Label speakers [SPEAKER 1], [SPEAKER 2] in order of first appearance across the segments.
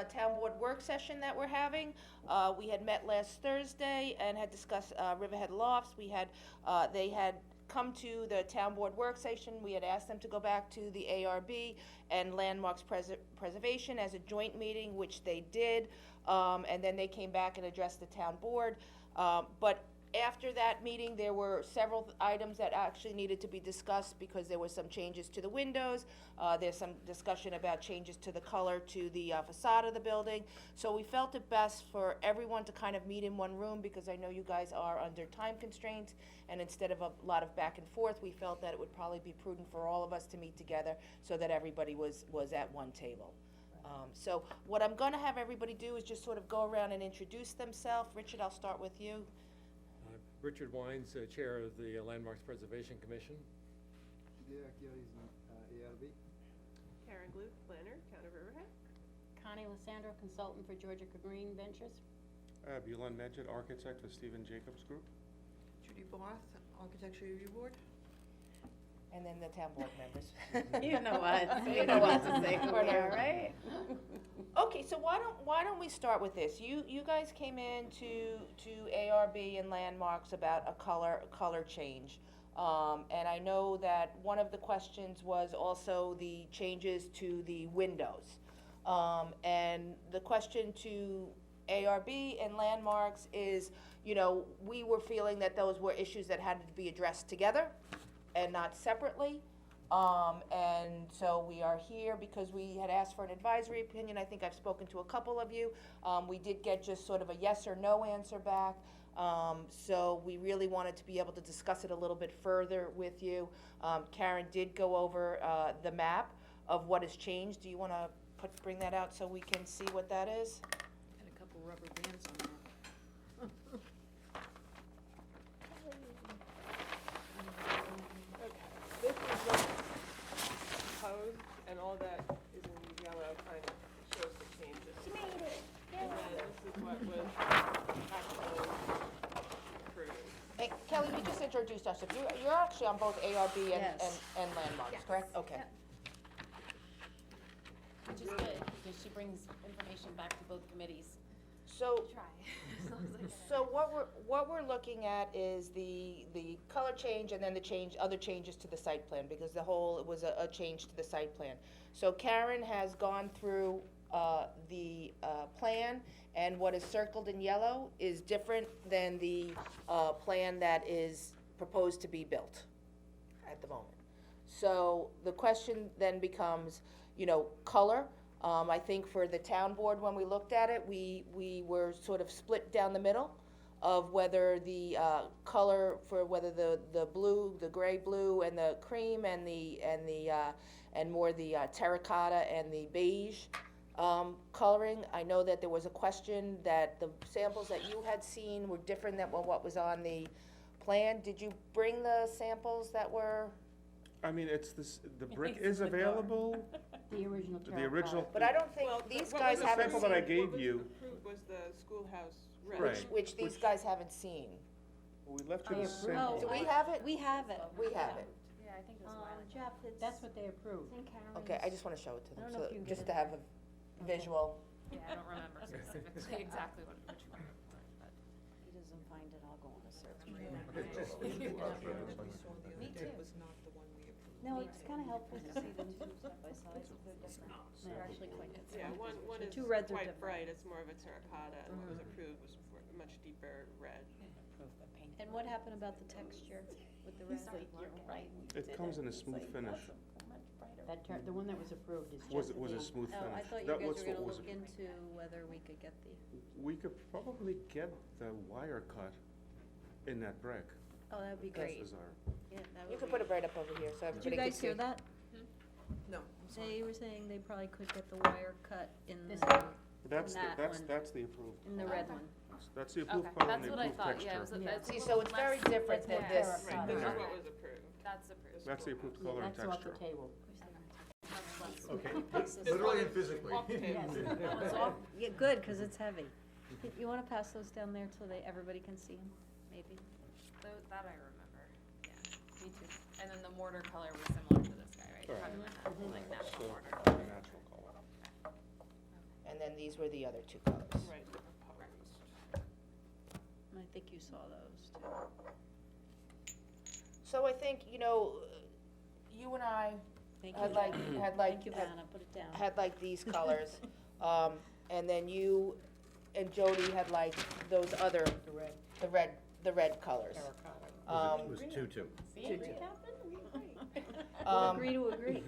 [SPEAKER 1] town board work session that we're having. We had met last Thursday and had discussed, Riverhead Lofts. They had come to the town board work session. We had asked them to go back to the ARB and Landmarks Preservation as a joint meeting, which they did. And then they came back and addressed the town board. But after that meeting, there were several items that actually needed to be discussed because there were some changes to the windows. There's some discussion about changes to the color to the facade of the building. So we felt it best for everyone to kind of meet in one room because I know you guys are under time constraints. And instead of a lot of back and forth, we felt that it would probably be prudent for all of us to meet together so that everybody was at one table. So what I'm gonna have everybody do is just sort of go around and introduce themselves. Richard, I'll start with you.
[SPEAKER 2] Richard Wines, Chair of the Landmarks Preservation Commission.
[SPEAKER 3] Derek Yodes, ARB.
[SPEAKER 4] Karen Glue, planner, Town of Riverhead.
[SPEAKER 5] Connie Lissandro, consultant for Georgia Green Ventures.
[SPEAKER 6] Bulan Medjid, architect for Stephen Jacobs Group.
[SPEAKER 7] Judy Barth, Architecture Review Board.
[SPEAKER 1] And then the town board members.
[SPEAKER 5] You know what,
[SPEAKER 1] You know what to say,
[SPEAKER 5] who we are, right?
[SPEAKER 1] Okay, so why don't we start with this? You guys came in to ARB and Landmarks about a color change. And I know that one of the questions was also the changes to the windows. And the question to ARB and Landmarks is, you know, we were feeling that those were issues that had to be addressed together and not separately. And so we are here because we had asked for an advisory opinion. I think I've spoken to a couple of you. We did get just sort of a yes or no answer back. So we really wanted to be able to discuss it a little bit further with you. Karen did go over the map of what has changed. Do you want to bring that out so we can see what that is?
[SPEAKER 7] Had a couple rubber bands on that.
[SPEAKER 4] This is what's proposed, and all that is in yellow kind of shows the changes. She made it! And then this is what was actually approved.
[SPEAKER 1] Hey, Kelly, you just introduced us. If you're actually on both ARB
[SPEAKER 5] Yes.
[SPEAKER 1] and Landmarks,
[SPEAKER 7] Yes.
[SPEAKER 1] correct? Okay.
[SPEAKER 5] Which is good, because she brings information back to both committees.
[SPEAKER 1] So,
[SPEAKER 5] Try.
[SPEAKER 1] so what we're looking at is the color change and then the other changes to the site plan, because it was a change to the site plan. So Karen has gone through the plan, and what is circled in yellow is different than the plan that is proposed to be built at the moment. So the question then becomes, you know, color. I think for the town board, when we looked at it, we were sort of split down the middle of whether the color for whether the blue, the gray blue and the cream and more the terracotta and the beige coloring. I know that there was a question that the samples that you had seen were different than what was on the plan. Did you bring the samples that were?
[SPEAKER 6] I mean, the brick
[SPEAKER 5] It's
[SPEAKER 6] is
[SPEAKER 5] in the door.
[SPEAKER 6] available,
[SPEAKER 5] The original
[SPEAKER 6] the original.
[SPEAKER 1] But I don't think
[SPEAKER 4] Well,
[SPEAKER 1] these
[SPEAKER 4] what
[SPEAKER 1] guys
[SPEAKER 4] was
[SPEAKER 1] haven't
[SPEAKER 6] sample that I
[SPEAKER 1] seen,
[SPEAKER 6] gave
[SPEAKER 4] what was
[SPEAKER 6] you.
[SPEAKER 4] approved was the schoolhouse red.
[SPEAKER 6] Right.
[SPEAKER 1] which these
[SPEAKER 6] Which-
[SPEAKER 1] guys haven't seen.
[SPEAKER 6] We left you
[SPEAKER 5] They
[SPEAKER 6] the
[SPEAKER 5] approved
[SPEAKER 6] sample.
[SPEAKER 1] Do we have it?
[SPEAKER 5] We have it.
[SPEAKER 1] We have it.
[SPEAKER 8] Yeah, I think it was a while ago.
[SPEAKER 7] Jeff, it's.
[SPEAKER 5] That's what they approved.
[SPEAKER 7] in Karen's.
[SPEAKER 1] Okay, I just wanna show it to
[SPEAKER 5] I
[SPEAKER 1] them,
[SPEAKER 5] don't know if
[SPEAKER 1] so,
[SPEAKER 5] you can
[SPEAKER 1] just
[SPEAKER 5] get
[SPEAKER 1] to
[SPEAKER 5] it.
[SPEAKER 1] have a visual.
[SPEAKER 8] Yeah, I don't remember specifically exactly which one, but.
[SPEAKER 5] He doesn't find it, I'll go on a search.
[SPEAKER 7] We saw the
[SPEAKER 8] Me
[SPEAKER 7] other day
[SPEAKER 8] too.
[SPEAKER 7] was not the one we approved.
[SPEAKER 5] No, it's kinda helpful to see the two side by side, they're different. They're actually quite different.
[SPEAKER 4] Yeah, one
[SPEAKER 5] The
[SPEAKER 4] is
[SPEAKER 5] two reds are
[SPEAKER 4] quite
[SPEAKER 5] different.
[SPEAKER 4] bright, it's more of a terracotta, and what was approved was much deeper red.
[SPEAKER 5] And what happened about the texture with the red?
[SPEAKER 8] You're right.
[SPEAKER 6] It comes in a smooth finish.
[SPEAKER 5] The one that was approved is
[SPEAKER 6] Was
[SPEAKER 5] just
[SPEAKER 6] a
[SPEAKER 5] the.
[SPEAKER 6] smooth
[SPEAKER 9] Oh, I
[SPEAKER 6] finish.
[SPEAKER 9] thought you
[SPEAKER 6] That
[SPEAKER 9] guys
[SPEAKER 6] was
[SPEAKER 9] were
[SPEAKER 6] what
[SPEAKER 9] gonna
[SPEAKER 6] was
[SPEAKER 9] look
[SPEAKER 6] approved.
[SPEAKER 9] into whether we could get the,
[SPEAKER 6] We could probably get the wire cut in that brick.
[SPEAKER 9] oh, that'd be
[SPEAKER 6] This
[SPEAKER 9] great,
[SPEAKER 6] is our,
[SPEAKER 9] yeah, that
[SPEAKER 1] You
[SPEAKER 9] would
[SPEAKER 1] can
[SPEAKER 9] be.
[SPEAKER 1] put it right up over here, so
[SPEAKER 9] Did you
[SPEAKER 1] everybody can
[SPEAKER 9] guys
[SPEAKER 1] see.
[SPEAKER 9] hear that?
[SPEAKER 7] No, I'm sorry.
[SPEAKER 9] They were saying they probably could get the wire cut in
[SPEAKER 5] This
[SPEAKER 9] the,
[SPEAKER 5] one.
[SPEAKER 6] that's
[SPEAKER 9] that one.
[SPEAKER 6] that's the approved.
[SPEAKER 9] in the red one.
[SPEAKER 6] That's the approved
[SPEAKER 8] Okay,
[SPEAKER 6] color and
[SPEAKER 8] that's
[SPEAKER 6] the
[SPEAKER 8] what I
[SPEAKER 6] approved
[SPEAKER 8] thought,
[SPEAKER 6] texture.
[SPEAKER 8] yeah, it was,
[SPEAKER 5] Yeah.
[SPEAKER 8] it's a
[SPEAKER 1] See, so
[SPEAKER 8] little
[SPEAKER 1] it's very
[SPEAKER 8] less-
[SPEAKER 1] different than
[SPEAKER 5] That's
[SPEAKER 1] this.
[SPEAKER 5] more
[SPEAKER 4] Right, this is
[SPEAKER 5] terracotta.
[SPEAKER 4] what was approved.
[SPEAKER 8] That's approved.
[SPEAKER 6] That's the approved
[SPEAKER 5] Yeah,
[SPEAKER 6] color and
[SPEAKER 5] that's off the
[SPEAKER 6] texture.
[SPEAKER 5] table.
[SPEAKER 8] That's less.
[SPEAKER 3] Okay, literally and physically.
[SPEAKER 4] Off the table.
[SPEAKER 9] It's off, yeah, good, cause it's heavy. You wanna pass those down there so everybody can see them, maybe?
[SPEAKER 8] That I remember, yeah, me too. And then the mortar color was similar to this guy, right? You're
[SPEAKER 6] Correct.
[SPEAKER 8] talking about that, like natural mortar.
[SPEAKER 6] Natural color.
[SPEAKER 1] And then then these were the other two colors.
[SPEAKER 4] Right, the proposed.
[SPEAKER 9] I think you saw those too.
[SPEAKER 1] So I think, you know, you and I
[SPEAKER 9] Thank you,
[SPEAKER 1] had like,
[SPEAKER 9] Vanna.
[SPEAKER 1] had like,
[SPEAKER 9] Thank you, Vanna, put it down.
[SPEAKER 1] had like these colors. And then you and Jody had like those other, the red colors.
[SPEAKER 3] It was two.
[SPEAKER 9] Agree to agree.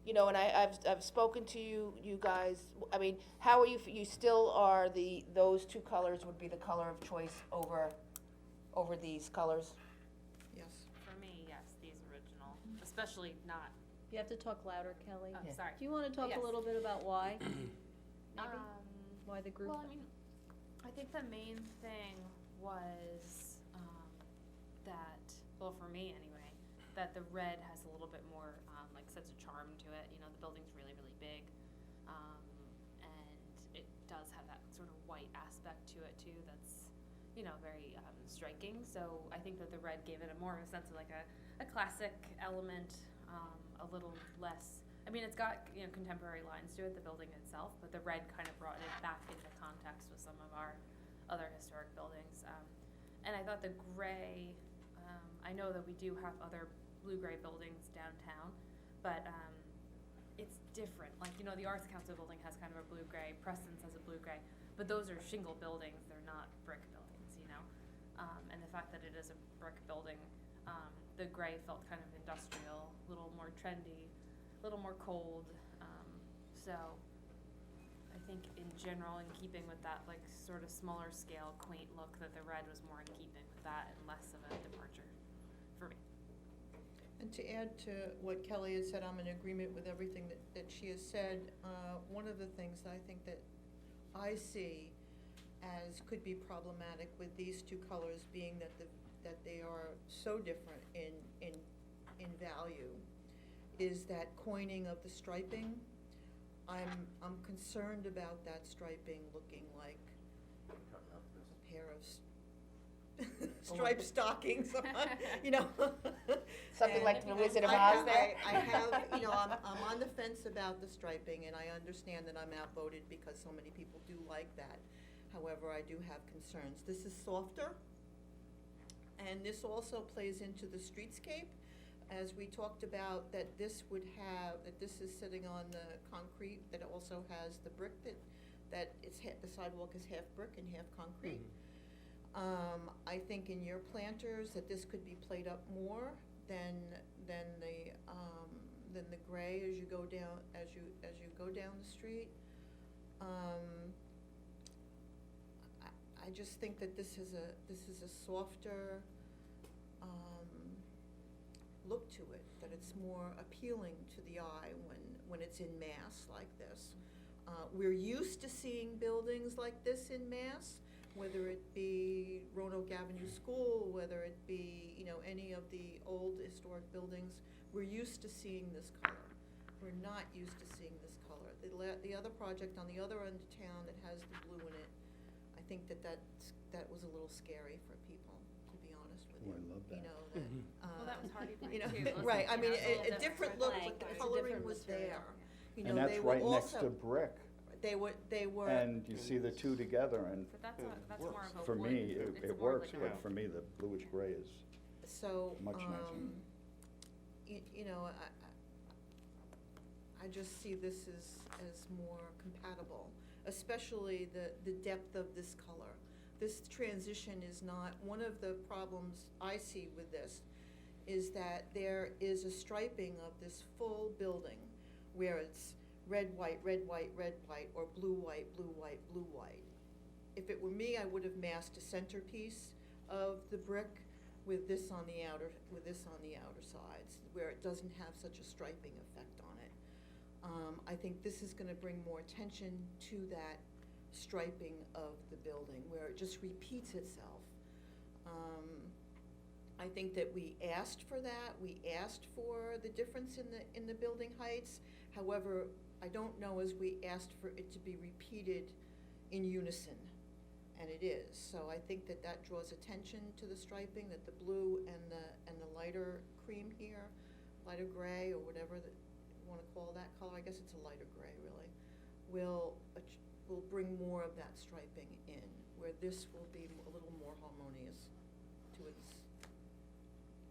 [SPEAKER 1] You know, and I've spoken to you guys, I mean, how are you, you still are those two colors would be the color of choice over these colors?
[SPEAKER 7] Yes.
[SPEAKER 8] For me, yes, these original, especially not,
[SPEAKER 9] You have to talk louder, Kelly.
[SPEAKER 8] oh, sorry.
[SPEAKER 9] Do you wanna talk
[SPEAKER 8] Yes.
[SPEAKER 9] a little bit about why? Maybe,
[SPEAKER 8] Um,
[SPEAKER 9] why the group?
[SPEAKER 8] Well, I mean, I think the main thing was, that, well, for me anyway, that the red has a little bit more, like sense of charm to it, you know, the building's really, really big. And it does have that sort of white aspect to it too, that's, you know, very, striking. So I think that the red gave it a more of a sense of like a classic element, a little less, I mean, it's got, you know, contemporary lines to it, the building itself, but the red kind of brought it back into context with some of our other historic buildings. And I thought the gray, I know that we do have other blue-gray buildings downtown, but it's different. Like, you know, the Arts Council building has kind of a blue-gray, Preston's has a blue-gray, but those are shingle buildings, they're not brick buildings, you know? And the fact that it is a brick building, the gray felt kind of industrial, a little more trendy, a little more cold. So I think in general, in keeping with that like sort of smaller scale, quaint look, that the red was more in keeping with that and less of a departure for me.
[SPEAKER 7] And to add to what Kelly had said, I'm in agreement with everything that she has said. One of the things that I think that I see as could be problematic with these two colors being that they are so different in value is that coining of the striping. I'm concerned about that striping looking like a pair of striped stockings on, you know.
[SPEAKER 1] Something like
[SPEAKER 7] And
[SPEAKER 1] the Wizard of
[SPEAKER 7] I
[SPEAKER 1] Oz there?
[SPEAKER 7] I have, you know, I'm on the fence about the striping, and I understand that I'm outvoted because so many people do like that. However, I do have concerns. This is softer, and this also plays into the streetscape. As we talked about, that this would have, that this is sitting on the concrete, that it also has the brick that it's the sidewalk is half brick and half concrete. I think in your planters that this could be played up more than the gray as you go down the street. I just think that this is a softer look to it, that it's more appealing to the eye when it's in mass like this. We're used to seeing buildings like this in mass, whether it be Roanoke Avenue School, whether it be, you know, any of the old historic buildings. We're used to seeing this color. We're not used to seeing this color. The other project on the other end of town that has the blue in it, I think that was a little scary for people, to be honest with you.
[SPEAKER 3] Oh, I love that.
[SPEAKER 7] You know, that,
[SPEAKER 8] Well, that was Hardy Plank
[SPEAKER 7] you know,
[SPEAKER 8] too, wasn't
[SPEAKER 7] right,
[SPEAKER 8] it?
[SPEAKER 7] I mean,
[SPEAKER 8] You know, it's
[SPEAKER 7] a different
[SPEAKER 8] different
[SPEAKER 7] look, but the
[SPEAKER 9] It's a
[SPEAKER 7] coloring
[SPEAKER 9] different
[SPEAKER 7] was
[SPEAKER 9] material.
[SPEAKER 7] there. You
[SPEAKER 10] And
[SPEAKER 7] know,
[SPEAKER 10] that's
[SPEAKER 7] they were
[SPEAKER 10] right next
[SPEAKER 7] also,
[SPEAKER 10] to brick,
[SPEAKER 7] they were.
[SPEAKER 10] and you see the two together, and
[SPEAKER 8] But that's more of a
[SPEAKER 10] for
[SPEAKER 8] wood,
[SPEAKER 10] me,
[SPEAKER 8] it's
[SPEAKER 10] it
[SPEAKER 8] more
[SPEAKER 10] works,
[SPEAKER 8] like
[SPEAKER 10] but
[SPEAKER 8] a-
[SPEAKER 10] for me, the bluish gray is
[SPEAKER 7] So,
[SPEAKER 10] much nicer.
[SPEAKER 7] you know, I just see this as more compatible, especially the depth of this color. This transition is not, one of the problems I see with this is that there is a striping of this full building where it's red, white, red, white, red, white, or blue, white, blue, white, blue, white. If it were me, I would have masked a centerpiece of the brick with this on the outer sides, where it doesn't have such a striping effect on it. I think this is gonna bring more attention to that striping of the building, where it just repeats itself. I think that we asked for that, we asked for the difference in the building heights. However, I don't know as we asked for it to be repeated in unison, and it is. So I think that draws attention to the striping, that the blue and the lighter cream here, lighter gray or whatever wanna call that color, I guess it's a lighter gray really, will bring more of that striping in, where this will be a little more harmonious to its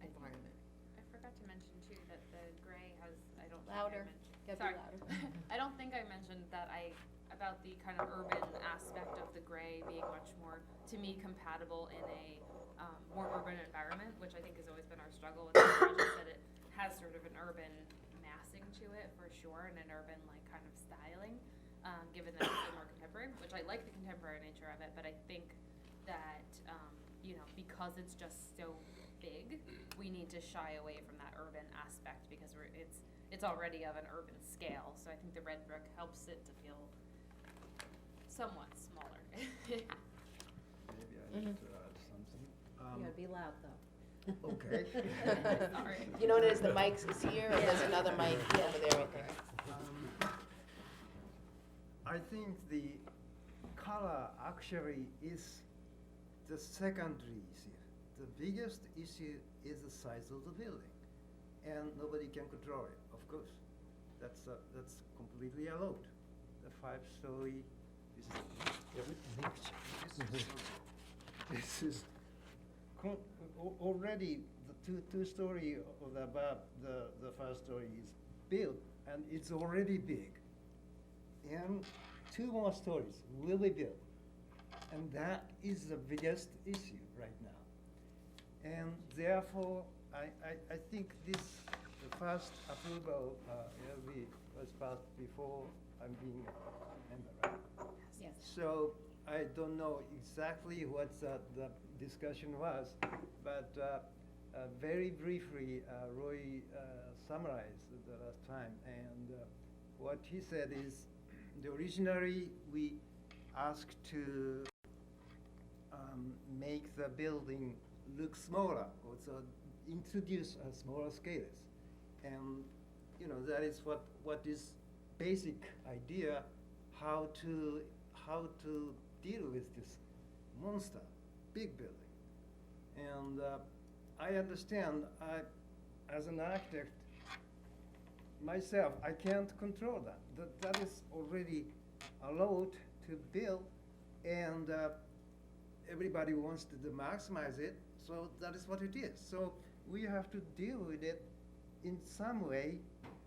[SPEAKER 7] environment.
[SPEAKER 8] I forgot to mention too, that the gray has, I don't think I
[SPEAKER 5] Louder.
[SPEAKER 8] mentioned.
[SPEAKER 5] Gotta be
[SPEAKER 8] Sorry.
[SPEAKER 5] louder.
[SPEAKER 8] I don't think I mentioned that about the kind of urban aspect of the gray being much more, to me, compatible in a, more urban environment, which I think has always been our struggle with the project, that it has sort of an urban massing to it for sure, and an urban like kind of styling, given that it's more contemporary, which I like the contemporary nature of it, but I think that, you know, because it's just so big, we need to shy away from that urban aspect because it's already of an urban scale, so I think the red brick helps it to feel somewhat smaller.
[SPEAKER 11] Maybe I need to add something.
[SPEAKER 9] You gotta be loud though.
[SPEAKER 11] Okay.
[SPEAKER 8] Sorry.
[SPEAKER 1] You know what it is, the mic is here, and there's another mic over there, I think.
[SPEAKER 11] I think the color actually is the secondary issue. The biggest issue is the size of the building, and nobody can control it, of course. That's completely allowed. The 5-story, this is already the two-story of the above, the first story is built, and it's already big. And 2 more stories will be built. And that is the biggest issue right now. And therefore, I think the first approval, LV was passed before I'm being a member, right?
[SPEAKER 9] Yes.
[SPEAKER 11] So I don't know exactly what the discussion was, but very briefly, Roy summarized the last time, and what he said is, originally we asked to make the building look smaller, also introduce a smaller scales, and you know that is what is basic idea how to deal with this monster, big building. And I understand, as an architect myself, I can't control that. That is already allowed to build, and everybody wants to maximize it, so that is what it is. So we have to deal with it in some way,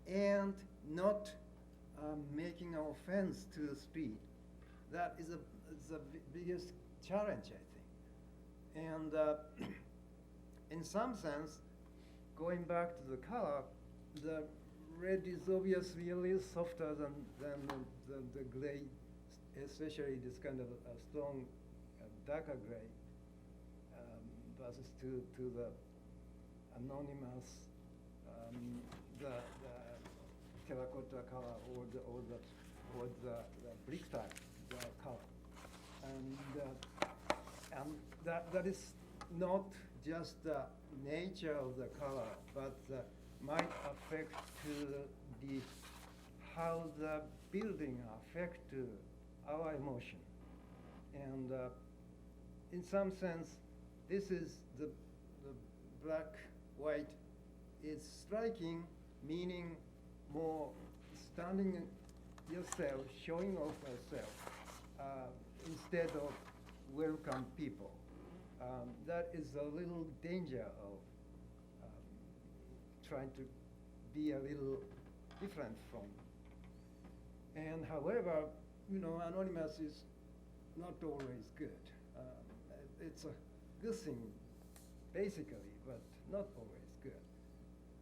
[SPEAKER 11] and not making an offense to the street. That is the biggest challenge, I think. And in some sense, going back to the color, the red is obviously a little softer than the gray, especially this kind of a strong darker gray versus to the anonymous, the terracotta color or the brick type color, and that is not just the nature of the color, but might affect to how the building affect to our emotion. And in some sense, this is the black, white is striking, meaning more standing yourself, showing off yourself, instead of welcome people. That is a little danger of trying to be a little different from. And however, you know, anonymous is not always good. It's a good thing, basically, but not always good.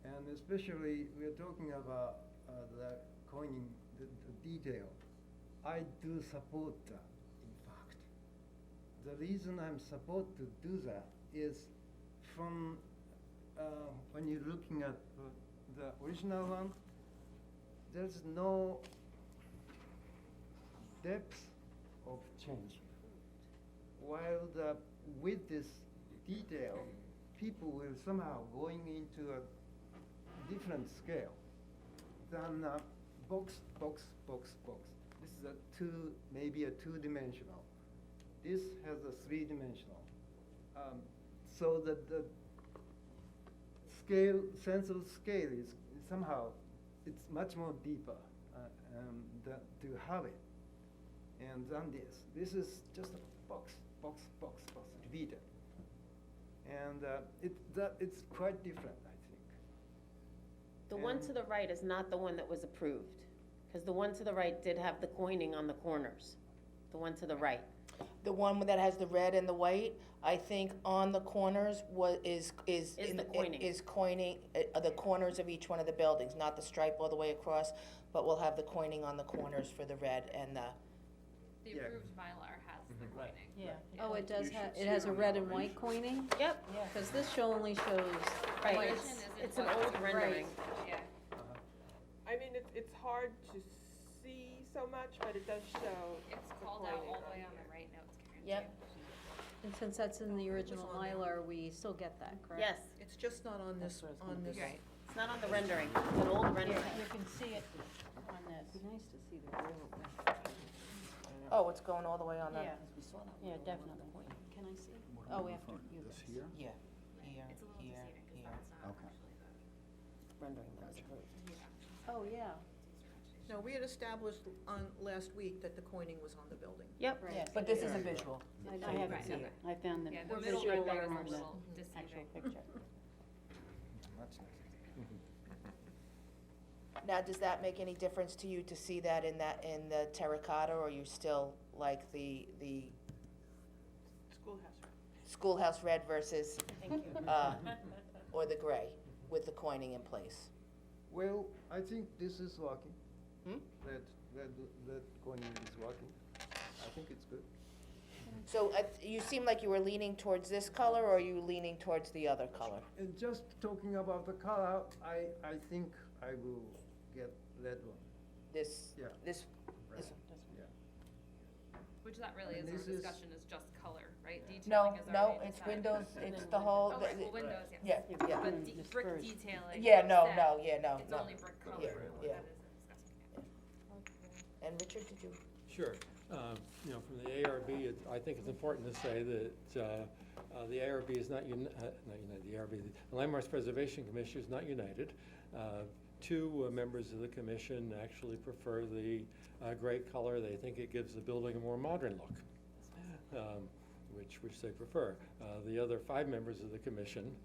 [SPEAKER 11] And especially, we're talking about the coining, the detail. I do support that, in fact. The reason I'm supposed to do that is from when you're looking at the original one, there's no depth of change. While with this detail, people will somehow going into a different scale than box. This is maybe a two-dimensional. This has a three-dimensional. So that the scale, sense of scale is somehow it's much more deeper, to have it. And than this is just a box, repeated. And it's quite different, I think.
[SPEAKER 12] The one to the right is not the one that was approved, because the one to the right did have the coining on the corners. The one to the right.
[SPEAKER 1] The one that has the red and the white, I think on the corners is
[SPEAKER 12] the coining.
[SPEAKER 1] Is coining, the corners of each one of the buildings, not the stripe all the way across, but we'll have the coining on the corners for the red and the,
[SPEAKER 8] The
[SPEAKER 11] Yeah.
[SPEAKER 8] approved Mylar has the coining.
[SPEAKER 9] Yeah. Oh, it does
[SPEAKER 3] You
[SPEAKER 9] have,
[SPEAKER 3] should
[SPEAKER 9] it
[SPEAKER 3] see
[SPEAKER 9] has
[SPEAKER 3] it
[SPEAKER 9] a
[SPEAKER 3] on
[SPEAKER 9] red
[SPEAKER 3] the
[SPEAKER 9] and white
[SPEAKER 3] elevation.
[SPEAKER 9] coining?
[SPEAKER 12] Yep.
[SPEAKER 9] Because this show only shows
[SPEAKER 12] Right,
[SPEAKER 9] white.
[SPEAKER 12] it's an old rendering.
[SPEAKER 8] Yeah.
[SPEAKER 4] I mean, it's hard to see so much, but it does show
[SPEAKER 8] It's
[SPEAKER 4] the
[SPEAKER 8] called out
[SPEAKER 4] coining
[SPEAKER 8] all the way on
[SPEAKER 4] here.
[SPEAKER 8] the right notes, Karen.
[SPEAKER 1] Yep.
[SPEAKER 8] too.
[SPEAKER 9] And since that's in the original
[SPEAKER 7] on there.
[SPEAKER 9] Mylar, we still get that, correct?
[SPEAKER 12] Yes,
[SPEAKER 7] It's just not on this, on this.
[SPEAKER 8] Right.
[SPEAKER 12] it's not on the rendering, it's an old rendering.
[SPEAKER 9] You can see it on this. It'd be nice to see the real.
[SPEAKER 1] oh, it's going all the way on the,
[SPEAKER 9] Yeah, yeah, definitely. Can I see? Oh, we have to use
[SPEAKER 10] This
[SPEAKER 9] this.
[SPEAKER 10] here?
[SPEAKER 1] yeah, here,
[SPEAKER 8] It's a little
[SPEAKER 1] here,
[SPEAKER 8] deceiving,
[SPEAKER 1] here.
[SPEAKER 8] because that's not
[SPEAKER 10] Okay.
[SPEAKER 8] actually the.
[SPEAKER 12] Rendering that was approved.
[SPEAKER 9] Oh, yeah.
[SPEAKER 7] No, we had established on last week that the coining was on the building.
[SPEAKER 12] Yep.
[SPEAKER 1] Yeah, but this is a visual.
[SPEAKER 9] I
[SPEAKER 8] Right,
[SPEAKER 9] haven't
[SPEAKER 8] right,
[SPEAKER 9] seen
[SPEAKER 8] okay.
[SPEAKER 9] it. I found the
[SPEAKER 8] Yeah, the
[SPEAKER 9] visual
[SPEAKER 8] middle rendering is a
[SPEAKER 9] on the
[SPEAKER 8] little
[SPEAKER 9] actual
[SPEAKER 8] deceiving.
[SPEAKER 9] picture.
[SPEAKER 11] Much nicer.
[SPEAKER 1] Now, does that make any difference to you to see that in the terracotta, or you still like the
[SPEAKER 4] Schoolhouse, right?
[SPEAKER 1] schoolhouse red versus,
[SPEAKER 12] Thank you.
[SPEAKER 1] or the gray with the coining in place?
[SPEAKER 11] Well, I think this is working.
[SPEAKER 1] Hmm?
[SPEAKER 11] That coining is working. I think it's good.
[SPEAKER 1] So, you seem like you were leaning towards this color, or are you leaning towards the other color?
[SPEAKER 11] And just talking about the color, I think I will get that one.
[SPEAKER 1] This,
[SPEAKER 11] Yeah.
[SPEAKER 1] this,
[SPEAKER 11] Right.
[SPEAKER 1] this,
[SPEAKER 11] Yeah.
[SPEAKER 8] Which that really
[SPEAKER 11] And
[SPEAKER 8] is, our
[SPEAKER 11] this is-
[SPEAKER 8] discussion is just color, right?
[SPEAKER 1] no,
[SPEAKER 8] Detailing is
[SPEAKER 1] no,
[SPEAKER 8] already
[SPEAKER 1] it's
[SPEAKER 8] decided.
[SPEAKER 1] windows, it's the whole,
[SPEAKER 8] Oh, right, well, windows, yes.
[SPEAKER 1] yeah, yeah.
[SPEAKER 8] But
[SPEAKER 9] Just
[SPEAKER 8] brick
[SPEAKER 9] first.
[SPEAKER 8] detailing.
[SPEAKER 1] Yeah,
[SPEAKER 8] is
[SPEAKER 1] no,
[SPEAKER 8] set.
[SPEAKER 1] no, yeah, no,
[SPEAKER 8] It's
[SPEAKER 1] no.
[SPEAKER 8] only brick color,
[SPEAKER 1] Yeah,
[SPEAKER 8] that
[SPEAKER 1] yeah.
[SPEAKER 8] is discussing.
[SPEAKER 1] And Richard, did you?
[SPEAKER 2] Sure. You know, from the ARB, I think it's important to say that the ARB is not united, the ARB, the Landmarks Preservation Commission is not united. Two members of the commission actually prefer the gray color. They think it gives the building a more modern look, which they prefer. The other 5 members of the commission,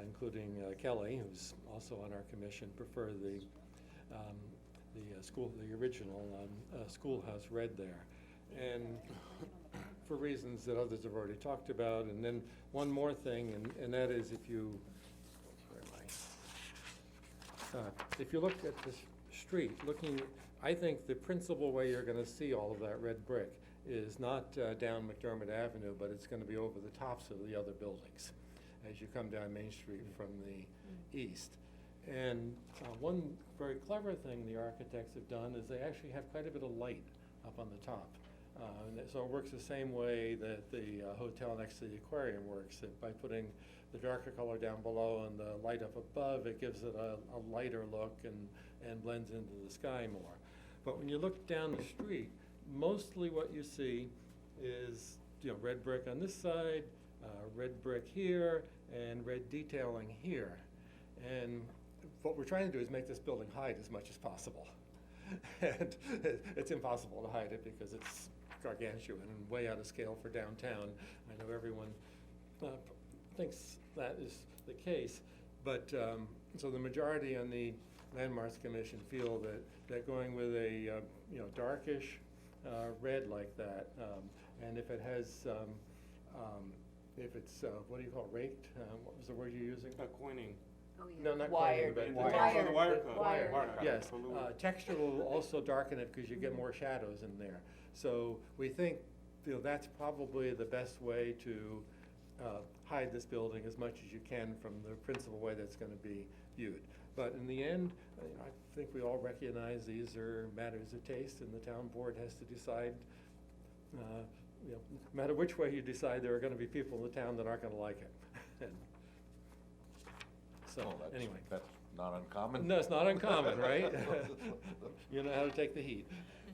[SPEAKER 2] including Kelly, who's also on our commission, prefer the original schoolhouse red there. And for reasons that others have already talked about. And then one more thing, and that is if you, where am I? If you look at the street, I think the principal way you're gonna see all of that red brick is not down McDermott Avenue, but it's gonna be over the tops of the other buildings as you come down Main Street from the east. And one very clever thing the architects have done is they actually have quite a bit of light up on the top. So it works the same way that the hotel next to the aquarium works, that by putting the darker color down below and the light up above, it gives it a lighter look and blends into the sky more. But when you look down the street, mostly what you see is, you know, red brick on this side, red brick here, and red detailing here. And what we're trying to do is make this building hide as much as possible. And it's impossible to hide it because it's gargantuan and way out of scale for downtown. I know everyone thinks that is the case, but so the majority on the Landmarks Commission feel that going with a darkish red like that, and if it has if it's what do you call it, raked? What was the word you're using?
[SPEAKER 6] Coining.
[SPEAKER 2] No, not
[SPEAKER 1] Wired.
[SPEAKER 2] coining, but
[SPEAKER 1] Wired.
[SPEAKER 6] The wire cut.
[SPEAKER 1] Wired.
[SPEAKER 6] Wire cut.
[SPEAKER 2] yes,
[SPEAKER 6] Absolutely.
[SPEAKER 2] texture will also darken it because you get more shadows in there. So we think, that's probably the best way to hide this building as much as you can from the principal way that's going to be viewed. But in the end, I think we all recognize these are matters of taste, and the town board has to decide. No matter which way you decide, there are going to be people in the town that aren't going to like it. And so, anyway.
[SPEAKER 3] That's not uncommon.
[SPEAKER 2] No, it's not uncommon, right? You know how to take the heat.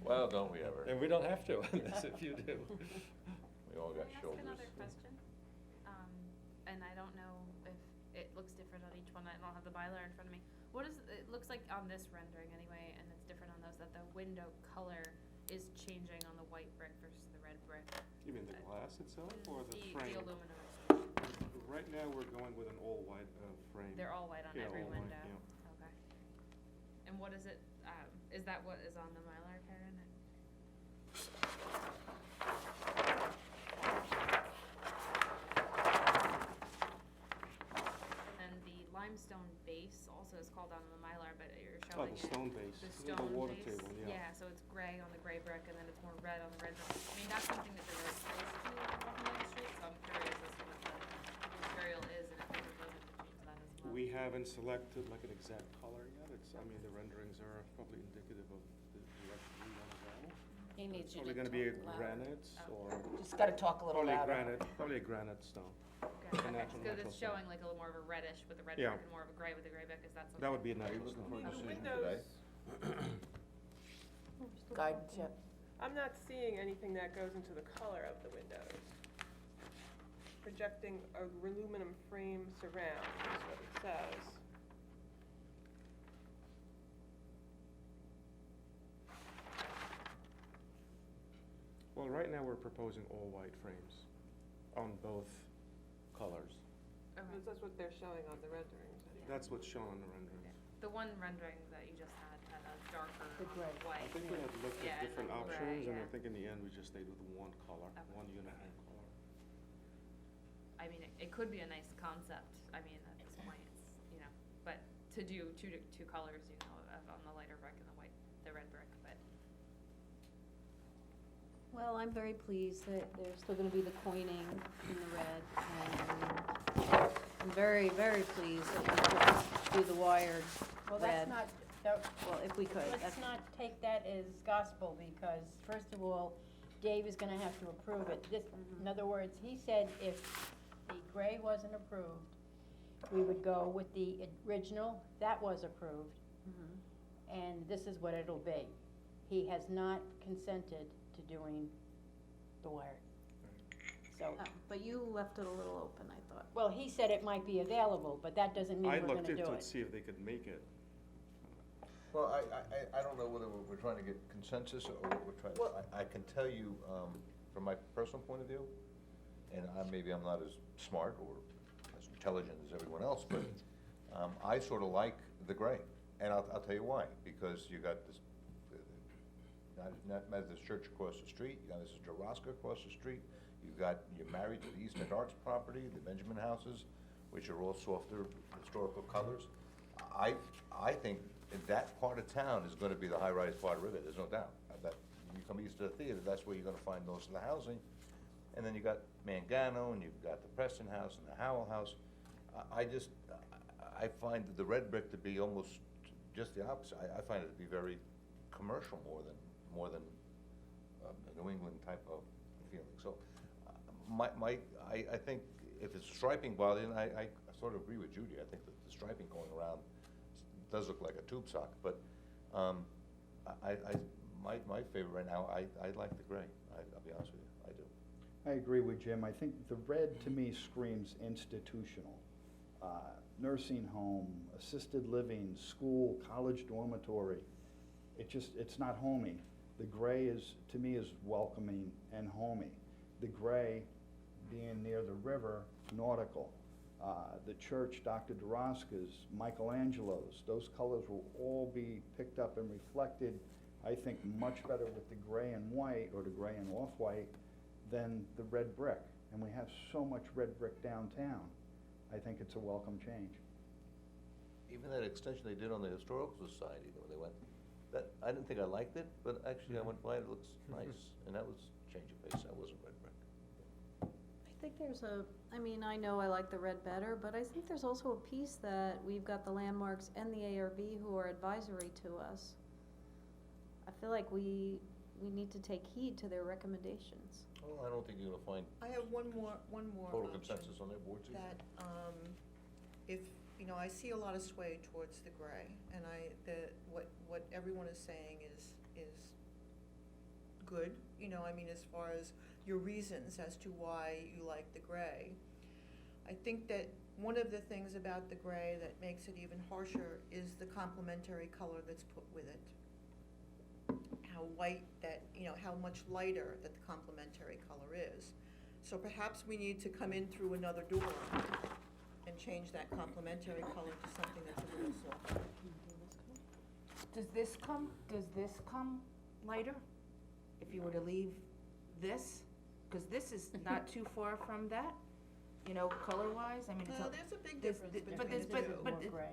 [SPEAKER 3] Well, don't we ever?
[SPEAKER 2] And we don't have to on this if you do.
[SPEAKER 3] We all got
[SPEAKER 8] Can I
[SPEAKER 3] shoulders.
[SPEAKER 8] ask another question? And I don't know if it looks different on each one, I don't have the bylaw in front of me. What is, it looks like on this rendering anyway, and it's different on those, that the window color is changing on the white brick versus the red brick.
[SPEAKER 6] You mean the glass itself or the
[SPEAKER 8] The
[SPEAKER 6] frame?
[SPEAKER 8] aluminum.
[SPEAKER 6] Right now, we're going with an all-white frame.
[SPEAKER 8] They're all white on
[SPEAKER 6] Yeah,
[SPEAKER 8] every
[SPEAKER 6] all white,
[SPEAKER 8] window?
[SPEAKER 6] yeah.
[SPEAKER 8] Okay. And what is it, is that what is on the Mylar, Karen? And the limestone base also is called on the Mylar, but you're
[SPEAKER 6] Oh,
[SPEAKER 8] showing
[SPEAKER 6] the
[SPEAKER 8] it.
[SPEAKER 6] stone base,
[SPEAKER 8] The
[SPEAKER 6] yeah,
[SPEAKER 8] stone
[SPEAKER 6] the water
[SPEAKER 8] base?
[SPEAKER 6] table, yeah.
[SPEAKER 8] Yeah, so it's gray on the gray brick, and then it's more red on the red brick. I mean, that's something that they're very close to walking down the street, so I'm curious as to what the material is, and if they're proposing to change that as well.
[SPEAKER 6] We haven't selected like an exact color yet. I mean, the renderings are probably indicative of the direction we want to go.
[SPEAKER 12] He needs you
[SPEAKER 6] Probably
[SPEAKER 12] to
[SPEAKER 6] gonna be a
[SPEAKER 12] talk louder.
[SPEAKER 6] granite or
[SPEAKER 1] Just gotta talk a little louder.
[SPEAKER 6] probably a granite stone.
[SPEAKER 8] Okay,
[SPEAKER 6] a natural-
[SPEAKER 8] because
[SPEAKER 6] natural
[SPEAKER 8] it's
[SPEAKER 6] stone.
[SPEAKER 8] showing like a little more of a reddish with the red
[SPEAKER 6] Yeah.
[SPEAKER 8] brick and more of a gray with the gray brick, is that something?
[SPEAKER 6] That would be a natural
[SPEAKER 3] looking for
[SPEAKER 6] stone.
[SPEAKER 3] a
[SPEAKER 4] The
[SPEAKER 3] decision
[SPEAKER 4] windows,
[SPEAKER 1] Guidance, yeah.
[SPEAKER 4] I'm not seeing anything that goes into the color of the windows. Projecting a aluminum frame surround is what it says.
[SPEAKER 6] Well, right now, we're proposing all white frames on both colors.
[SPEAKER 8] Okay.
[SPEAKER 4] Because that's what they're showing on the renderings. anyway.
[SPEAKER 6] That's what's shown on the renderings.
[SPEAKER 8] The one rendering that you just had a darker
[SPEAKER 1] The gray.
[SPEAKER 8] white.
[SPEAKER 6] I think we had looked
[SPEAKER 8] Yeah,
[SPEAKER 6] at
[SPEAKER 8] and
[SPEAKER 6] different
[SPEAKER 8] then
[SPEAKER 6] options,
[SPEAKER 8] gray,
[SPEAKER 6] and I
[SPEAKER 8] yeah.
[SPEAKER 6] think in the end, we just stayed with one color,
[SPEAKER 8] Okay.
[SPEAKER 6] one uniform color.
[SPEAKER 8] I mean, it could be a nice concept, I mean, at this point, it's, you know, but to do two colors, you know, on the lighter brick and the red brick, but.
[SPEAKER 9] Well, I'm very pleased that there's still gonna be the coining in the red, and I'm very, very pleased that you could do the wired
[SPEAKER 13] Well,
[SPEAKER 9] red.
[SPEAKER 13] that's not, that-
[SPEAKER 9] Well, if we could,
[SPEAKER 13] let's
[SPEAKER 9] that's,
[SPEAKER 13] not take that as gospel, because first of all, Dave is gonna have to approve it. This, in other words, he said if the gray wasn't approved, we would go with the original, that was approved, and this is what it'll be. He has not consented to doing the wiring. So,
[SPEAKER 9] oh, but you left it a little open, I thought.
[SPEAKER 13] well, he said it might be available, but that doesn't mean
[SPEAKER 6] I
[SPEAKER 13] we're gonna
[SPEAKER 6] looked
[SPEAKER 13] do
[SPEAKER 6] into it,
[SPEAKER 13] it.
[SPEAKER 6] see if they could make it.
[SPEAKER 3] Well, I don't know whether we're trying to get consensus or what we're trying,
[SPEAKER 1] Well-
[SPEAKER 3] I can tell you, from my personal point of view, and maybe I'm not as smart or as intelligent as everyone else, but, I sort of like the gray. And I'll tell you why, because you got this, not Methodist Church across the street, you got Mrs. Jaraska across the street, you're married to the Eastern Arts property, the Benjamin houses, which are all softer historical colors. I think that part of town is gonna be the high-rise part of Riverhead, there's no doubt. That, you come east of the theater, that's where you're gonna find most of the housing. And then you got Mangano, and you've got the Preston House and the Howell House. I find the red brick to be almost just the opposite. I find it to be very commercial more than a New England type of feeling. So, I think if it's striping bothering, I sort of agree with Judy. I think that the striping going around does look like a tube sock, but, my favorite right now, I like the gray. I'll be honest with you, I do.
[SPEAKER 10] I agree with Jim. I think the red to me screams institutional. Nursing home, assisted living, school, college dormitory. It's not homey. The gray is, to me, is welcoming and homey. The gray being near the river, nautical. The church, Dr. Daraska's, Michelangelo's, those colors will all be picked up and reflected, I think, much better with the gray and white, or the gray and off-white, than the red brick. And we have so much red brick downtown. I think it's a welcome change.
[SPEAKER 3] Even that extension they did on the Historical Society, when they went, I didn't think I liked it, but actually I went by, it looks nice, and that was change of pace, that wasn't red brick.
[SPEAKER 9] I think I mean, I know I like the red better, but I think there's also a piece that we've got the landmarks and the ARB who are advisory to us. I feel like we need to take heed to their recommendations.
[SPEAKER 3] Well, I don't think you're gonna find
[SPEAKER 7] I have one more
[SPEAKER 3] total
[SPEAKER 7] option.
[SPEAKER 3] consensus on their board too.
[SPEAKER 7] That, if, I see a lot of sway towards the gray, and what everyone is saying is good, as far as your reasons as to why you like the gray. I think that one of the things about the gray that makes it even harsher is the complementary color that's put with it. How white that, you know, how much lighter that the complementary color is. So perhaps we need to come in through another door and change that complementary color to something that's a little softer.
[SPEAKER 1] Does this come lighter? If you were to leave this? Cause this is not too far from that, you know, color-wise, I mean, it's
[SPEAKER 7] There's a big
[SPEAKER 1] there's-
[SPEAKER 7] difference
[SPEAKER 1] but
[SPEAKER 7] between
[SPEAKER 1] there's-
[SPEAKER 7] the two.
[SPEAKER 1] but-
[SPEAKER 13] More gray.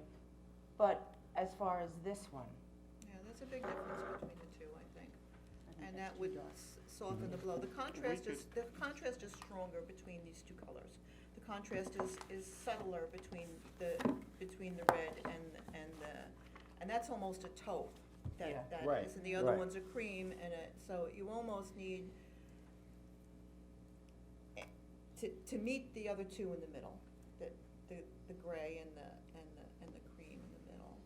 [SPEAKER 1] but as far as this one,
[SPEAKER 7] Yeah, there's a big difference between the two, I think.
[SPEAKER 13] I think
[SPEAKER 7] And
[SPEAKER 13] that's
[SPEAKER 7] that
[SPEAKER 13] too
[SPEAKER 7] would
[SPEAKER 13] dark.
[SPEAKER 7] soften the blow. The contrast is stronger between these two colors. The contrast is subtler between the red and that's almost a taupe.
[SPEAKER 1] Yeah.
[SPEAKER 7] That
[SPEAKER 10] Right,
[SPEAKER 7] is, and the other
[SPEAKER 10] right.
[SPEAKER 7] one's a cream so you almost need to meet the other two in the middle, the gray and the cream in the middle.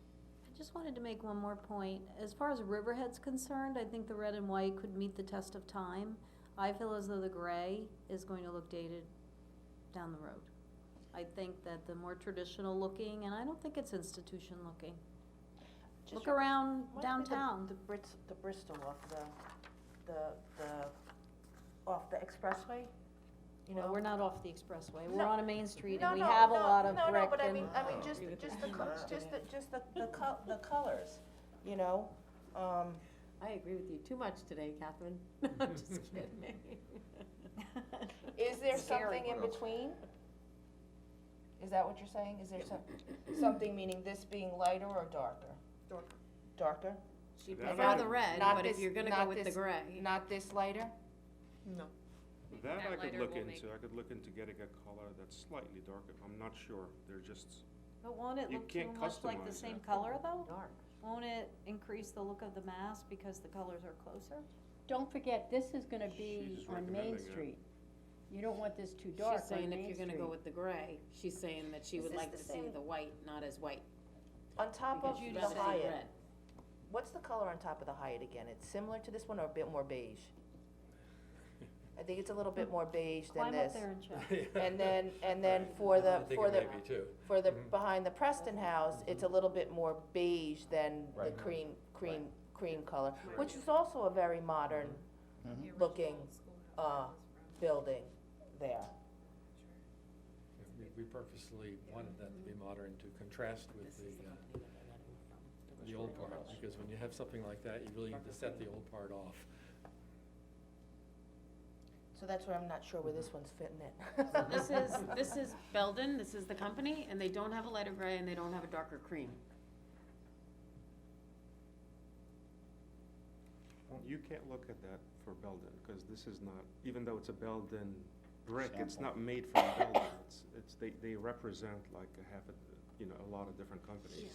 [SPEAKER 9] I just wanted to make one more point. As far as Riverhead's concerned, I think the red and white could meet the test of time. I feel as though the gray is going to look dated down the road. I think that the more traditional looking, and I don't think it's institution looking. Look around downtown.
[SPEAKER 1] the Bristol off off the expressway, you know?
[SPEAKER 9] Well, we're not off the expressway, we're
[SPEAKER 1] No.
[SPEAKER 9] on a main street
[SPEAKER 1] No,
[SPEAKER 9] and we
[SPEAKER 1] no,
[SPEAKER 9] have a
[SPEAKER 1] no,
[SPEAKER 9] lot of
[SPEAKER 1] no,
[SPEAKER 9] brick
[SPEAKER 1] no, but I
[SPEAKER 9] and.
[SPEAKER 1] mean, just the colors,
[SPEAKER 12] I agree with you too much today, Catherine. I'm just kidding.
[SPEAKER 1] Is there
[SPEAKER 12] Scary.
[SPEAKER 1] something in between? Is that what you're saying? Is there something meaning this being lighter or darker?
[SPEAKER 7] Darker.
[SPEAKER 1] Darker?
[SPEAKER 12] She'd
[SPEAKER 6] That
[SPEAKER 12] prefer
[SPEAKER 6] I-
[SPEAKER 12] the red,
[SPEAKER 1] Not
[SPEAKER 12] but if
[SPEAKER 1] this-
[SPEAKER 12] you're gonna
[SPEAKER 1] not
[SPEAKER 12] go with the
[SPEAKER 1] this-
[SPEAKER 12] gray.
[SPEAKER 1] Not this lighter?
[SPEAKER 7] No.
[SPEAKER 6] That
[SPEAKER 8] That
[SPEAKER 6] I could
[SPEAKER 8] lighter
[SPEAKER 6] look
[SPEAKER 8] will
[SPEAKER 6] into, I could look into getting a color that's slightly darker, I'm not sure, they're just,
[SPEAKER 9] But won't it
[SPEAKER 6] You
[SPEAKER 9] look too
[SPEAKER 6] can't
[SPEAKER 9] much like the
[SPEAKER 6] customize
[SPEAKER 9] same
[SPEAKER 6] that.
[SPEAKER 9] color though?
[SPEAKER 12] Dark.
[SPEAKER 9] Won't it increase the look of the mass because the colors are closer?
[SPEAKER 13] Don't forget, this is gonna
[SPEAKER 6] She's
[SPEAKER 13] be on Main
[SPEAKER 6] recommending it.
[SPEAKER 13] Street. You don't want this too dark
[SPEAKER 12] She's
[SPEAKER 13] on
[SPEAKER 12] saying if
[SPEAKER 13] Main
[SPEAKER 12] you're gonna go
[SPEAKER 13] Street.
[SPEAKER 12] with the gray, she's saying that she
[SPEAKER 1] Is
[SPEAKER 12] would
[SPEAKER 1] this
[SPEAKER 12] like
[SPEAKER 1] the
[SPEAKER 12] to see
[SPEAKER 1] same-
[SPEAKER 12] the white, not as white.
[SPEAKER 1] On top
[SPEAKER 12] Because
[SPEAKER 1] of
[SPEAKER 12] you'd
[SPEAKER 1] the
[SPEAKER 12] rather see
[SPEAKER 1] Hyatt,
[SPEAKER 12] red.
[SPEAKER 1] what's the color on top of the Hyatt again? It's similar to this one or a bit more beige? I think it's a little bit more beige than
[SPEAKER 9] Climb
[SPEAKER 1] this.
[SPEAKER 9] up there and check.
[SPEAKER 1] And then for behind the Preston House, it's a little bit more beige than the
[SPEAKER 10] Right.
[SPEAKER 1] cream color, which is also a very modern looking, building there.
[SPEAKER 2] We purposely wanted that to be modern to contrast with the old part, because when you have something like that, you really need to set the old part off.
[SPEAKER 1] So that's where I'm not sure where this one's fitting in.
[SPEAKER 12] This is Belden, this is the company, and they don't have a lighter gray and they don't have a darker cream.
[SPEAKER 6] you can't look at that for Belden, because this is not, even though it's a Belden brick, it's not made from Belden, they represent like a lot of different companies.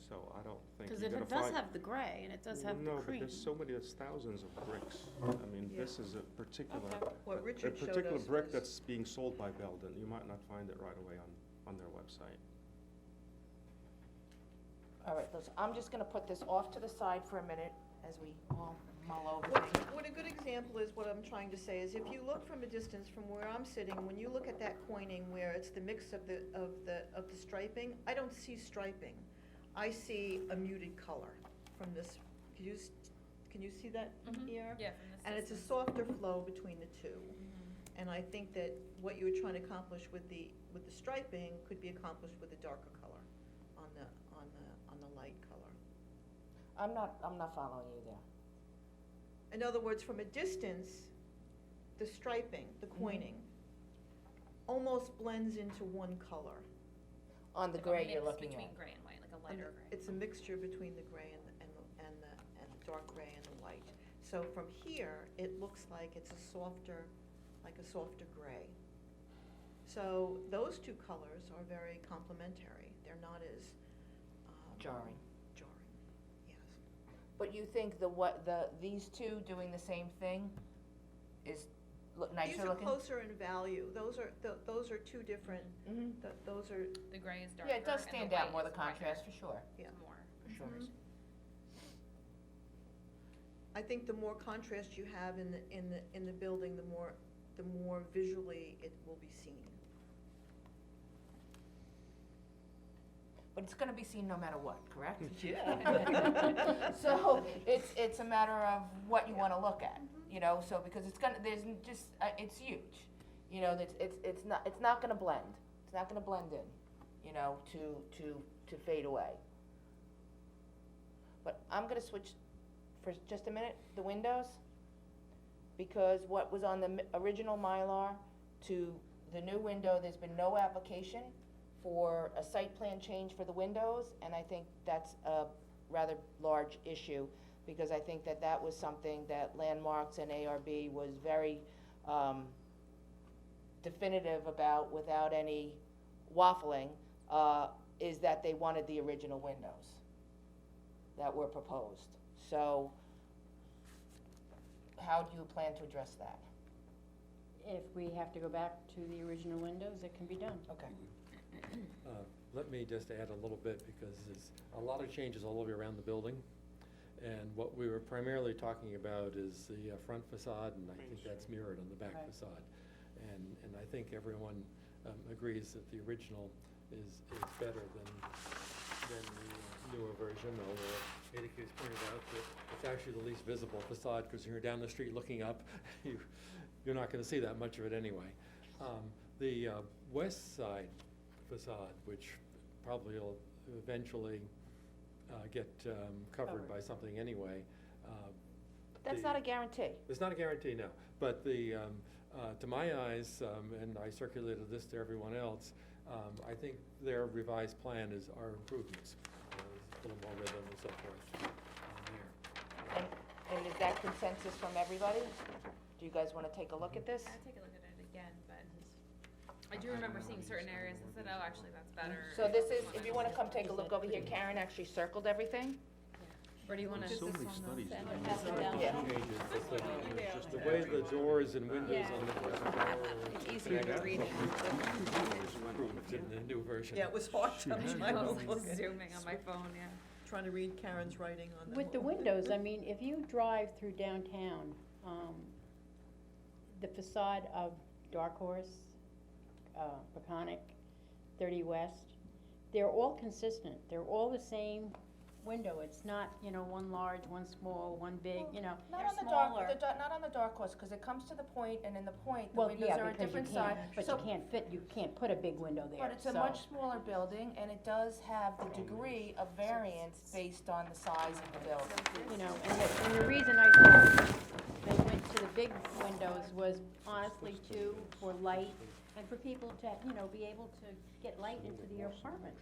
[SPEAKER 6] So I don't think
[SPEAKER 12] Cause
[SPEAKER 6] you're
[SPEAKER 12] it
[SPEAKER 6] gonna
[SPEAKER 12] does
[SPEAKER 6] find.
[SPEAKER 12] have the gray and it does have the
[SPEAKER 6] No, but
[SPEAKER 12] cream.
[SPEAKER 6] there's so many, there's thousands of bricks. I mean, this is a particular,
[SPEAKER 7] What
[SPEAKER 6] a
[SPEAKER 7] Richard showed
[SPEAKER 6] particular
[SPEAKER 7] us
[SPEAKER 6] brick
[SPEAKER 7] was-
[SPEAKER 6] that's being sold by Belden. You might not find it right away on their website.
[SPEAKER 1] All right, I'm just gonna put this off to the side for a minute as we all mull over things.
[SPEAKER 7] What a good example is, what I'm trying to say, is if you look from a distance from where I'm sitting, when you look at that coining where it's the mix of the striping, I don't see striping. I see a muted color from this, can you see that here?
[SPEAKER 8] Yeah, from this
[SPEAKER 7] And it's a
[SPEAKER 8] distance.
[SPEAKER 7] softer flow between the two. And I think that what you were trying to accomplish with the striping could be accomplished with a darker color on the light color.
[SPEAKER 1] I'm not following you there.
[SPEAKER 7] In other words, from a distance, the striping, the coining, almost blends into one color.
[SPEAKER 1] On the
[SPEAKER 8] Like a
[SPEAKER 1] gray you're
[SPEAKER 8] mix
[SPEAKER 1] looking
[SPEAKER 8] between
[SPEAKER 1] at.
[SPEAKER 8] gray and white, like a lighter gray.
[SPEAKER 7] It's a mixture between the gray and the dark gray and the white. So from here, it looks like it's a softer gray. So those two colors are very complementary. They're not as
[SPEAKER 1] Jarring.
[SPEAKER 7] yes.
[SPEAKER 1] But you think these two doing the same thing is nicer
[SPEAKER 7] These are
[SPEAKER 1] looking?
[SPEAKER 7] closer in value. Those are two different,
[SPEAKER 1] Mm-hmm.
[SPEAKER 7] those are,
[SPEAKER 8] The gray is darker.
[SPEAKER 1] Yeah, it does
[SPEAKER 8] and
[SPEAKER 1] stand
[SPEAKER 8] the
[SPEAKER 1] out
[SPEAKER 8] white
[SPEAKER 1] more, the
[SPEAKER 8] is brighter.
[SPEAKER 1] contrast, for sure.
[SPEAKER 7] yeah.
[SPEAKER 8] More.
[SPEAKER 1] Sure.
[SPEAKER 7] Mhm. I think the more contrast you have in the building, the more visually it will be seen.
[SPEAKER 1] but it's gonna be seen no matter what, correct?
[SPEAKER 4] Yeah.
[SPEAKER 1] So, it's a matter of what you wanna look at, you know, so, because it's gonna, there's just, it's huge. You know, it's not gonna blend, it's not gonna blend in, you know, to fade away. But I'm gonna switch for just a minute, the windows, because what was on the original Mylar to the new window, there's been no application for a site plan change for the windows, and I think that's a rather large issue, because I think that was something that Landmarks and ARB was very, definitive about without any waffling, is that they wanted the original windows that were proposed. So, how do you plan to address that?
[SPEAKER 13] If we have to go back to the original windows, it can be done.
[SPEAKER 1] Okay.
[SPEAKER 2] Let me just add a little bit, because there's a lot of changes all over around the building. And what we were primarily talking about is the front facade, and I think that's mirrored on the back
[SPEAKER 13] Right.
[SPEAKER 2] facade. And I think everyone agrees that the original is better than the newer version, although Atticus pointed out that it's actually the least visible facade, because when you're down the street looking up, you're not gonna see that much of it anyway. The west side facade, which probably will eventually get covered by something anyway.
[SPEAKER 1] That's not a guarantee.
[SPEAKER 2] It's not a guarantee, no, but to my eyes, and I circulated this to everyone else, I think their revised plan are improvements. A little more rhythm and so forth there.
[SPEAKER 1] And is that consensus from everybody? Do you guys wanna take a look at this?
[SPEAKER 8] I'll take a look at it again, but I do remember seeing certain areas and said, oh, actually, that's better.
[SPEAKER 1] So this is, if you wanna come take a look over here, Karen actually circled everything.
[SPEAKER 8] Or do you wanna?
[SPEAKER 6] So many studies.
[SPEAKER 9] Pass it down.
[SPEAKER 1] Yeah.
[SPEAKER 2] Changes, the way the doors and windows on the first floor.
[SPEAKER 7] It's easier to read it.
[SPEAKER 2] Improvements in the new version.
[SPEAKER 7] Yeah, it was hard to try to look at,
[SPEAKER 8] Zooming on my phone, yeah.
[SPEAKER 7] trying to read Karen's writing on the.
[SPEAKER 13] With the windows, I mean, if you drive through downtown, the facade of Dark Horse, Peconic, 30 West, they're all consistent. They're all the same window. It's not, you know, one large, one small, one big, you know.
[SPEAKER 1] Not on the dark, not on the dark horse, cause it comes to the point, and in the point, the
[SPEAKER 13] Well,
[SPEAKER 1] windows
[SPEAKER 13] yeah,
[SPEAKER 1] are a
[SPEAKER 13] because you
[SPEAKER 1] different size.
[SPEAKER 13] can't, but
[SPEAKER 1] So-
[SPEAKER 13] you can't put a big window there,
[SPEAKER 1] But it's a
[SPEAKER 13] so-
[SPEAKER 1] much smaller building, and it does have the degree of variance based on the size of the building.
[SPEAKER 13] You know, and the reason I think they went to the big windows was honestly too, for light, and for people to, you know, be able to get light into their apartment.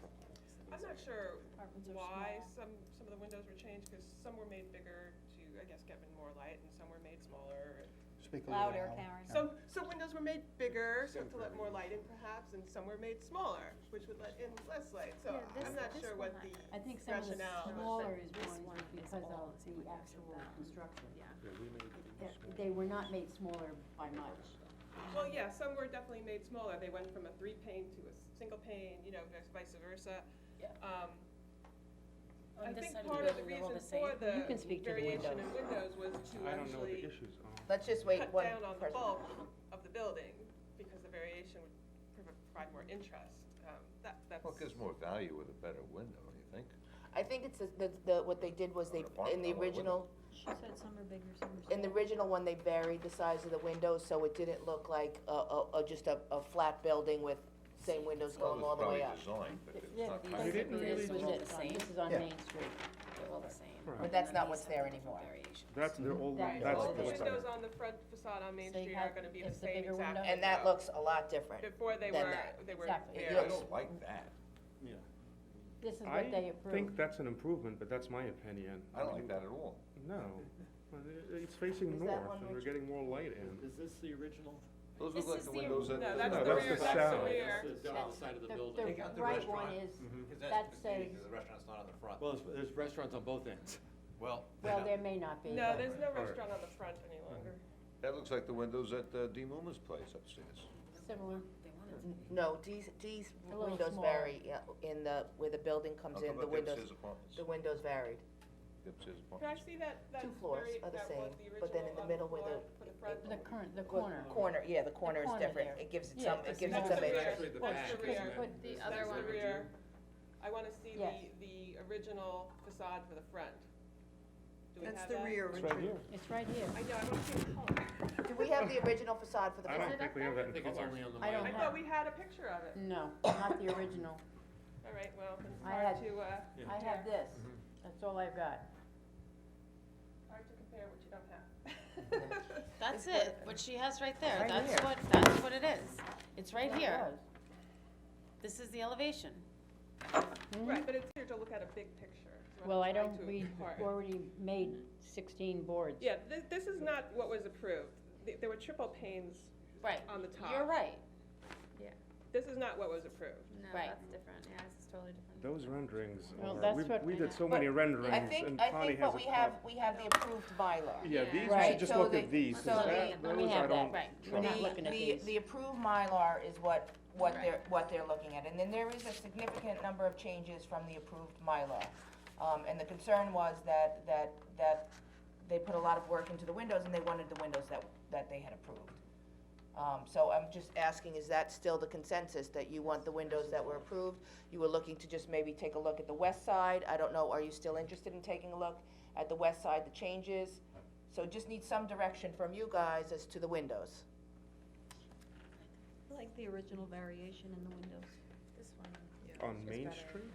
[SPEAKER 4] I'm not sure
[SPEAKER 13] Apartments are
[SPEAKER 4] why some of the windows were changed, because some were made bigger to, I guess, get more light, and some were made smaller.
[SPEAKER 10] Speak a little
[SPEAKER 5] Louder,
[SPEAKER 10] louder.
[SPEAKER 5] Karen.
[SPEAKER 4] Some windows were made bigger, so to let more light in perhaps, and some were made smaller, which would let in less light, so
[SPEAKER 8] Yeah, this-
[SPEAKER 4] I'm not
[SPEAKER 8] this
[SPEAKER 4] sure
[SPEAKER 8] one
[SPEAKER 4] what the
[SPEAKER 8] had-
[SPEAKER 13] I think some of the
[SPEAKER 4] rationale was.
[SPEAKER 13] smaller is
[SPEAKER 8] This
[SPEAKER 13] going
[SPEAKER 8] one is
[SPEAKER 13] because of
[SPEAKER 8] all
[SPEAKER 13] the actual construction.
[SPEAKER 8] Yeah.
[SPEAKER 2] Yeah, we made them small.
[SPEAKER 13] They were not made smaller by much.
[SPEAKER 4] Well, yeah, some were definitely made smaller, they went from a 3-pane to a single pane, you know, vice versa.
[SPEAKER 8] Yeah.
[SPEAKER 4] I
[SPEAKER 8] On this
[SPEAKER 4] think
[SPEAKER 8] side of the
[SPEAKER 4] part of the
[SPEAKER 8] building, they're all
[SPEAKER 4] reason
[SPEAKER 8] the
[SPEAKER 4] for
[SPEAKER 8] same.
[SPEAKER 4] the
[SPEAKER 13] You can speak to the
[SPEAKER 4] variation in
[SPEAKER 13] windows.
[SPEAKER 4] windows was to
[SPEAKER 6] I don't know the
[SPEAKER 4] actually
[SPEAKER 6] issues.
[SPEAKER 1] Let's just wait
[SPEAKER 4] cut
[SPEAKER 1] one
[SPEAKER 4] down on the
[SPEAKER 1] person.
[SPEAKER 4] bulk of the building, because the variation would provide more interest. That's.
[SPEAKER 3] Well, it gives more value with a better window, don't you think?
[SPEAKER 1] I think it's what they did was they, in the
[SPEAKER 3] I want a
[SPEAKER 1] original,
[SPEAKER 9] She said some are bigger, some are
[SPEAKER 1] in the
[SPEAKER 9] smaller.
[SPEAKER 1] original one, they varied the size of the windows, so it didn't look like just a flat building with same windows
[SPEAKER 3] Well,
[SPEAKER 1] going all the way up.
[SPEAKER 3] It's probably designed, but it's
[SPEAKER 13] Yeah,
[SPEAKER 3] not.
[SPEAKER 6] They
[SPEAKER 3] kind of-
[SPEAKER 6] didn't really
[SPEAKER 13] This was
[SPEAKER 6] do
[SPEAKER 13] it,
[SPEAKER 8] the same.
[SPEAKER 13] this is on
[SPEAKER 10] Yeah.
[SPEAKER 13] Main Street.
[SPEAKER 8] They're all the same.
[SPEAKER 6] Right.
[SPEAKER 1] But that's not what's there anymore.
[SPEAKER 6] That's, they're all,
[SPEAKER 13] That-
[SPEAKER 6] that's
[SPEAKER 4] All the
[SPEAKER 6] what's on
[SPEAKER 4] windows
[SPEAKER 6] it.
[SPEAKER 4] on the front facade on Main
[SPEAKER 13] So you
[SPEAKER 4] Street are
[SPEAKER 13] have-
[SPEAKER 4] gonna be the
[SPEAKER 13] it's the
[SPEAKER 4] same
[SPEAKER 13] bigger
[SPEAKER 4] exact.
[SPEAKER 13] window?
[SPEAKER 1] And that
[SPEAKER 4] window.
[SPEAKER 1] looks a lot different.
[SPEAKER 4] Before they
[SPEAKER 1] than
[SPEAKER 4] were,
[SPEAKER 1] that.
[SPEAKER 4] they were
[SPEAKER 13] Exactly.
[SPEAKER 1] It
[SPEAKER 3] I
[SPEAKER 4] bare.
[SPEAKER 1] looks-
[SPEAKER 3] don't like that.
[SPEAKER 2] Yeah.
[SPEAKER 13] This is what
[SPEAKER 6] I
[SPEAKER 13] they approved.
[SPEAKER 6] think that's an improvement, but that's my opinion.
[SPEAKER 3] I don't like that at all.
[SPEAKER 6] No, Well, it's facing
[SPEAKER 1] Is that
[SPEAKER 6] north,
[SPEAKER 1] one
[SPEAKER 6] and we're
[SPEAKER 1] which-
[SPEAKER 6] getting more light in.
[SPEAKER 2] Is this the original?
[SPEAKER 3] Those
[SPEAKER 8] This
[SPEAKER 3] look like
[SPEAKER 8] is
[SPEAKER 3] the
[SPEAKER 8] the-
[SPEAKER 3] windows at.
[SPEAKER 4] No,
[SPEAKER 6] No,
[SPEAKER 4] that's
[SPEAKER 6] that's
[SPEAKER 4] the
[SPEAKER 6] the
[SPEAKER 4] rear, that's
[SPEAKER 6] south.
[SPEAKER 4] the rear.
[SPEAKER 2] This is down on the side of the
[SPEAKER 13] The
[SPEAKER 2] building.
[SPEAKER 13] right one is, that says,
[SPEAKER 14] The restaurant's not on the front.
[SPEAKER 2] Well, there's restaurants on both ends.
[SPEAKER 14] Well.
[SPEAKER 13] well, there may not be.
[SPEAKER 4] No,
[SPEAKER 13] but-
[SPEAKER 4] there's no
[SPEAKER 6] Alright.
[SPEAKER 4] restaurant on the front any longer.
[SPEAKER 3] That looks like the windows at D. Muma's place upstairs.
[SPEAKER 13] Similar.
[SPEAKER 1] No, D's
[SPEAKER 13] A little
[SPEAKER 1] windows
[SPEAKER 13] smaller.
[SPEAKER 1] vary, yeah, in the, where the building comes
[SPEAKER 3] I'll
[SPEAKER 1] in,
[SPEAKER 3] come
[SPEAKER 1] the
[SPEAKER 3] up
[SPEAKER 1] windows,
[SPEAKER 3] upstairs apartments.
[SPEAKER 1] the windows varied.
[SPEAKER 3] Upstairs
[SPEAKER 4] Can I
[SPEAKER 3] apartments.
[SPEAKER 4] see that,
[SPEAKER 1] Two floors are the same, but then in the middle where the,
[SPEAKER 4] For the front?
[SPEAKER 13] The corner.
[SPEAKER 1] corner, yeah, the corner is
[SPEAKER 13] corner
[SPEAKER 1] different,
[SPEAKER 13] there.
[SPEAKER 1] it gives it
[SPEAKER 13] Yeah,
[SPEAKER 1] some, it
[SPEAKER 13] that's
[SPEAKER 1] gives
[SPEAKER 4] the
[SPEAKER 1] it some
[SPEAKER 4] rear.
[SPEAKER 1] interest.
[SPEAKER 2] Actually, the
[SPEAKER 4] That's
[SPEAKER 2] back,
[SPEAKER 4] the
[SPEAKER 2] isn't
[SPEAKER 4] rear.
[SPEAKER 2] it?
[SPEAKER 13] But
[SPEAKER 8] The
[SPEAKER 4] That's
[SPEAKER 8] other
[SPEAKER 4] the
[SPEAKER 8] one,
[SPEAKER 4] rear. I wanna see
[SPEAKER 13] Yes.
[SPEAKER 4] the original facade for the front. Do we
[SPEAKER 7] That's
[SPEAKER 4] have
[SPEAKER 7] the
[SPEAKER 4] that?
[SPEAKER 7] rear,
[SPEAKER 6] It's
[SPEAKER 7] Richard.
[SPEAKER 6] right here.
[SPEAKER 13] It's right here.
[SPEAKER 4] I know, I don't see the color.
[SPEAKER 1] Do we have the original facade for the
[SPEAKER 6] I
[SPEAKER 1] front?
[SPEAKER 6] don't think we have that
[SPEAKER 2] I
[SPEAKER 6] in
[SPEAKER 2] think it's
[SPEAKER 6] color.
[SPEAKER 2] only on the
[SPEAKER 13] I don't
[SPEAKER 4] I
[SPEAKER 2] Mylar.
[SPEAKER 4] thought we had a picture of it.
[SPEAKER 13] No, not the original.
[SPEAKER 4] All right, well, it's
[SPEAKER 13] I
[SPEAKER 4] hard
[SPEAKER 13] had-
[SPEAKER 4] to,
[SPEAKER 2] Yeah.
[SPEAKER 13] I have this,
[SPEAKER 2] Mhm.
[SPEAKER 13] that's all I've got.
[SPEAKER 4] hard to compare what you don't have.
[SPEAKER 12] That's it, what she has right there,
[SPEAKER 13] Right
[SPEAKER 12] that's
[SPEAKER 13] here.
[SPEAKER 12] that's what it is. It's right
[SPEAKER 13] It
[SPEAKER 12] here.
[SPEAKER 13] was.
[SPEAKER 12] This is the elevation.
[SPEAKER 13] Mhm.
[SPEAKER 4] Right, but it's here to look at a big picture. is what
[SPEAKER 13] Well,
[SPEAKER 4] I'm
[SPEAKER 13] I
[SPEAKER 4] trying
[SPEAKER 13] don't,
[SPEAKER 4] to
[SPEAKER 13] we
[SPEAKER 4] impart.
[SPEAKER 13] already made 16 boards.
[SPEAKER 4] Yeah, this is not what was approved. There were triple panes
[SPEAKER 12] Right.
[SPEAKER 4] on the top.
[SPEAKER 12] You're right.
[SPEAKER 4] This is not what was approved.
[SPEAKER 8] No,
[SPEAKER 12] Right.
[SPEAKER 8] that's different, yeah, this is totally different.
[SPEAKER 6] Those renderings
[SPEAKER 13] Well,
[SPEAKER 6] are,
[SPEAKER 13] that's
[SPEAKER 6] we,
[SPEAKER 13] what-
[SPEAKER 6] we did so
[SPEAKER 1] But
[SPEAKER 6] many renderings
[SPEAKER 1] I
[SPEAKER 6] and
[SPEAKER 1] think,
[SPEAKER 6] Connie has a
[SPEAKER 1] we have the approved Mylar.
[SPEAKER 6] Yeah,
[SPEAKER 8] Yeah.
[SPEAKER 6] these, you
[SPEAKER 1] Right,
[SPEAKER 6] should just
[SPEAKER 1] so
[SPEAKER 6] look
[SPEAKER 1] the-
[SPEAKER 6] at these, 'cause
[SPEAKER 1] so
[SPEAKER 6] that,
[SPEAKER 1] the-
[SPEAKER 13] Let me
[SPEAKER 6] those I
[SPEAKER 13] have that.
[SPEAKER 6] don't
[SPEAKER 12] Right.
[SPEAKER 13] We're not looking at these.
[SPEAKER 1] The approved Mylar is what
[SPEAKER 8] Right.
[SPEAKER 1] they're looking at, and then there is a significant number of changes from the approved Mylar. And the concern was that they put a lot of work into the windows, and they wanted the windows that they had approved. So I'm just asking, is that still the consensus, that you want the windows that were approved? You were looking to just maybe take a look at the west side, I don't know, are you still interested in taking a look at the west side, the changes? So just need some direction from you guys as to the windows.
[SPEAKER 9] I like the original variation in the windows.
[SPEAKER 8] This one.
[SPEAKER 6] On
[SPEAKER 8] is
[SPEAKER 6] Main
[SPEAKER 8] better.
[SPEAKER 6] Street?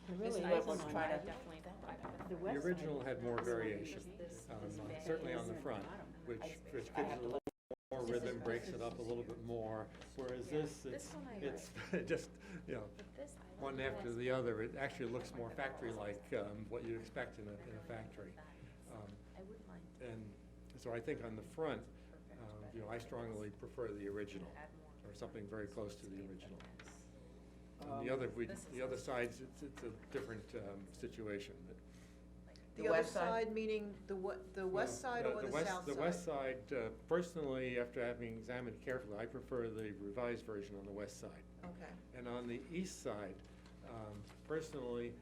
[SPEAKER 13] There
[SPEAKER 1] This
[SPEAKER 13] really
[SPEAKER 1] is what
[SPEAKER 13] isn't
[SPEAKER 1] we're
[SPEAKER 13] one.
[SPEAKER 1] trying to-
[SPEAKER 8] Definitely that one better.
[SPEAKER 13] The
[SPEAKER 2] The
[SPEAKER 13] west side.
[SPEAKER 2] original had more variation,
[SPEAKER 8] This
[SPEAKER 2] certainly on the front, which gives it a little more rhythm, breaks it up a little bit more, whereas this,
[SPEAKER 8] This one I
[SPEAKER 2] it's just, you know,
[SPEAKER 8] But this I
[SPEAKER 2] one
[SPEAKER 8] like
[SPEAKER 2] after
[SPEAKER 8] this.
[SPEAKER 2] the other, it actually looks more factory-like, what you'd expect in a factory.
[SPEAKER 8] I wouldn't mind.
[SPEAKER 2] And so I think on the front, you know, I strongly prefer the original, or something very close to the original. On the other, the other sides, it's a different, situation, but.
[SPEAKER 1] The
[SPEAKER 7] The other
[SPEAKER 1] west side?
[SPEAKER 7] side, meaning the west side or the south side?
[SPEAKER 2] The west side, personally, after having examined carefully, I prefer the revised version on the west side.
[SPEAKER 7] Okay.
[SPEAKER 2] And on the east side, personally,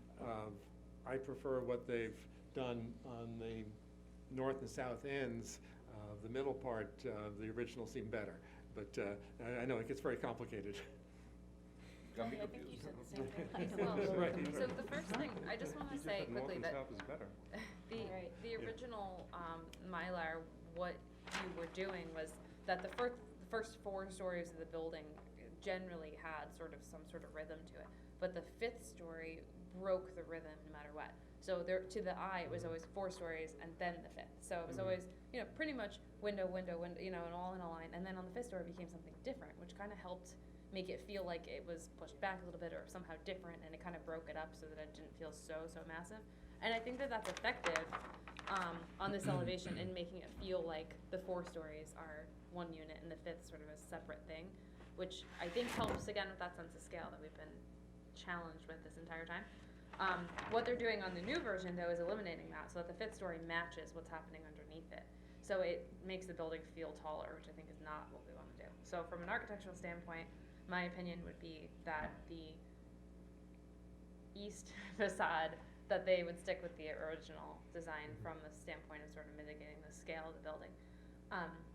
[SPEAKER 2] I prefer what they've done on the north and south ends. The middle part, the original seemed better, but I know it gets very complicated.
[SPEAKER 3] Got me
[SPEAKER 8] I think you
[SPEAKER 3] confused.
[SPEAKER 8] said the same thing as well.
[SPEAKER 2] Right.
[SPEAKER 8] So the first thing, I just wanna
[SPEAKER 6] You just
[SPEAKER 8] say
[SPEAKER 6] said north
[SPEAKER 8] quickly
[SPEAKER 6] and
[SPEAKER 8] that
[SPEAKER 6] south is better.
[SPEAKER 8] the original, Mylar, what you were doing was that the first 4 stories of the building generally had sort of some sort of rhythm to it. But the 5th story broke the rhythm no matter what. So there, to the eye, it was always 4 stories and then the 5th. So it was always, you know, pretty much window, you know, and all in a line. And then on the 5th story, it became something different, which kind of helped make it feel like it was pushed back a little bit or somehow different, and it kind of broke it up so that it didn't feel so massive. And I think that that's effective on this elevation in making it feel like the 4 stories are one unit and the 5th sort of a separate thing, which I think helps again with that sense of scale that we've been challenged with this entire time. What they're doing on the new version though is eliminating that so that the 5th story matches what's happening underneath it. So it makes the building feel taller, which I think is not what we want to do. So from an architectural standpoint, my opinion would be that the east facade, that they would stick with the original design from the standpoint of sort of mitigating the scale of the building.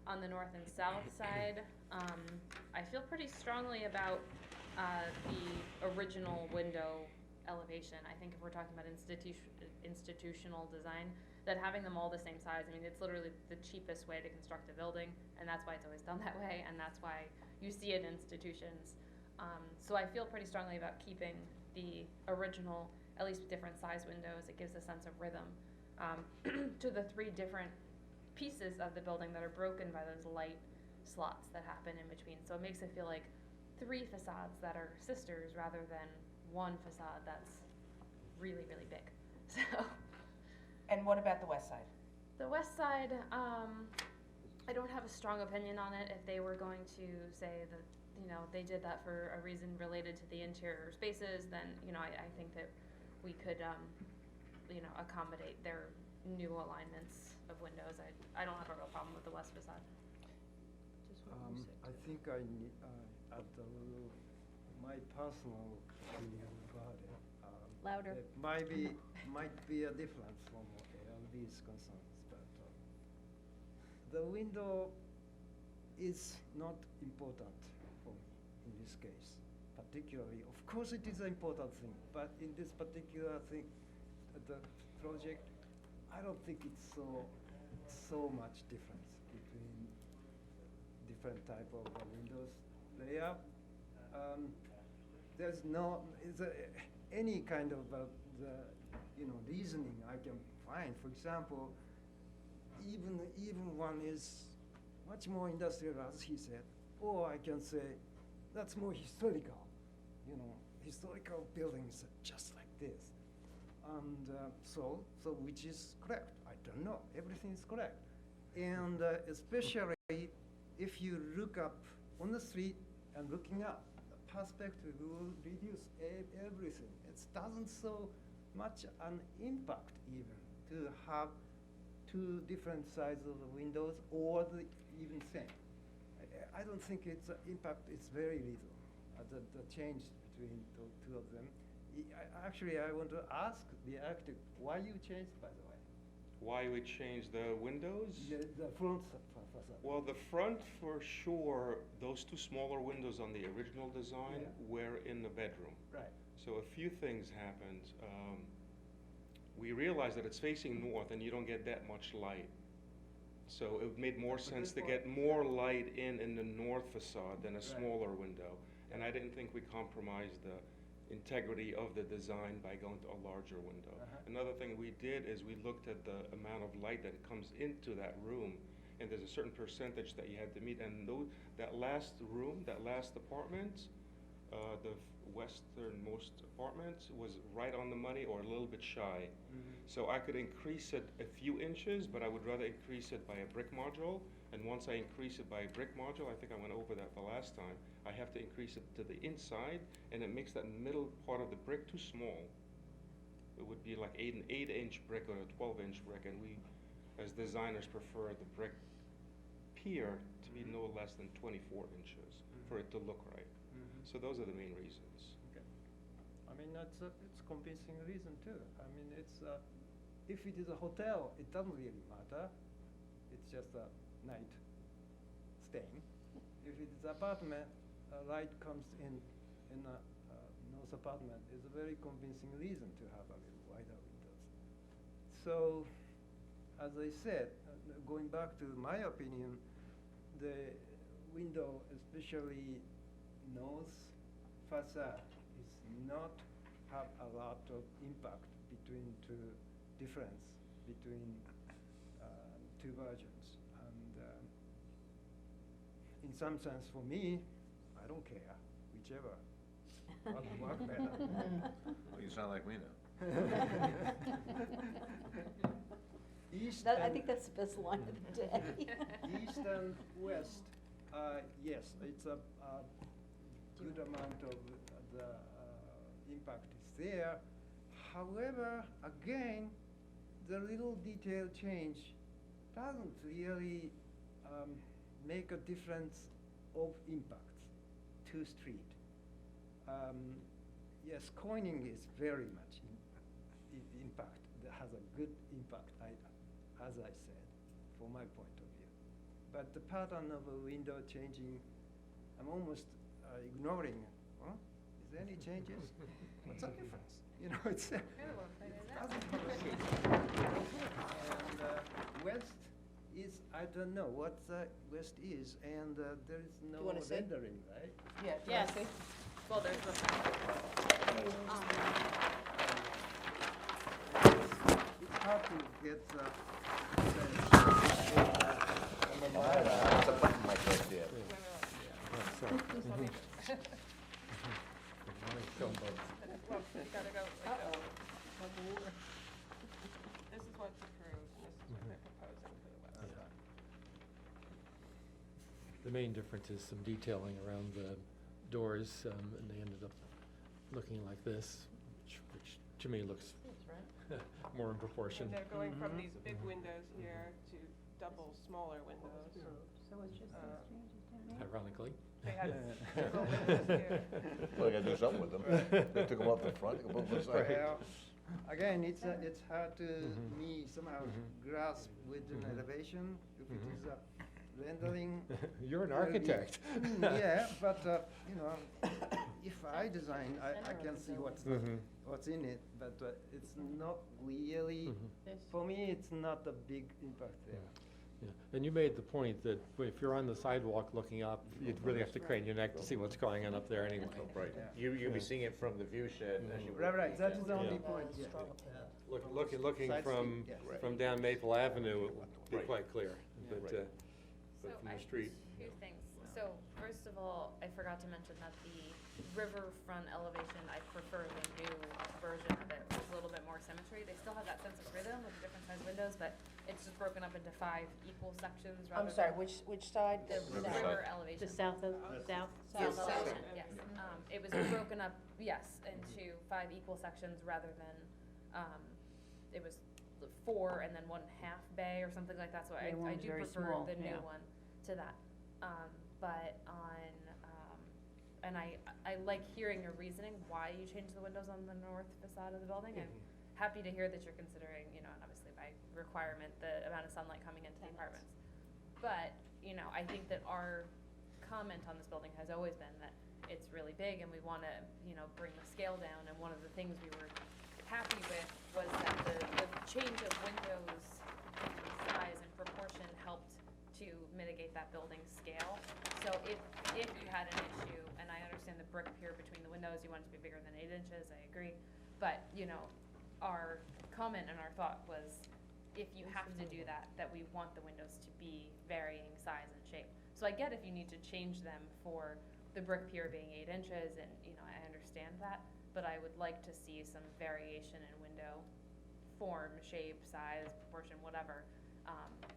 [SPEAKER 8] On the north and south side, I feel pretty strongly about the original window elevation. I think if we're talking about institutional design, that having them all the same size, I mean, it's literally the cheapest way to construct a building, and that's why it's always done that way, and that's why you see it in institutions. So I feel pretty strongly about keeping the original, at least with different size windows. It gives a sense of rhythm to the 3 different pieces of the building that are broken by those light slots that happen in between. So it makes it feel like 3 facades that are sisters rather than 1 facade that's really, really big. So.
[SPEAKER 1] And what about the west side?
[SPEAKER 8] The west side, I don't have a strong opinion on it. If they were going to say that, you know, they did that for a reason related to the interior spaces, then, you know, I think that we could, you know, accommodate their new alignments of windows. I don't have a real problem with the west facade.
[SPEAKER 11] I think I need, add a little, my personal opinion about it.
[SPEAKER 9] Louder.
[SPEAKER 11] It might be a difference from ALB's concerns, but the window is not important for me in this case, particularly, of course it is an important thing, but in this particular thing, the project, I don't think it's so much difference between different type of windows layout. There's no, any kind of reasoning I can find. For example, even one is much more industrial, as he said, or I can say that's more historical. Historical buildings are just like this, and so which is correct? I don't know. Everything is correct, and especially if you look up on the street and looking up, the perspective will reduce everything. It doesn't so much an impact even to have two different sizes of the windows or even same. I don't think it's impact. It's very little. The change between the two of them. Actually, I want to ask the architect why you changed, by the way.
[SPEAKER 6] Why we changed the windows?
[SPEAKER 11] The front facade.
[SPEAKER 6] Well, the front, for sure, those two smaller windows on the original design were in the bedroom.
[SPEAKER 11] Right.
[SPEAKER 6] So a few things happened. We realized that it's facing north and you don't get that much light. So it made more sense to get more light in the north facade than a smaller window. And I didn't think we compromised the integrity of the design by going to a larger window. Another thing we did is we looked at the amount of light that comes into that room, and there's a certain percentage that you had to meet. And that last room, that last apartment, the westernmost apartment was right on the money or a little bit shy. So I could increase it a few inches, but I would rather increase it by a brick module. And once I increase it by a brick module, I think I went over that the last time, I have to increase it to the inside, and it makes that middle part of the brick too small. It would be like an 8-inch brick or a 12-inch brick, and we, as designers, prefer the brick pier to be no less than 24 inches for it to look right. So those are the main reasons.
[SPEAKER 11] Okay. I mean, it's convincing reason too. I mean, it's if it is a hotel, it doesn't really matter. It's just a night staying. If it is apartment, light comes in a north apartment. It's a very convincing reason to have a little wider windows. So, as I said, going back to my opinion, the window, especially north facade, is not have a lot of impact between difference between two versions. And in some sense, for me, I don't care, whichever work better.
[SPEAKER 3] Well, you sound like me now.
[SPEAKER 11] East
[SPEAKER 9] I
[SPEAKER 11] and
[SPEAKER 9] think that's the best line of the day.
[SPEAKER 11] East and west, yes, it's a good amount of the impact is there. However, again, the little detail change doesn't really make a difference of impacts to street. Yes, coining is very much impact. That has a good impact, as I said, from my point of view. But the pattern of a window changing, I'm almost ignoring. Huh? Is there any changes? What's the difference? You know, it's it doesn't complicate. And west is, I don't know what west is, and there is no
[SPEAKER 1] wanna see?
[SPEAKER 11] rendering, right?
[SPEAKER 1] Yeah.
[SPEAKER 12] Yes.
[SPEAKER 4] Well, there's the.
[SPEAKER 11] It's hard to get
[SPEAKER 3] It's a button mic right there.
[SPEAKER 4] Well, you gotta go like this. This is what's approved, and this is what they're proposing for the west side.
[SPEAKER 2] The main difference is some detailing around the doors, and they ended up looking like this, which to me looks more in proportion,
[SPEAKER 4] And they're going from these big windows here to double smaller windows.
[SPEAKER 13] So it's just those changes down there?
[SPEAKER 2] ironically.
[SPEAKER 4] They had several windows here.
[SPEAKER 3] Well, you gotta do something with them. They took them off the front, they put them on the side.
[SPEAKER 11] Well, again, it's hard to me somehow grasp with an elevation. If it is rendering.
[SPEAKER 2] You're an
[SPEAKER 11] will be-
[SPEAKER 2] architect.
[SPEAKER 11] Yeah, but, you know, if I design, I can see
[SPEAKER 2] Mhm.
[SPEAKER 11] what's in it, but it's not really, for me, it's not a big impact there.
[SPEAKER 2] Yeah, and you made the point that if you're on the sidewalk looking up, you'd really have to crane your neck to see what's going on up there anyway.
[SPEAKER 3] Right,
[SPEAKER 11] Yeah.
[SPEAKER 3] you'll be
[SPEAKER 2] Yeah.
[SPEAKER 3] seeing it from the view shed as you.
[SPEAKER 11] Right, that is the only
[SPEAKER 2] Yeah.
[SPEAKER 11] point, yeah.
[SPEAKER 2] Looking
[SPEAKER 11] Side
[SPEAKER 2] from,
[SPEAKER 11] street, yes.
[SPEAKER 2] from down Maple Avenue, it would be
[SPEAKER 3] Right.
[SPEAKER 2] quite clear, but,
[SPEAKER 3] Right.
[SPEAKER 8] So
[SPEAKER 2] but from
[SPEAKER 8] I
[SPEAKER 2] the street.
[SPEAKER 8] Two things. So first of all, I forgot to mention that the riverfront elevation, I prefer the new version of it. There's a little bit more symmetry. They still have that sense of rhythm with the different size windows, but it's just broken up into 5 equal sections rather
[SPEAKER 1] I'm sorry,
[SPEAKER 8] than
[SPEAKER 1] which side?
[SPEAKER 8] the
[SPEAKER 3] Riverside.
[SPEAKER 8] river elevation.
[SPEAKER 12] The south of, south?
[SPEAKER 8] South
[SPEAKER 1] South.
[SPEAKER 8] elevation, yes. It was broken up, yes, into 5 equal sections rather than, it was 4 and then 1/2 bay or something like that, so I
[SPEAKER 12] Yeah, one's
[SPEAKER 8] do
[SPEAKER 12] very
[SPEAKER 8] prefer
[SPEAKER 12] small,
[SPEAKER 8] the new
[SPEAKER 12] yeah.
[SPEAKER 8] one to that. But on, and I like hearing your reasoning, why you changed the windows on the north facade of the building. I'm happy to hear that you're considering, you know, and obviously by requirement, the amount of sunlight coming into the apartments. But, you know, I think that our comment on this building has always been that it's really big and we wanna, you know, bring the scale down, and one of the things we were happy with was that the change of windows size and proportion helped to mitigate that building scale. So if you had an issue, and I understand the brick pier between the windows, you want it to be bigger than 8 inches, I agree. But, you know, our comment and our thought was, if you have to do that, that we want the windows to be varying size and shape. So I get if you need to change them for the brick pier being 8 inches, and, you know, I understand that, but I would like to see some variation in window form, shape, size, proportion, whatever,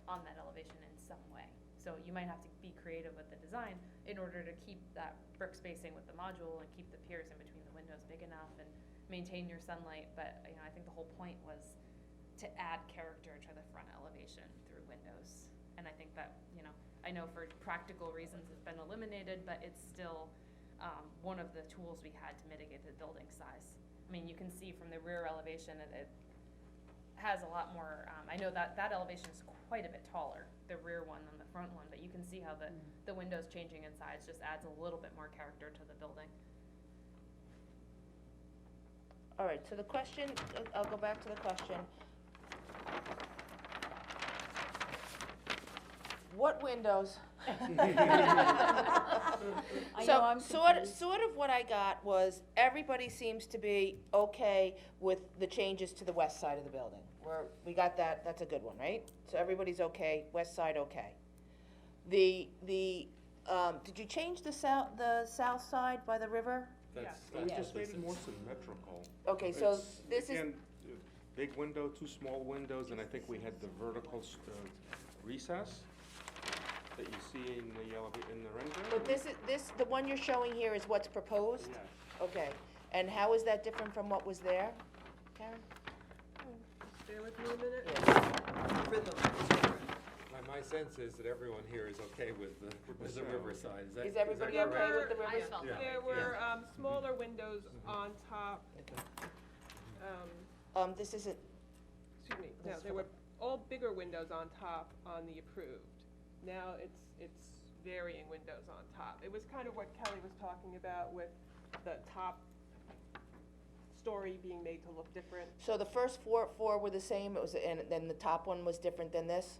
[SPEAKER 8] on that elevation in some way. So you might have to be creative with the design in order to keep that brick spacing with the module and keep the piers in between the windows big enough and maintain your sunlight, but, you know, I think the whole point was to add character to the front elevation through windows. And I think that, you know, I know for practical reasons it's been eliminated, but it's still one of the tools we had to mitigate the building size. I mean, you can see from the rear elevation, it has a lot more, I know that elevation is quite a bit taller, the rear one than the front one, but you can see how the windows changing in size just adds a little bit more character to the building.
[SPEAKER 1] All right, so the question, I'll go back to the question. What windows?
[SPEAKER 13] I know,
[SPEAKER 1] So,
[SPEAKER 13] I'm
[SPEAKER 1] sort of what I got was, everybody seems to be okay with the changes to the west side of the building. We got that, that's a good one, right? So everybody's okay, west side okay. Did you change the south side by the river?
[SPEAKER 2] That's,
[SPEAKER 6] We
[SPEAKER 2] that's
[SPEAKER 6] just
[SPEAKER 2] what
[SPEAKER 6] made
[SPEAKER 2] this
[SPEAKER 6] it
[SPEAKER 2] is.
[SPEAKER 6] more symmetrical.
[SPEAKER 1] Okay, so
[SPEAKER 6] It's,
[SPEAKER 1] this is,
[SPEAKER 6] again, big window, 2 small windows, and I think we had the vertical recess that you see in the render.
[SPEAKER 1] but the one you're showing here is what's proposed?
[SPEAKER 6] Yes.
[SPEAKER 1] Okay, and how is that different from what was there, Karen?
[SPEAKER 4] Bear with me a minute.
[SPEAKER 1] Yes.
[SPEAKER 2] My sense is that everyone here is okay with the riverside, is that?
[SPEAKER 1] Is everybody
[SPEAKER 2] that
[SPEAKER 1] okay
[SPEAKER 2] correct?
[SPEAKER 1] with the
[SPEAKER 8] I
[SPEAKER 1] river?
[SPEAKER 8] felt
[SPEAKER 2] Yeah.
[SPEAKER 8] that.
[SPEAKER 4] There were smaller windows on top.
[SPEAKER 1] This isn't,
[SPEAKER 4] Excuse me, no,
[SPEAKER 1] This
[SPEAKER 4] there
[SPEAKER 1] one.
[SPEAKER 4] were all bigger windows on top on the approved. Now it's varying windows on top. It was kind of what Kelly was talking about with the top story being made to look different.
[SPEAKER 1] so the first four were the same, it was, and then the top one was different than this?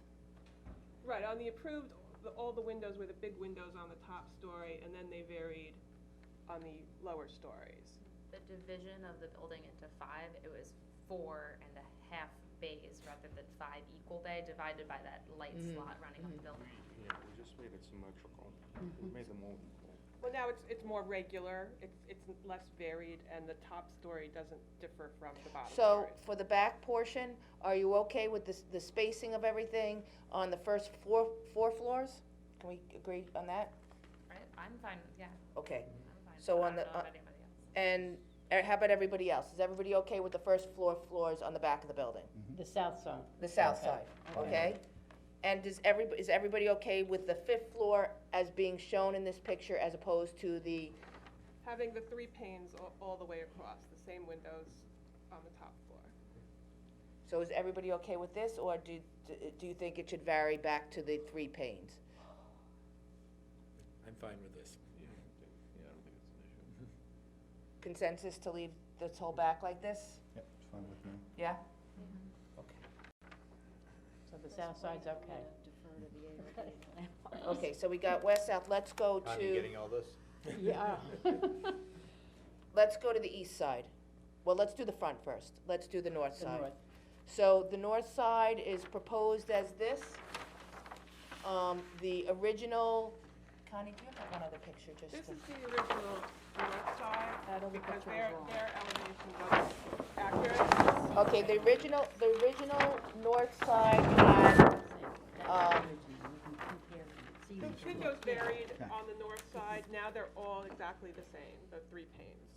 [SPEAKER 4] Right, on the approved, all the windows were the big windows on the top story, and then they varied on the lower stories.
[SPEAKER 8] The division of the building into 5, it was 4.5 bays rather than 5 equal bay, divided by that light slot running up the building.
[SPEAKER 6] Yeah, we just made it symmetrical. We made them all equal.
[SPEAKER 4] Well, now it's more regular, it's less varied, and the top story doesn't differ from the bottom
[SPEAKER 1] So,
[SPEAKER 4] stories.
[SPEAKER 1] for the back portion, are you okay with the spacing of everything on the first four floors? Can we agree on that?
[SPEAKER 8] Right, I'm fine, yeah,
[SPEAKER 1] Okay,
[SPEAKER 8] I'm fine.
[SPEAKER 1] So
[SPEAKER 8] I
[SPEAKER 1] on
[SPEAKER 8] don't
[SPEAKER 1] the-
[SPEAKER 8] know if anybody else.
[SPEAKER 1] and how about everybody else? Is everybody okay with the first floors on the back of the building?
[SPEAKER 13] The south side.
[SPEAKER 1] The south side, okay? And is everybody okay with the 5th floor as being shown in this picture as opposed to the,
[SPEAKER 4] Having the 3 panes all the way across, the same windows on the top floor.
[SPEAKER 1] so is everybody okay with this, or do you think it should vary back to the 3 panes?
[SPEAKER 2] fine with this.
[SPEAKER 6] Yeah, I don't think it's an issue.
[SPEAKER 1] Consensus to leave this whole back like this?
[SPEAKER 10] Yep, it's fine with me.
[SPEAKER 1] Yeah?
[SPEAKER 13] So the south side's okay.
[SPEAKER 5] Defer to the ARB and landmarks.
[SPEAKER 1] Okay, so we got west, south, let's go to,
[SPEAKER 3] all this?
[SPEAKER 13] Yeah.
[SPEAKER 1] let's go to the east side. Well, let's do the front first, let's do the north
[SPEAKER 13] The
[SPEAKER 1] side.
[SPEAKER 13] north.
[SPEAKER 1] So the north side is proposed as this. The original, Connie, do you have one other picture, just
[SPEAKER 4] This
[SPEAKER 1] to-
[SPEAKER 4] is the original north side,
[SPEAKER 5] That other
[SPEAKER 4] because
[SPEAKER 5] picture was wrong.
[SPEAKER 4] their elevation wasn't accurate.
[SPEAKER 1] Okay, the original north side had,
[SPEAKER 4] The windows varied
[SPEAKER 10] Okay.
[SPEAKER 4] on the north side, now they're all exactly the same, the three panes,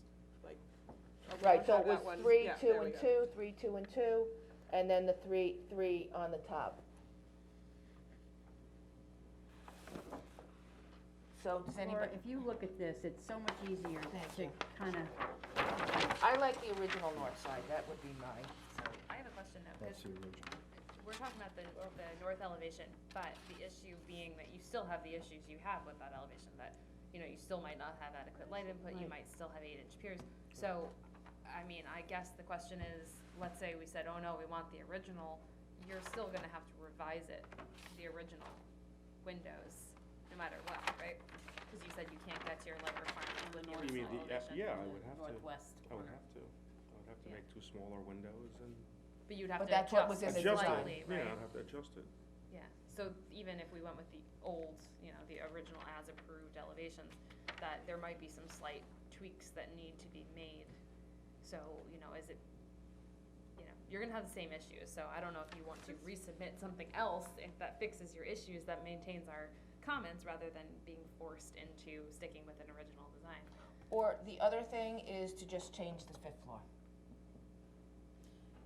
[SPEAKER 4] like. okay,
[SPEAKER 1] right,
[SPEAKER 4] let's
[SPEAKER 1] so
[SPEAKER 4] have
[SPEAKER 1] it was
[SPEAKER 4] that one.
[SPEAKER 1] 3,
[SPEAKER 4] Yeah,
[SPEAKER 1] 2,
[SPEAKER 4] there we
[SPEAKER 1] and
[SPEAKER 4] go.
[SPEAKER 1] 2, 3, 2, and 2, and then the three on the top. So does
[SPEAKER 13] Or
[SPEAKER 1] anybody,
[SPEAKER 13] if you look at this, it's so much easier
[SPEAKER 1] Thank
[SPEAKER 13] to
[SPEAKER 1] you.
[SPEAKER 13] kinda,
[SPEAKER 1] I like the original north side, that would be mine.
[SPEAKER 8] So I have a question now,
[SPEAKER 10] That's
[SPEAKER 8] because
[SPEAKER 10] the original.
[SPEAKER 8] we're talking about the north elevation, but the issue being that you still have the issues you have with that elevation, that, you know, you still might not have adequate light input, you might still have 8-inch piers. So, I mean, I guess the question is, let's say we said, oh no, we want the original, you're still gonna have to revise it, the original windows, no matter what, right? Cause you said you can't get to your light requirement on the north
[SPEAKER 6] You mean
[SPEAKER 8] elevation.
[SPEAKER 6] yeah, I would have to.
[SPEAKER 13] northwest
[SPEAKER 6] I would
[SPEAKER 13] corner.
[SPEAKER 6] have to. I would have to
[SPEAKER 8] Yeah.
[SPEAKER 6] make 2 smaller windows and
[SPEAKER 8] But you'd have
[SPEAKER 1] But
[SPEAKER 8] to
[SPEAKER 1] that's what was in
[SPEAKER 8] adjust
[SPEAKER 1] the
[SPEAKER 6] adjust
[SPEAKER 1] design.
[SPEAKER 8] slightly,
[SPEAKER 6] it.
[SPEAKER 8] right?
[SPEAKER 6] Yeah, I'd have to adjust it.
[SPEAKER 8] Yeah, so even if we went with the old, you know, the original as approved elevations, that there might be some slight tweaks that need to be made. So, you know, is it, you know, you're gonna have the same issues, so I don't know if you want to resubmit something else if that fixes your issues, that maintains our comments, rather than being forced into sticking with an original design.
[SPEAKER 1] Or the other thing is to just change the 5th floor.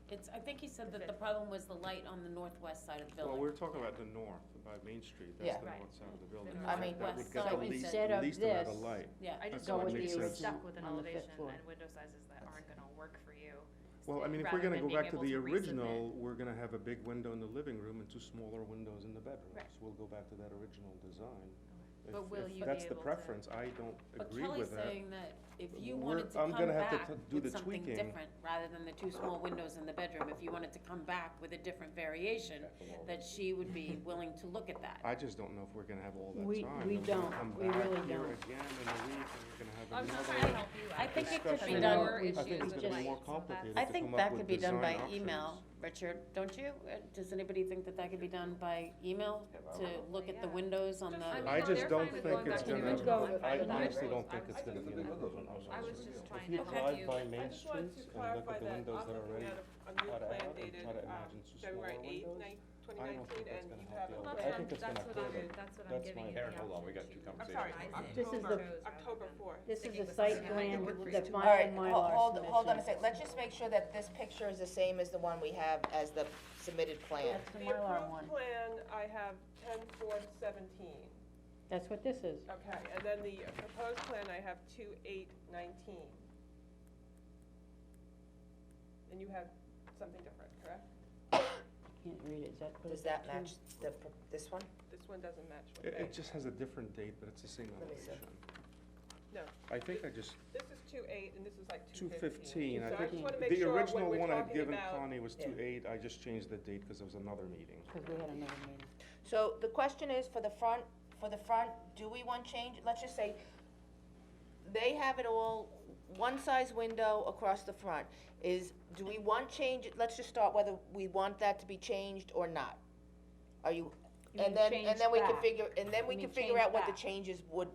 [SPEAKER 12] It's, I think he said that the problem was the light on the northwest side of the
[SPEAKER 6] Well,
[SPEAKER 12] building.
[SPEAKER 6] we're talking about the north, by Main Street,
[SPEAKER 1] Yeah.
[SPEAKER 6] that's the
[SPEAKER 8] Right.
[SPEAKER 6] north side of the building.
[SPEAKER 8] The
[SPEAKER 1] I mean-
[SPEAKER 6] That would
[SPEAKER 12] northwest
[SPEAKER 6] get
[SPEAKER 12] side.
[SPEAKER 6] the
[SPEAKER 12] So
[SPEAKER 6] least,
[SPEAKER 13] instead
[SPEAKER 6] the
[SPEAKER 13] of
[SPEAKER 6] least amount of
[SPEAKER 13] this-
[SPEAKER 6] light.
[SPEAKER 12] Yeah.
[SPEAKER 8] I just
[SPEAKER 6] That's
[SPEAKER 8] don't
[SPEAKER 6] what
[SPEAKER 8] want you
[SPEAKER 6] makes
[SPEAKER 8] to be
[SPEAKER 6] sense.
[SPEAKER 8] stuck with an
[SPEAKER 13] On the fifth
[SPEAKER 8] elevation
[SPEAKER 13] floor.
[SPEAKER 8] and window sizes that aren't gonna work for you.
[SPEAKER 6] Well, I mean, if
[SPEAKER 8] rather
[SPEAKER 6] we're gonna
[SPEAKER 8] than
[SPEAKER 6] go
[SPEAKER 8] being
[SPEAKER 6] back to
[SPEAKER 8] able
[SPEAKER 6] the
[SPEAKER 8] resubmit.
[SPEAKER 6] original, we're gonna have a big window in the living room and 2 smaller windows in the bedrooms.
[SPEAKER 8] Right.
[SPEAKER 6] We'll go back to that original design.
[SPEAKER 8] But
[SPEAKER 6] If-
[SPEAKER 8] will
[SPEAKER 6] if
[SPEAKER 8] you be
[SPEAKER 6] that's the
[SPEAKER 8] able to-
[SPEAKER 6] preference, I don't
[SPEAKER 12] But
[SPEAKER 6] agree
[SPEAKER 12] Kelly's
[SPEAKER 6] with that.
[SPEAKER 12] saying that if you
[SPEAKER 6] We're-
[SPEAKER 12] wanted to
[SPEAKER 6] I'm
[SPEAKER 12] come
[SPEAKER 6] gonna have to
[SPEAKER 12] back
[SPEAKER 6] do the
[SPEAKER 12] with something
[SPEAKER 6] tweaking.
[SPEAKER 12] different, rather than the 2 small windows in the bedroom, if you wanted to come back with a different variation, that she would be willing to look at that.
[SPEAKER 6] I just don't know if we're gonna have all that
[SPEAKER 13] We-
[SPEAKER 6] time.
[SPEAKER 13] we
[SPEAKER 6] and we're gonna
[SPEAKER 13] don't.
[SPEAKER 6] come
[SPEAKER 13] We
[SPEAKER 6] back
[SPEAKER 13] really
[SPEAKER 6] here
[SPEAKER 13] don't.
[SPEAKER 6] again in a week, and we're gonna have
[SPEAKER 8] I'm
[SPEAKER 6] another.
[SPEAKER 8] not trying to help you.
[SPEAKER 12] I think it could be
[SPEAKER 6] discussion.
[SPEAKER 12] done-
[SPEAKER 8] More
[SPEAKER 6] I
[SPEAKER 8] issues
[SPEAKER 6] think it's
[SPEAKER 8] with
[SPEAKER 6] gonna be
[SPEAKER 8] light,
[SPEAKER 6] more
[SPEAKER 8] so
[SPEAKER 6] complicated
[SPEAKER 12] I
[SPEAKER 6] to
[SPEAKER 12] think
[SPEAKER 6] come up
[SPEAKER 12] that
[SPEAKER 6] with
[SPEAKER 12] could be done by
[SPEAKER 6] design
[SPEAKER 12] email,
[SPEAKER 6] options.
[SPEAKER 12] Richard, don't you? Does anybody think that that could be done by email, to look at the
[SPEAKER 8] Yeah.
[SPEAKER 12] windows on the?
[SPEAKER 8] I mean,
[SPEAKER 6] I
[SPEAKER 8] no,
[SPEAKER 6] just
[SPEAKER 8] they're
[SPEAKER 6] don't
[SPEAKER 8] fine with
[SPEAKER 6] think
[SPEAKER 8] going
[SPEAKER 6] it's
[SPEAKER 8] back to the
[SPEAKER 6] gonna,
[SPEAKER 8] original. I'm
[SPEAKER 6] I
[SPEAKER 8] fine with that.
[SPEAKER 6] honestly don't think
[SPEAKER 8] I
[SPEAKER 6] it's
[SPEAKER 8] was
[SPEAKER 6] gonna
[SPEAKER 8] just-
[SPEAKER 6] be.
[SPEAKER 8] I was just trying
[SPEAKER 6] If
[SPEAKER 8] to
[SPEAKER 6] you
[SPEAKER 8] help
[SPEAKER 6] drive
[SPEAKER 8] you.
[SPEAKER 6] by
[SPEAKER 4] I
[SPEAKER 6] Main
[SPEAKER 4] just wanted
[SPEAKER 6] Street
[SPEAKER 4] to
[SPEAKER 6] and look
[SPEAKER 4] clarify
[SPEAKER 6] at the
[SPEAKER 4] that
[SPEAKER 6] windows
[SPEAKER 4] I'm
[SPEAKER 6] that are
[SPEAKER 4] looking
[SPEAKER 6] already
[SPEAKER 4] at a new
[SPEAKER 6] cut
[SPEAKER 4] plan
[SPEAKER 6] out, and
[SPEAKER 4] dated,
[SPEAKER 6] try to imagine some
[SPEAKER 4] February
[SPEAKER 6] smaller
[SPEAKER 4] 8th,
[SPEAKER 6] windows. I don't
[SPEAKER 4] 2019,
[SPEAKER 6] think that's
[SPEAKER 4] and
[SPEAKER 6] gonna
[SPEAKER 4] you
[SPEAKER 6] help
[SPEAKER 4] have
[SPEAKER 6] the
[SPEAKER 4] a
[SPEAKER 6] other-
[SPEAKER 4] plan.
[SPEAKER 6] I think it's gonna
[SPEAKER 8] That's what
[SPEAKER 6] hurt
[SPEAKER 8] I'm,
[SPEAKER 6] it.
[SPEAKER 8] that's what I'm
[SPEAKER 6] That's
[SPEAKER 8] giving
[SPEAKER 6] my
[SPEAKER 8] you the
[SPEAKER 6] opinion.
[SPEAKER 3] Hold on, we got
[SPEAKER 8] opportunity
[SPEAKER 3] two
[SPEAKER 8] to
[SPEAKER 4] I'm sorry,
[SPEAKER 8] revise it.
[SPEAKER 13] This is
[SPEAKER 4] October,
[SPEAKER 13] the-
[SPEAKER 4] October 4th.
[SPEAKER 13] This is
[SPEAKER 8] Sticking
[SPEAKER 13] the
[SPEAKER 8] with
[SPEAKER 13] site
[SPEAKER 8] something
[SPEAKER 13] plan,
[SPEAKER 8] that
[SPEAKER 13] the
[SPEAKER 8] agrees to.
[SPEAKER 13] final
[SPEAKER 1] Alright,
[SPEAKER 13] Mylar
[SPEAKER 1] hold on a
[SPEAKER 13] submission.
[SPEAKER 1] second, let's just make sure that this picture is the same as the one we have as the submitted plan.
[SPEAKER 13] That's the
[SPEAKER 4] The
[SPEAKER 13] Mylar
[SPEAKER 4] approved
[SPEAKER 13] one.
[SPEAKER 4] plan, I have 10/4/17.
[SPEAKER 13] That's what this is.
[SPEAKER 4] Okay, and then the proposed plan, I have 2/8/19. And you have something different, correct?
[SPEAKER 13] Can't read it, is that what
[SPEAKER 1] Does
[SPEAKER 13] it's
[SPEAKER 1] that
[SPEAKER 13] two?
[SPEAKER 1] match this one?
[SPEAKER 4] This one doesn't match what
[SPEAKER 6] It
[SPEAKER 4] they,
[SPEAKER 6] just has a different date, but it's the same
[SPEAKER 1] Let me see.
[SPEAKER 6] elevation.
[SPEAKER 4] no.
[SPEAKER 6] I think I just,
[SPEAKER 4] This is 2/8 and this is like
[SPEAKER 6] 215, I
[SPEAKER 4] So I
[SPEAKER 6] think,
[SPEAKER 4] just wanna make
[SPEAKER 6] the
[SPEAKER 4] sure when
[SPEAKER 6] original
[SPEAKER 4] we're
[SPEAKER 6] one I'd
[SPEAKER 4] talking
[SPEAKER 6] given
[SPEAKER 4] about.
[SPEAKER 6] Connie was
[SPEAKER 1] Yeah.
[SPEAKER 6] 2/8, I just changed the date because there was another meeting.
[SPEAKER 13] Cause we had another meeting.
[SPEAKER 1] So the question is, for the front, do we want change, let's just say, they have it all, one size window across the front, do we want change, let's just start whether we want that to be changed or not. Are you,
[SPEAKER 13] You
[SPEAKER 1] and
[SPEAKER 13] mean
[SPEAKER 1] then
[SPEAKER 13] change
[SPEAKER 1] we can
[SPEAKER 13] back.
[SPEAKER 1] figure, and then we
[SPEAKER 13] You
[SPEAKER 1] can
[SPEAKER 13] mean
[SPEAKER 1] figure
[SPEAKER 13] change
[SPEAKER 1] out what the
[SPEAKER 13] back.
[SPEAKER 1] changes would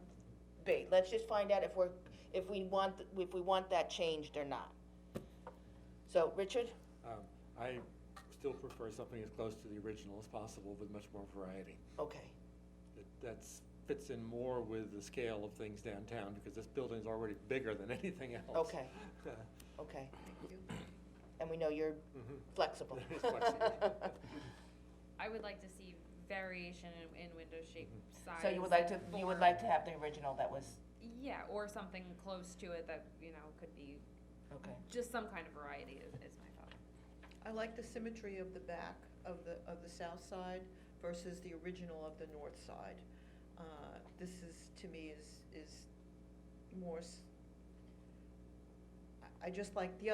[SPEAKER 1] be. Let's just find out if we want that changed or not. So, Richard?
[SPEAKER 2] I still prefer something as close to the original as possible with much more variety.
[SPEAKER 1] Okay,
[SPEAKER 2] That's fits in more with the scale of things downtown, because this building's already bigger than anything else.
[SPEAKER 1] okay, okay. And we know you're
[SPEAKER 2] Mhm.
[SPEAKER 1] flexible.
[SPEAKER 2] It's flexible.
[SPEAKER 8] I would like to see variation in window shape, size.
[SPEAKER 1] So you would like to
[SPEAKER 8] form.
[SPEAKER 1] have the original that was,
[SPEAKER 8] Yeah, or something close to it that, you know, could be,
[SPEAKER 1] okay.
[SPEAKER 8] just some kind of variety is my thought.
[SPEAKER 7] I like the symmetry of the back of the south side versus the original of the north side. This is, to me, is more, I just like, the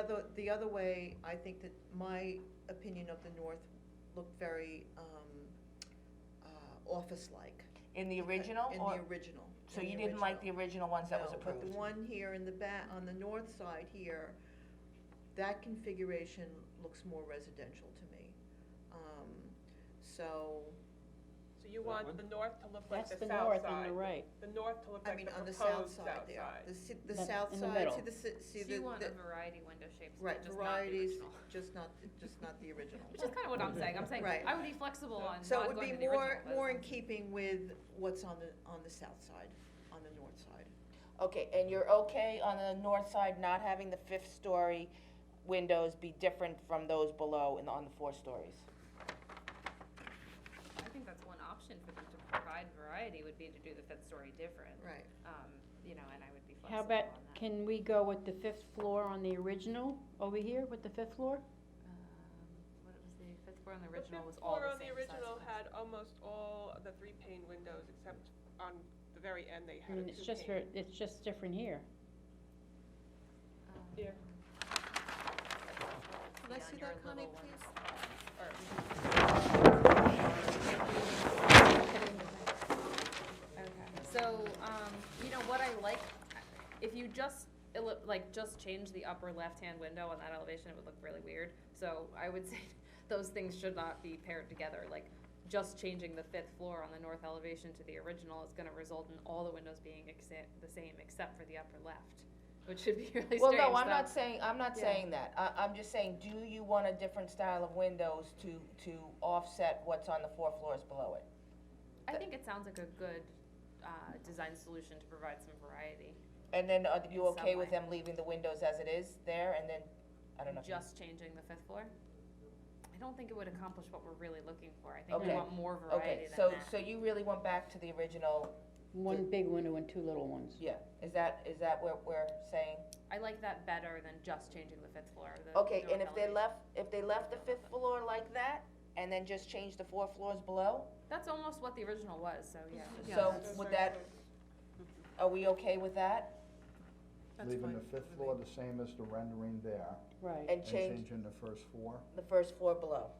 [SPEAKER 7] other way, I think that my opinion of the north looked very, office-like.
[SPEAKER 1] In the original,
[SPEAKER 7] In
[SPEAKER 1] or,
[SPEAKER 7] the original.
[SPEAKER 1] so
[SPEAKER 7] in
[SPEAKER 1] you
[SPEAKER 7] the
[SPEAKER 1] didn't like the
[SPEAKER 7] original.
[SPEAKER 1] original ones that was
[SPEAKER 7] No,
[SPEAKER 1] approved?
[SPEAKER 7] but the one here in the back, on the north side here, that configuration looks more residential to me. So,
[SPEAKER 4] So you want the north to look like
[SPEAKER 13] That's
[SPEAKER 4] the
[SPEAKER 13] the
[SPEAKER 4] south
[SPEAKER 13] north
[SPEAKER 4] side?
[SPEAKER 13] on the right.
[SPEAKER 4] The north to look
[SPEAKER 7] I
[SPEAKER 4] like
[SPEAKER 7] mean,
[SPEAKER 4] the
[SPEAKER 7] on the
[SPEAKER 4] proposed
[SPEAKER 7] south side there, the
[SPEAKER 13] That-
[SPEAKER 7] south
[SPEAKER 13] in the
[SPEAKER 7] side,
[SPEAKER 13] middle.
[SPEAKER 7] see the, see
[SPEAKER 8] So
[SPEAKER 7] the.
[SPEAKER 8] you want
[SPEAKER 7] the-
[SPEAKER 8] a variety window shapes,
[SPEAKER 7] Right,
[SPEAKER 8] but just not the
[SPEAKER 7] varieties,
[SPEAKER 8] original.
[SPEAKER 7] just not the original.
[SPEAKER 8] Which is kind of what I'm saying, I'm saying,
[SPEAKER 7] Right.
[SPEAKER 8] I would be flexible on
[SPEAKER 7] So
[SPEAKER 8] not
[SPEAKER 7] it would
[SPEAKER 8] going
[SPEAKER 7] be
[SPEAKER 8] to the original. but
[SPEAKER 7] more
[SPEAKER 8] as
[SPEAKER 7] in
[SPEAKER 8] long-
[SPEAKER 7] keeping with what's on the south side, on the north side.
[SPEAKER 1] Okay, and you're okay on the north side not having the 5th story windows be different from those below on the 4 stories?
[SPEAKER 8] I think that's one option for them to provide variety, would be to do the 5th story different.
[SPEAKER 7] Right.
[SPEAKER 8] You know, and I would be flexible
[SPEAKER 13] How
[SPEAKER 8] on
[SPEAKER 13] about,
[SPEAKER 8] that.
[SPEAKER 13] can we go with the 5th floor on the original, over here with the 5th floor?
[SPEAKER 8] What was the 5th floor on the
[SPEAKER 4] The
[SPEAKER 8] original
[SPEAKER 4] fifth
[SPEAKER 8] was all
[SPEAKER 4] floor
[SPEAKER 8] the
[SPEAKER 4] on the
[SPEAKER 8] same size
[SPEAKER 4] original
[SPEAKER 8] windows.
[SPEAKER 4] had almost all the 3-pane windows, except on the very end they
[SPEAKER 13] I
[SPEAKER 4] had a
[SPEAKER 13] mean,
[SPEAKER 4] 2-pane.
[SPEAKER 13] it's just different here.
[SPEAKER 4] Yeah.
[SPEAKER 7] Can I
[SPEAKER 8] Yeah, on
[SPEAKER 7] see
[SPEAKER 8] your
[SPEAKER 7] that, Connie,
[SPEAKER 8] little
[SPEAKER 7] please?
[SPEAKER 8] Okay, so, you know, what I like, if you just, just change the upper left-hand window on that elevation, it would look really weird. So I would say those things should not be paired together, like, just changing the 5th floor on the north elevation to the original is gonna result in all the windows being the same except for the upper left, which should be really strange.
[SPEAKER 1] Well, no, I'm
[SPEAKER 8] so-
[SPEAKER 1] not
[SPEAKER 8] Yeah.
[SPEAKER 1] saying that. I'm just saying, do you want a different style of windows to offset what's on the 4 floors below it?
[SPEAKER 8] I think it sounds like a good, design solution to provide some variety.
[SPEAKER 1] And then are you
[SPEAKER 8] In some
[SPEAKER 1] okay with
[SPEAKER 8] way.
[SPEAKER 1] them leaving the windows as it is there, and then, I don't know. if you-
[SPEAKER 8] Just changing the 5th floor? I don't think it would accomplish what we're really looking for. I think we
[SPEAKER 1] Okay.
[SPEAKER 8] want more
[SPEAKER 1] Okay,
[SPEAKER 8] variety than
[SPEAKER 1] so,
[SPEAKER 8] that.
[SPEAKER 1] so you really went back to the original,
[SPEAKER 13] One big window and 2 little ones.
[SPEAKER 1] yeah, is that what we're saying?
[SPEAKER 8] I like that better than just changing the 5th floor. the
[SPEAKER 1] Okay, and
[SPEAKER 8] north
[SPEAKER 1] if they
[SPEAKER 8] elevation.
[SPEAKER 1] left the 5th floor like that, and then just changed the 4 floors below?
[SPEAKER 8] That's almost what the original was, so yeah.
[SPEAKER 1] So
[SPEAKER 4] That's
[SPEAKER 1] would
[SPEAKER 4] very
[SPEAKER 1] that,
[SPEAKER 4] good.
[SPEAKER 1] are we okay with that?
[SPEAKER 7] That's
[SPEAKER 10] Leaving
[SPEAKER 7] fine
[SPEAKER 10] the 5th
[SPEAKER 7] with
[SPEAKER 10] floor
[SPEAKER 7] me.
[SPEAKER 10] the same as the rendering there,
[SPEAKER 13] Right,
[SPEAKER 1] And
[SPEAKER 10] and
[SPEAKER 1] change
[SPEAKER 10] changing the first floor.
[SPEAKER 1] the first floor below?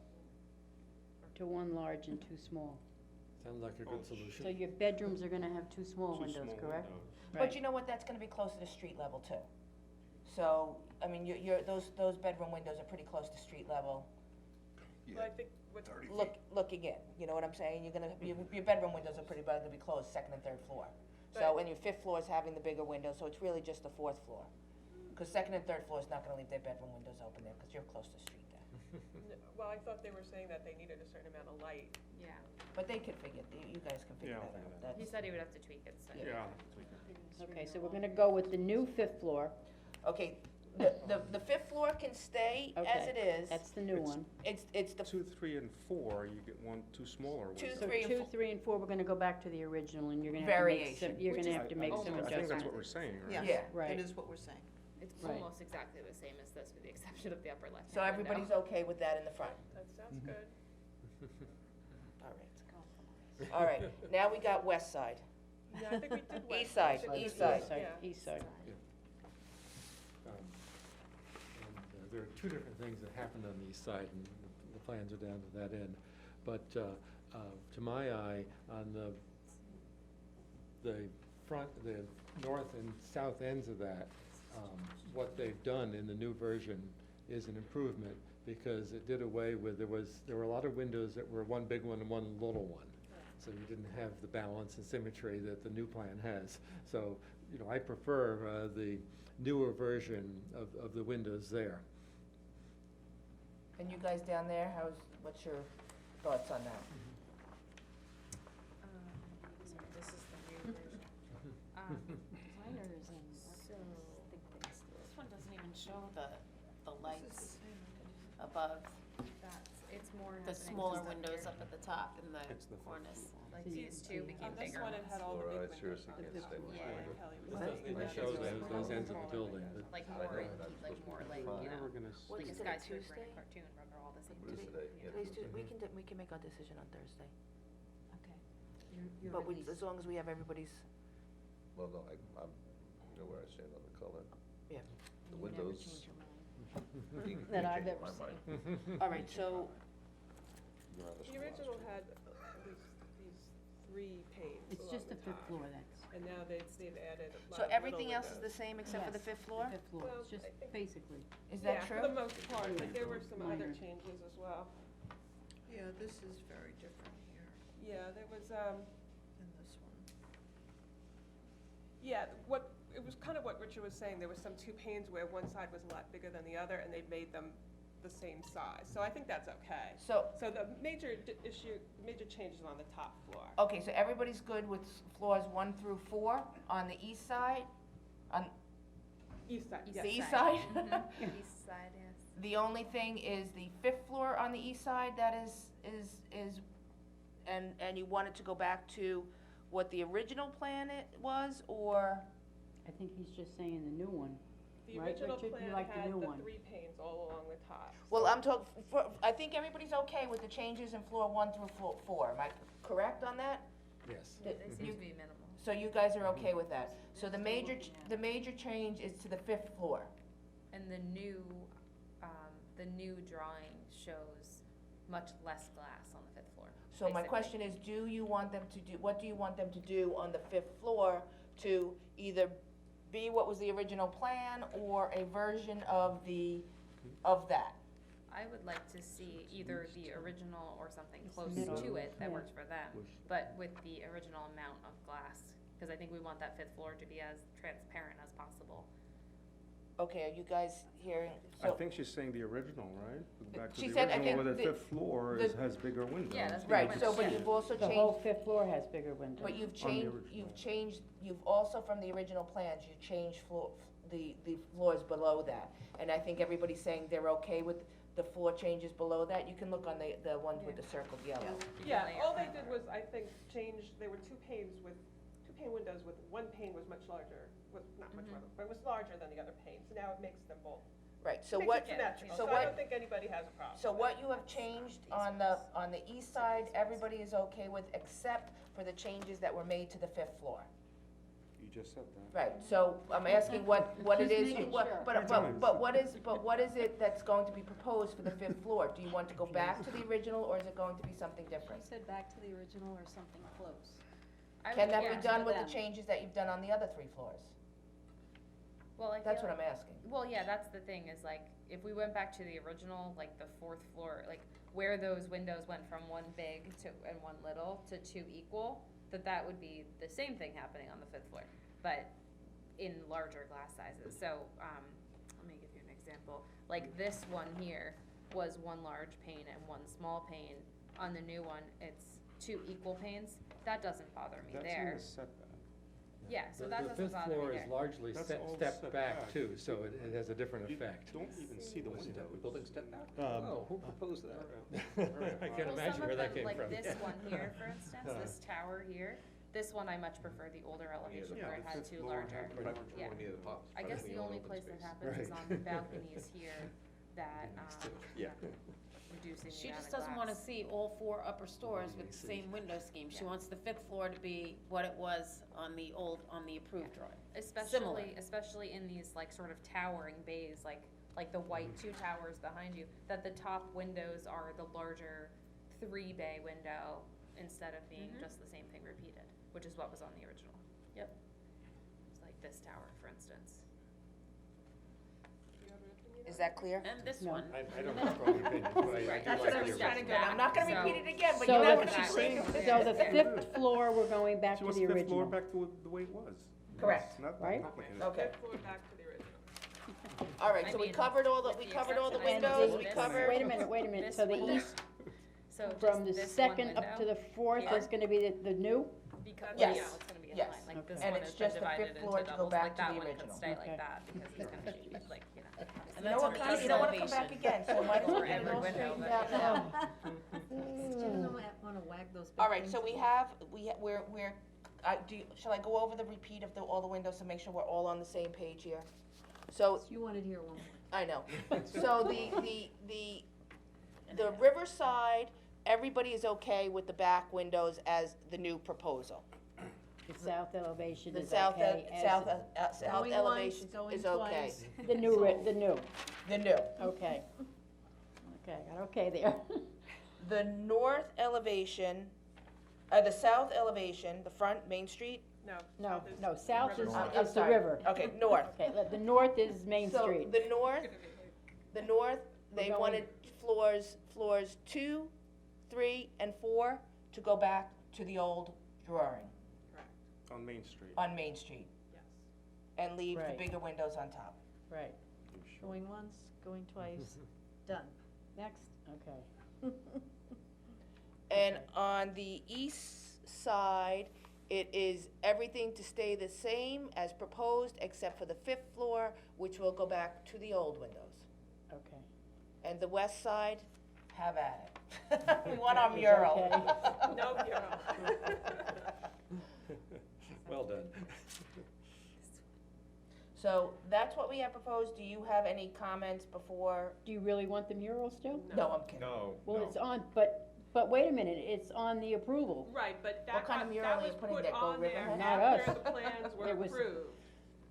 [SPEAKER 13] to 1 large and 2 small.
[SPEAKER 2] Sounds like a good solution.
[SPEAKER 13] So your bedrooms are gonna have 2 small
[SPEAKER 6] Two
[SPEAKER 13] windows,
[SPEAKER 6] small
[SPEAKER 13] correct?
[SPEAKER 6] windows.
[SPEAKER 1] But you know what, that's gonna be closer to street level too. So, I mean, those bedroom windows are pretty close to street level,
[SPEAKER 4] But I think with,
[SPEAKER 1] looking in, you know what I'm saying? Your bedroom windows are pretty much gonna be closed, 2nd and 3rd floor. So,
[SPEAKER 4] Right.
[SPEAKER 1] and your 5th floor is having the bigger window, so it's really just the 4th floor. Cause 2nd and 3rd floor is not gonna leave their bedroom windows open there, cause you're close to street there.
[SPEAKER 4] well, I thought they were saying that they needed a certain amount of light.
[SPEAKER 8] Yeah,
[SPEAKER 1] But they can figure, you guys can figure
[SPEAKER 6] Yeah, I'll
[SPEAKER 1] that
[SPEAKER 6] figure
[SPEAKER 1] out.
[SPEAKER 6] that out.
[SPEAKER 8] he said he would have to tweak it, so.
[SPEAKER 1] Yeah.
[SPEAKER 6] Yeah.
[SPEAKER 13] Okay, so we're gonna go with the new 5th floor.
[SPEAKER 1] Okay, the 5th floor can stay as
[SPEAKER 13] Okay,
[SPEAKER 1] it is.
[SPEAKER 13] That's the new
[SPEAKER 6] It's-
[SPEAKER 13] one.
[SPEAKER 1] It's the
[SPEAKER 6] 2, 3, and 4, you get 2 smaller ones.
[SPEAKER 1] Two,
[SPEAKER 13] So
[SPEAKER 1] three, and
[SPEAKER 13] 2,
[SPEAKER 1] four.
[SPEAKER 13] 3, and 4, we're gonna go back to the original, and you're gonna have to make some,
[SPEAKER 1] Variation.
[SPEAKER 13] you're
[SPEAKER 1] Which
[SPEAKER 13] gonna
[SPEAKER 1] is
[SPEAKER 13] have to make some
[SPEAKER 6] I think
[SPEAKER 13] adjustments.
[SPEAKER 6] that's what we're saying, right?
[SPEAKER 7] Yes,
[SPEAKER 1] Yeah.
[SPEAKER 13] Right.
[SPEAKER 7] that is what we're saying.
[SPEAKER 8] It's
[SPEAKER 13] Right.
[SPEAKER 8] almost exactly the same as this, with the exception of the upper left-hand
[SPEAKER 1] So
[SPEAKER 8] window.
[SPEAKER 1] everybody's okay with that in the front?
[SPEAKER 4] That sounds good.
[SPEAKER 1] All right. All right, now we got west side.
[SPEAKER 4] Yeah, I think we did west.
[SPEAKER 1] East side,
[SPEAKER 4] I think we
[SPEAKER 1] east
[SPEAKER 4] did,
[SPEAKER 1] side.
[SPEAKER 4] yeah.
[SPEAKER 13] East side.
[SPEAKER 2] And there are 2 different things that happened on the east side, and the plans are down to that end. But to my eye, on the front, the north and south ends of that, what they've done in the new version is an improvement, because it did away with, there were a lot of windows that were one big one and one little one. So you didn't have the balance and symmetry that the new plan has. So, you know, I prefer the newer version of the windows there.
[SPEAKER 1] And you guys down there, what's your thoughts on that?
[SPEAKER 8] Sorry, this is the new version.
[SPEAKER 13] Designers and
[SPEAKER 8] So,
[SPEAKER 13] architects think
[SPEAKER 12] This one doesn't even show the
[SPEAKER 7] This
[SPEAKER 12] lights
[SPEAKER 7] is-
[SPEAKER 12] above,
[SPEAKER 8] it's more
[SPEAKER 12] the
[SPEAKER 8] happening
[SPEAKER 12] smaller
[SPEAKER 8] just up
[SPEAKER 12] windows
[SPEAKER 8] here.
[SPEAKER 12] up at the top in the
[SPEAKER 6] It's the fifth
[SPEAKER 12] cornice.
[SPEAKER 8] Like
[SPEAKER 13] So
[SPEAKER 8] these two became
[SPEAKER 4] On this
[SPEAKER 8] bigger
[SPEAKER 4] one, it
[SPEAKER 8] ones.
[SPEAKER 4] had all the
[SPEAKER 3] Laura, I
[SPEAKER 4] big windows
[SPEAKER 3] seriously
[SPEAKER 4] on it.
[SPEAKER 3] can't stay with
[SPEAKER 8] Yeah.
[SPEAKER 3] window.
[SPEAKER 4] Kelly was
[SPEAKER 1] What?
[SPEAKER 4] saying
[SPEAKER 2] It
[SPEAKER 4] that
[SPEAKER 2] shows
[SPEAKER 4] it's
[SPEAKER 2] those
[SPEAKER 4] smaller
[SPEAKER 2] ends of the
[SPEAKER 4] windows.
[SPEAKER 2] building, but
[SPEAKER 8] Like
[SPEAKER 3] I
[SPEAKER 8] more,
[SPEAKER 3] know,
[SPEAKER 8] like
[SPEAKER 3] that's supposed to
[SPEAKER 8] more
[SPEAKER 3] be
[SPEAKER 8] like,
[SPEAKER 3] fun.
[SPEAKER 8] you
[SPEAKER 6] Now
[SPEAKER 8] know,
[SPEAKER 6] we're gonna
[SPEAKER 1] What
[SPEAKER 8] like
[SPEAKER 1] is
[SPEAKER 8] a
[SPEAKER 1] it,
[SPEAKER 8] skyscraper in
[SPEAKER 1] Tuesday?
[SPEAKER 8] a cartoon where they're all the same.
[SPEAKER 3] What is
[SPEAKER 8] shape,
[SPEAKER 3] today?
[SPEAKER 8] you
[SPEAKER 3] Yeah.
[SPEAKER 8] know.
[SPEAKER 1] Please we can make a decision on Thursday.
[SPEAKER 8] Okay.
[SPEAKER 5] You're
[SPEAKER 1] but
[SPEAKER 5] released.
[SPEAKER 1] as long as we have everybody's,
[SPEAKER 3] Well, no, I'm, you know where I stand on the color.
[SPEAKER 1] yeah.
[SPEAKER 3] The
[SPEAKER 5] You never
[SPEAKER 3] windows.
[SPEAKER 5] change your mind.
[SPEAKER 3] You
[SPEAKER 5] That
[SPEAKER 3] can
[SPEAKER 5] I've
[SPEAKER 3] change
[SPEAKER 5] ever
[SPEAKER 3] my mind.
[SPEAKER 1] All right, so,
[SPEAKER 3] You're on
[SPEAKER 4] The
[SPEAKER 3] the
[SPEAKER 4] original had these three panes
[SPEAKER 5] It's
[SPEAKER 4] along
[SPEAKER 5] just the fifth
[SPEAKER 4] top.
[SPEAKER 5] floor that's.
[SPEAKER 4] And now they've added a lot
[SPEAKER 1] so
[SPEAKER 4] of
[SPEAKER 1] everything
[SPEAKER 4] little
[SPEAKER 1] else is the
[SPEAKER 4] windows.
[SPEAKER 1] same except for the
[SPEAKER 5] Yes,
[SPEAKER 1] fifth floor?
[SPEAKER 5] The fifth floor,
[SPEAKER 4] Well,
[SPEAKER 5] it's just
[SPEAKER 4] I think-
[SPEAKER 5] basically.
[SPEAKER 1] Is that
[SPEAKER 4] Yeah,
[SPEAKER 1] true?
[SPEAKER 4] for the most part, but there were some other
[SPEAKER 5] Minor.
[SPEAKER 4] changes as well.
[SPEAKER 7] Yeah, this is very different here
[SPEAKER 4] Yeah, there was,
[SPEAKER 7] than this one.
[SPEAKER 4] yeah, it was kind of what Richard was saying, there was some two panes where one side was a lot bigger than the other, and they made them the same size, so I think that's okay.
[SPEAKER 1] So,
[SPEAKER 4] So the major major changes on the top floor.
[SPEAKER 1] okay, so everybody's good with floors 1 through 4 on the east side? On
[SPEAKER 4] East side, yes.
[SPEAKER 1] the east side?
[SPEAKER 8] East side, yes.
[SPEAKER 1] The only thing is the 5th floor on the east side, that is, and you want it to go back to what the original plan it was, or?
[SPEAKER 5] I think he's just saying the new one.
[SPEAKER 4] The
[SPEAKER 5] Right,
[SPEAKER 4] original
[SPEAKER 5] Richard, you
[SPEAKER 4] plan
[SPEAKER 5] like the
[SPEAKER 4] had
[SPEAKER 5] new
[SPEAKER 4] the
[SPEAKER 5] one.
[SPEAKER 4] 3 panes all along the top.
[SPEAKER 1] Well, I'm talking, I think everybody's okay with the changes in floor 1 through 4, am I correct on that?
[SPEAKER 2] Yes.
[SPEAKER 8] They seem to be minimal.
[SPEAKER 1] So you guys are okay with that? So the major change is to the 5th floor.
[SPEAKER 8] And the new drawing shows much less glass on the 5th floor.
[SPEAKER 1] So my
[SPEAKER 8] basically.
[SPEAKER 1] question is, what do you want them to do on the 5th floor to either be what was the original plan or a version of that?
[SPEAKER 8] I would like to see either the original or something
[SPEAKER 5] It's
[SPEAKER 8] close
[SPEAKER 5] middle,
[SPEAKER 8] to it that
[SPEAKER 5] yeah.
[SPEAKER 8] works for them, but with the original amount of glass, because I think we want that 5th floor to be as transparent as possible.
[SPEAKER 1] Okay, are you guys hearing?
[SPEAKER 6] I
[SPEAKER 1] So,
[SPEAKER 6] think she's saying the original, right? Back to
[SPEAKER 1] She
[SPEAKER 6] the
[SPEAKER 1] said, I
[SPEAKER 6] original, where
[SPEAKER 1] think
[SPEAKER 6] the fifth floor has bigger windows.
[SPEAKER 8] Yeah, that's
[SPEAKER 1] right,
[SPEAKER 8] pretty
[SPEAKER 1] so,
[SPEAKER 8] much-
[SPEAKER 1] but you've also
[SPEAKER 5] The whole
[SPEAKER 1] changed,
[SPEAKER 5] fifth floor has bigger windows.
[SPEAKER 1] but you've
[SPEAKER 6] original.
[SPEAKER 1] changed, you've also from the original plans, you changed the floors below that. And I think everybody's saying they're okay with the floor changes below that. You can look on the ones with the circled yellow.
[SPEAKER 4] Yeah, all they did was, I think, change, there were 2 pane windows with, one pane was much larger, was not much larger, but it was larger than the other panes, now it makes them both.
[SPEAKER 1] Right, so
[SPEAKER 4] Makes
[SPEAKER 1] what,
[SPEAKER 4] it symmetrical,
[SPEAKER 1] so
[SPEAKER 4] so I
[SPEAKER 1] what,
[SPEAKER 4] don't think anybody has a problem.
[SPEAKER 1] so
[SPEAKER 4] with
[SPEAKER 1] what
[SPEAKER 4] that.
[SPEAKER 1] you have changed on the east side, everybody is okay with, except for the changes that were made to the 5th floor.
[SPEAKER 6] You just said that.
[SPEAKER 1] Right, so I'm asking what it
[SPEAKER 5] Just
[SPEAKER 1] is,
[SPEAKER 5] making
[SPEAKER 1] what,
[SPEAKER 5] sure.
[SPEAKER 1] but what is it that's going to be proposed for the 5th floor? Do you want to go back to the original, or is it going to be something different?
[SPEAKER 9] He said back to the original or something close.
[SPEAKER 8] I
[SPEAKER 1] Can
[SPEAKER 8] would-
[SPEAKER 1] that
[SPEAKER 8] yeah.
[SPEAKER 1] be done with
[SPEAKER 9] them.
[SPEAKER 1] the changes that you've done on the other 3 floors?
[SPEAKER 8] Well, I
[SPEAKER 1] That's
[SPEAKER 8] feel
[SPEAKER 1] what I'm asking.
[SPEAKER 8] Well, yeah, that's the thing, is like, if we went back to the original, like the 4th floor, like where those windows went from one big and one little to 2 equal, that would be the same thing happening on the 5th floor, but in larger glass sizes. So, let me give you an example. Like this one here was 1 large pane and 1 small pane. On the new one, it's 2 equal panes. That doesn't bother me
[SPEAKER 6] That's in
[SPEAKER 8] there.
[SPEAKER 6] the setback.
[SPEAKER 8] Yeah, so that doesn't bother
[SPEAKER 2] The 5th floor
[SPEAKER 8] me
[SPEAKER 2] is
[SPEAKER 8] there.
[SPEAKER 2] largely
[SPEAKER 6] That's all
[SPEAKER 2] stepped
[SPEAKER 6] set
[SPEAKER 2] back
[SPEAKER 6] back.
[SPEAKER 2] too, so it has a different
[SPEAKER 6] You
[SPEAKER 2] effect.
[SPEAKER 6] don't even see the windows.
[SPEAKER 14] Building step back?
[SPEAKER 2] Oh,
[SPEAKER 14] who proposed that?
[SPEAKER 2] I can't
[SPEAKER 8] Well,
[SPEAKER 2] imagine
[SPEAKER 8] some
[SPEAKER 2] where
[SPEAKER 8] of
[SPEAKER 2] that
[SPEAKER 8] them,
[SPEAKER 2] came from.
[SPEAKER 8] like this one here, for instance, this tower here, this one I much prefer the older elevation
[SPEAKER 6] Yeah,
[SPEAKER 8] where it
[SPEAKER 6] the
[SPEAKER 8] had
[SPEAKER 6] fifth
[SPEAKER 8] 2
[SPEAKER 6] floor
[SPEAKER 8] larger.
[SPEAKER 6] had
[SPEAKER 14] Right,
[SPEAKER 8] Yeah.
[SPEAKER 14] one near the top.
[SPEAKER 8] I guess the only place that happens is on the balconies here that,
[SPEAKER 14] Yeah.
[SPEAKER 8] reducing the
[SPEAKER 12] She
[SPEAKER 8] amount
[SPEAKER 12] just
[SPEAKER 8] of
[SPEAKER 12] doesn't wanna
[SPEAKER 8] glass.
[SPEAKER 12] see all 4 upper stores with the same window scheme. She
[SPEAKER 8] Yeah.
[SPEAKER 12] wants the 5th floor to be what it was on the approved drawing.
[SPEAKER 8] Especially in these like sort of towering bays, like the white 2 towers behind you, that the top windows are the larger 3-bay window instead of being just the same thing repeated, which is what was on the original.
[SPEAKER 12] Yep.
[SPEAKER 8] It's like this tower, for instance.
[SPEAKER 4] Do you have an opinion
[SPEAKER 1] Is
[SPEAKER 4] on
[SPEAKER 1] that clear?
[SPEAKER 12] And this
[SPEAKER 5] No.
[SPEAKER 12] one.
[SPEAKER 2] I don't have strong opinions, but I
[SPEAKER 8] Right,
[SPEAKER 2] do
[SPEAKER 8] that's
[SPEAKER 2] like
[SPEAKER 8] what I
[SPEAKER 2] the
[SPEAKER 8] was trying to
[SPEAKER 2] original.
[SPEAKER 8] go.
[SPEAKER 1] I'm not gonna
[SPEAKER 8] So-
[SPEAKER 1] repeat it again, but
[SPEAKER 5] So
[SPEAKER 1] you know
[SPEAKER 5] the-
[SPEAKER 1] what she's saying.
[SPEAKER 5] So the 5th floor, we're going back
[SPEAKER 6] She
[SPEAKER 5] to
[SPEAKER 6] wants
[SPEAKER 5] the
[SPEAKER 6] the fifth floor
[SPEAKER 5] original.
[SPEAKER 6] back to the way it was.
[SPEAKER 1] Correct.
[SPEAKER 6] It's not
[SPEAKER 5] Right?
[SPEAKER 6] complicated.
[SPEAKER 1] Okay.
[SPEAKER 4] 5th floor back to the original.
[SPEAKER 1] All right,
[SPEAKER 8] I
[SPEAKER 1] so we
[SPEAKER 8] mean,
[SPEAKER 1] covered all the
[SPEAKER 8] with the
[SPEAKER 1] windows,
[SPEAKER 8] exception of
[SPEAKER 1] we
[SPEAKER 8] this
[SPEAKER 1] covered.
[SPEAKER 5] Wait a minute,
[SPEAKER 8] This
[SPEAKER 5] so the
[SPEAKER 8] window.
[SPEAKER 5] east,
[SPEAKER 8] So
[SPEAKER 5] from the
[SPEAKER 8] just this one
[SPEAKER 5] second up to
[SPEAKER 8] window,
[SPEAKER 5] the 4th
[SPEAKER 8] here.
[SPEAKER 5] is gonna be the new?
[SPEAKER 8] because,
[SPEAKER 1] Yes.
[SPEAKER 8] yeah, it's gonna be in
[SPEAKER 1] Yes.
[SPEAKER 8] line, like this
[SPEAKER 5] Okay.
[SPEAKER 1] And
[SPEAKER 8] one
[SPEAKER 1] it's
[SPEAKER 8] has been
[SPEAKER 1] just the fifth
[SPEAKER 8] divided into
[SPEAKER 1] floor to go
[SPEAKER 8] doubles,
[SPEAKER 1] back
[SPEAKER 8] like
[SPEAKER 1] to
[SPEAKER 8] that
[SPEAKER 1] the
[SPEAKER 8] one
[SPEAKER 1] original.
[SPEAKER 8] could stay
[SPEAKER 5] Okay.
[SPEAKER 8] like that, because he's gonna be, like, you know.
[SPEAKER 1] You know what, Connie, you don't wanna come back again, so might as well get it
[SPEAKER 8] Every
[SPEAKER 1] all
[SPEAKER 8] window,
[SPEAKER 1] straightened
[SPEAKER 8] but,
[SPEAKER 1] out
[SPEAKER 8] you
[SPEAKER 1] now.
[SPEAKER 9] She doesn't wanna wag those big
[SPEAKER 1] All right,
[SPEAKER 9] things.
[SPEAKER 1] so we're, shall I go over the repeat of all the windows to make sure we're all on the same page here? So,
[SPEAKER 9] You wanted to hear one more.
[SPEAKER 1] I know, so the Riverside everybody is okay with the back windows as the new proposal.
[SPEAKER 13] The south elevation
[SPEAKER 1] The
[SPEAKER 13] is
[SPEAKER 1] south,
[SPEAKER 13] okay. as
[SPEAKER 1] south,
[SPEAKER 13] the-
[SPEAKER 1] south
[SPEAKER 9] Going once,
[SPEAKER 1] elevation
[SPEAKER 9] going
[SPEAKER 1] is okay.
[SPEAKER 9] twice.
[SPEAKER 13] The new, the new,
[SPEAKER 1] The new.
[SPEAKER 13] okay. Okay, got okay there.
[SPEAKER 1] The north elevation, the south elevation, the front, Main Street.
[SPEAKER 13] No, no, south is,
[SPEAKER 1] I'm
[SPEAKER 13] is the
[SPEAKER 1] sorry.
[SPEAKER 13] river.
[SPEAKER 1] Okay, north.
[SPEAKER 13] Okay, the north is Main
[SPEAKER 1] So
[SPEAKER 13] Street.
[SPEAKER 1] the north, they
[SPEAKER 13] going-
[SPEAKER 1] wanted floors 2, 3, and 4 to go back to the old drawing
[SPEAKER 6] On Main Street.
[SPEAKER 1] on Main Street
[SPEAKER 4] Yes.
[SPEAKER 1] and leave the
[SPEAKER 13] Right.
[SPEAKER 1] bigger windows on top.
[SPEAKER 13] Right,
[SPEAKER 6] You sure?
[SPEAKER 9] Going once, going twice, done. Next.
[SPEAKER 13] okay.
[SPEAKER 1] And on the east side, it is everything to stay the same as proposed, except for the 5th floor, which will go back to the old windows.
[SPEAKER 13] Okay.
[SPEAKER 1] And the west side, have at it. We want our
[SPEAKER 13] Is
[SPEAKER 1] mural.
[SPEAKER 13] okay.
[SPEAKER 4] No mural.
[SPEAKER 2] Well done.
[SPEAKER 1] So that's what we have proposed. Do you have any comments before?
[SPEAKER 13] Do you really want the mural still?
[SPEAKER 1] No, I'm kidding.
[SPEAKER 14] No,
[SPEAKER 13] Well,
[SPEAKER 14] no.
[SPEAKER 13] it's on, but wait a minute, it's on the approval.
[SPEAKER 4] Right, but
[SPEAKER 1] What kind of mural are you putting there? Go Riverhead?
[SPEAKER 13] Not
[SPEAKER 4] after
[SPEAKER 13] us.
[SPEAKER 4] the plans were
[SPEAKER 13] It was-
[SPEAKER 4] approved.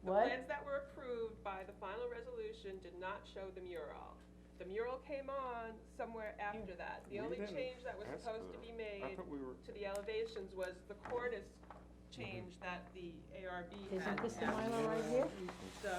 [SPEAKER 4] The
[SPEAKER 13] What?
[SPEAKER 4] plans that were approved by the final resolution did not show the mural. The mural came on somewhere after that. The
[SPEAKER 6] We
[SPEAKER 4] only
[SPEAKER 6] didn't
[SPEAKER 4] change that was
[SPEAKER 6] ask
[SPEAKER 4] supposed
[SPEAKER 6] for
[SPEAKER 4] to be
[SPEAKER 6] that.
[SPEAKER 4] made
[SPEAKER 6] I thought we were,
[SPEAKER 4] to the elevations was the cornice change that the ARB had.
[SPEAKER 13] Isn't this the
[SPEAKER 4] asked
[SPEAKER 13] Mylar right here?
[SPEAKER 4] So,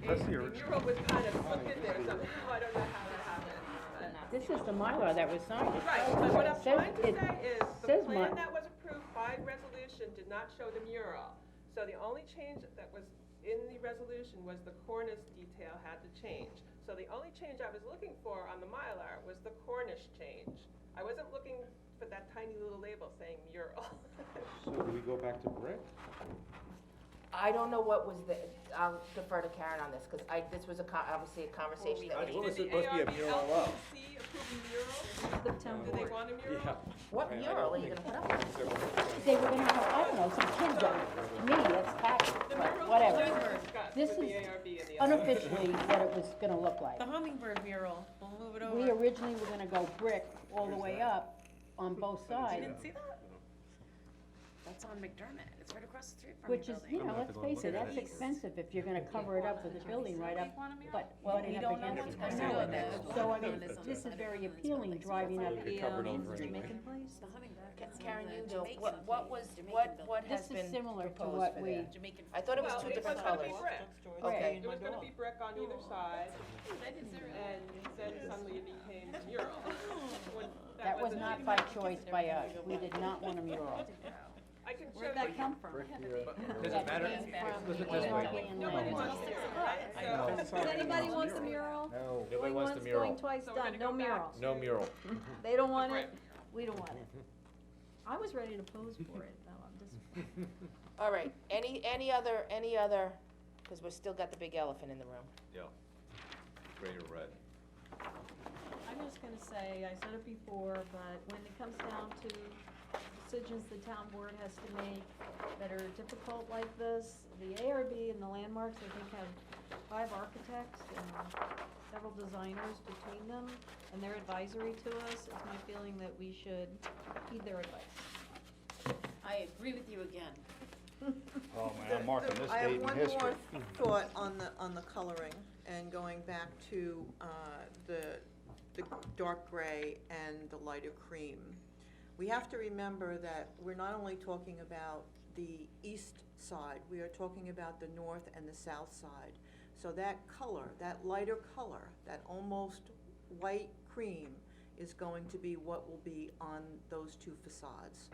[SPEAKER 6] That's the
[SPEAKER 4] the
[SPEAKER 6] original.
[SPEAKER 4] mural was kind of put in there somehow, I don't know how that happened.
[SPEAKER 13] This is the Mylar that was signed. It
[SPEAKER 4] Right,
[SPEAKER 13] says-
[SPEAKER 4] but what I'm
[SPEAKER 13] it says-
[SPEAKER 4] trying to
[SPEAKER 13] it
[SPEAKER 4] say is, the
[SPEAKER 13] says
[SPEAKER 4] plan
[SPEAKER 13] My-
[SPEAKER 4] that was approved by resolution did not show the mural. So the only change that was in the resolution was the cornice detail had to change. So the only change I was looking for on the Mylar was the cornice change. I wasn't looking for that tiny little label saying mural.
[SPEAKER 6] so do we go back to brick?
[SPEAKER 1] I don't know what was the, I'll defer to Karen on this, because this was obviously a conversation that
[SPEAKER 14] What was
[SPEAKER 4] Did
[SPEAKER 14] supposed to be a
[SPEAKER 4] the
[SPEAKER 14] mural
[SPEAKER 4] ARB,
[SPEAKER 14] of?
[SPEAKER 4] LPC approve a mural?
[SPEAKER 9] The town
[SPEAKER 4] Do they
[SPEAKER 9] board.
[SPEAKER 4] want a mural?
[SPEAKER 2] Yeah.
[SPEAKER 1] What
[SPEAKER 2] I
[SPEAKER 1] mural are
[SPEAKER 2] don't
[SPEAKER 1] you
[SPEAKER 2] think
[SPEAKER 1] gonna put up?
[SPEAKER 13] They were gonna have, I don't know, some kids on it. To me, that's tacky,
[SPEAKER 4] The
[SPEAKER 13] but
[SPEAKER 4] mural
[SPEAKER 13] whatever.
[SPEAKER 4] was discussed
[SPEAKER 13] This
[SPEAKER 4] with the
[SPEAKER 13] is
[SPEAKER 4] ARB and the
[SPEAKER 13] Unofficially, what it was gonna look like.
[SPEAKER 5] The hummingbird mural, we'll move it over.
[SPEAKER 13] We originally were gonna go brick all the way up on both sides,
[SPEAKER 5] See that? That's on McDermott, it's right across the street from the
[SPEAKER 13] which is,
[SPEAKER 5] building.
[SPEAKER 13] you know,
[SPEAKER 6] I'm gonna have
[SPEAKER 13] let's
[SPEAKER 6] to go and
[SPEAKER 13] face it,
[SPEAKER 6] look at
[SPEAKER 13] that's
[SPEAKER 5] it.
[SPEAKER 13] expensive if you're gonna cover it up with a building right up, but
[SPEAKER 1] Well,
[SPEAKER 13] butting
[SPEAKER 1] we
[SPEAKER 13] up
[SPEAKER 1] don't know
[SPEAKER 13] against
[SPEAKER 1] what's
[SPEAKER 13] the
[SPEAKER 1] gonna
[SPEAKER 13] building.
[SPEAKER 1] happen.
[SPEAKER 13] So I mean, this is very appealing driving up.
[SPEAKER 2] You're covered over anyway.
[SPEAKER 5] Jamaican place, the hummingbird. It's on
[SPEAKER 1] Karen,
[SPEAKER 5] the
[SPEAKER 1] you know,
[SPEAKER 5] Jamaican
[SPEAKER 1] what
[SPEAKER 5] place,
[SPEAKER 1] was,
[SPEAKER 5] Jamaican
[SPEAKER 1] what has
[SPEAKER 13] This
[SPEAKER 1] been
[SPEAKER 13] is similar to
[SPEAKER 1] proposed
[SPEAKER 13] what
[SPEAKER 1] for
[SPEAKER 13] we,
[SPEAKER 1] there?
[SPEAKER 5] Jamaican.
[SPEAKER 1] I thought it was
[SPEAKER 4] Well,
[SPEAKER 1] two
[SPEAKER 4] it
[SPEAKER 1] different
[SPEAKER 4] was gonna be
[SPEAKER 1] colors.
[SPEAKER 4] brick.
[SPEAKER 1] Okay.
[SPEAKER 4] It was gonna be brick on either side, and then suddenly it became mural. When
[SPEAKER 13] that was
[SPEAKER 4] wasn't
[SPEAKER 13] not
[SPEAKER 4] the-
[SPEAKER 13] by choice by us, we did not want a mural.
[SPEAKER 4] I can show
[SPEAKER 5] Where'd
[SPEAKER 4] you.
[SPEAKER 5] that come from?
[SPEAKER 14] Does it matter? Look at this way.
[SPEAKER 4] Nobody wants to hear, right? So-
[SPEAKER 9] Does anybody want the mural?
[SPEAKER 14] No. Nobody
[SPEAKER 9] Going
[SPEAKER 14] wants the
[SPEAKER 9] once,
[SPEAKER 14] mural.
[SPEAKER 9] going twice,
[SPEAKER 4] So we're
[SPEAKER 9] done,
[SPEAKER 4] gonna
[SPEAKER 9] no
[SPEAKER 4] go back
[SPEAKER 9] mural.
[SPEAKER 14] No mural.
[SPEAKER 9] They don't want
[SPEAKER 4] Brick.
[SPEAKER 9] it, we don't want it. I was ready to pose for it, though, I'm just.
[SPEAKER 1] All right, any other, because we've still got the big elephant in the room.
[SPEAKER 3] Yeah. Gray or red.
[SPEAKER 9] I'm just gonna say, I said it before, but when it comes down to decisions the town board has to make that are difficult like this, the ARB and the landmarks, I think, have 5 architects and several designers between them, and their advisory to us, it's my feeling that we should heed their advice.
[SPEAKER 5] I agree with you again.
[SPEAKER 10] Oh, man, I'm marking this
[SPEAKER 7] I have
[SPEAKER 10] date in
[SPEAKER 7] one
[SPEAKER 10] history.
[SPEAKER 7] more thought on the coloring, and going back to, the dark gray and the lighter cream. We have to remember that we're not only talking about the east side, we are talking about the north and the south side. So that color, that lighter color, that almost white cream is going to be what will be on those 2 facades.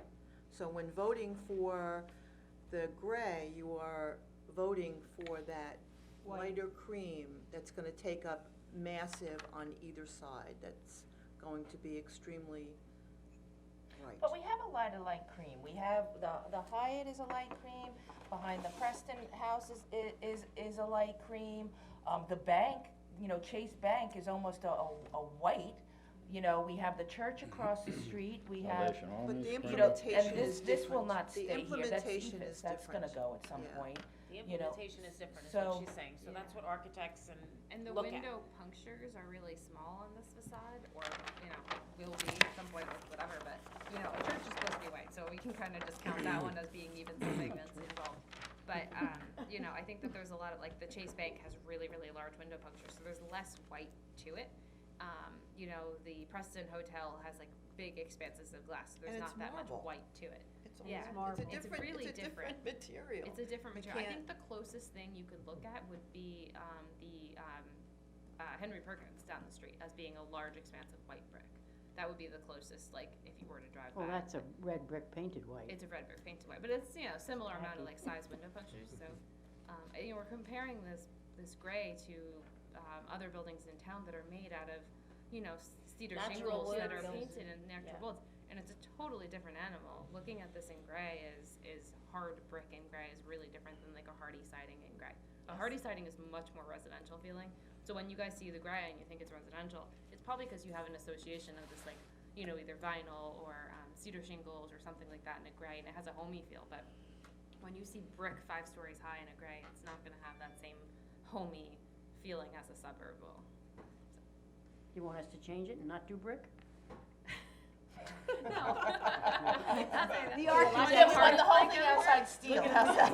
[SPEAKER 7] So when voting for the gray, you are voting for that lighter cream that's gonna take up massive on either side, that's going to be extremely bright.
[SPEAKER 1] But we have a lighter light cream. We have, the Hyatt is a light cream, behind the Preston house is a light cream. The bank, Chase Bank is almost a white. We have the church across the street, we have,
[SPEAKER 10] Salvation Army,
[SPEAKER 7] But the
[SPEAKER 10] Spring-
[SPEAKER 7] implementation
[SPEAKER 1] and
[SPEAKER 7] is
[SPEAKER 1] this will
[SPEAKER 7] different.
[SPEAKER 1] not
[SPEAKER 7] The
[SPEAKER 1] stay here, that's
[SPEAKER 7] implementation
[SPEAKER 1] EFS,
[SPEAKER 7] is
[SPEAKER 1] that's gonna
[SPEAKER 7] different.
[SPEAKER 1] go at some
[SPEAKER 7] Yeah.
[SPEAKER 1] point.
[SPEAKER 5] The
[SPEAKER 1] You know,
[SPEAKER 5] implementation is different, is
[SPEAKER 1] so-
[SPEAKER 5] what she's saying, so that's what architects and
[SPEAKER 8] And the
[SPEAKER 5] look at.
[SPEAKER 8] window punctures are really small on this facade, or,
[SPEAKER 15] white with whatever, but, you know, a church is supposed to be white, so we can kind of discount that one as being even something that's involved. But, you know, I think that there's a lot of, like, the Chase Bank has really, really large window punctures, so there's less white to it. You know, the Preston Hotel has like big expanses of glass, so there's
[SPEAKER 7] And
[SPEAKER 15] not
[SPEAKER 7] it's
[SPEAKER 15] that much
[SPEAKER 7] marble.
[SPEAKER 15] white to it.
[SPEAKER 7] It's
[SPEAKER 15] Yeah,
[SPEAKER 7] almost
[SPEAKER 15] it's really
[SPEAKER 7] It's a different material.
[SPEAKER 15] It's a different
[SPEAKER 7] You
[SPEAKER 15] material. I
[SPEAKER 7] can't-
[SPEAKER 15] think the closest thing you could look at would be Henry Perkins down the street as being a large expanse of white brick. That would be the closest, like, if you were to drive by.
[SPEAKER 13] Well, that's a red brick painted white.
[SPEAKER 15] It's a red brick painted white, but it's, you know, similar amount of like size window punctures, so, you know, we're comparing this gray to, other buildings in town that are made out of, you know, cedar
[SPEAKER 12] Natural
[SPEAKER 15] shingles that are
[SPEAKER 12] woods.
[SPEAKER 15] painted in natural
[SPEAKER 12] Yeah.
[SPEAKER 15] woods, and it's a totally different animal. Looking at this in gray is hard brick in gray is really different than like a hardy siding in gray. A hardy siding is much more residential feeling, so when you guys see the gray and you think it's residential, it's probably because you have an association of this, like, you know, either vinyl or cedar shingles or something like that in a gray, and it has a homey feel, but when you see brick 5 stories high in a gray, it's not gonna have that same homey feeling as a suburb will.
[SPEAKER 13] You want us to change it and not do brick?
[SPEAKER 15] No. Not saying that.
[SPEAKER 13] The
[SPEAKER 1] Yeah,
[SPEAKER 13] architect-
[SPEAKER 1] but the whole thing outside steel, how's that?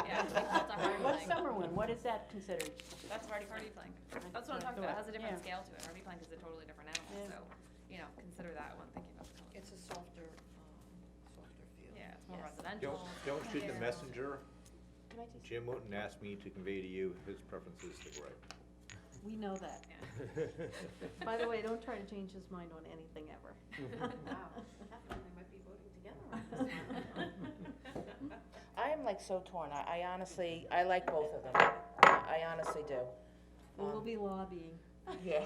[SPEAKER 15] Yeah, it's like built up hardy
[SPEAKER 13] What's
[SPEAKER 15] plank.
[SPEAKER 13] Summerlin, what is that considered?
[SPEAKER 15] That's hardy plank. That's what I'm talking about. It has a different scale to it. Hardy plank is a totally different animal,
[SPEAKER 13] Yeah.
[SPEAKER 15] so, you know, consider that when thinking about the color.
[SPEAKER 7] It's a softer feel.
[SPEAKER 15] Yeah, it's more
[SPEAKER 7] Yes.
[SPEAKER 15] residential.
[SPEAKER 14] Don't shoot the
[SPEAKER 15] Yeah.
[SPEAKER 14] messenger.
[SPEAKER 1] Can I just-
[SPEAKER 14] Jim Wooten asked me to convey to you his preferences to gray.
[SPEAKER 9] We know that.
[SPEAKER 15] Yeah.
[SPEAKER 9] By the way, don't try to change his mind on anything ever.
[SPEAKER 12] Wow, they might be voting together on this one.
[SPEAKER 1] I am like so torn. I honestly, I like both of them. I honestly do.
[SPEAKER 9] We'll be lobbying.
[SPEAKER 1] Yeah.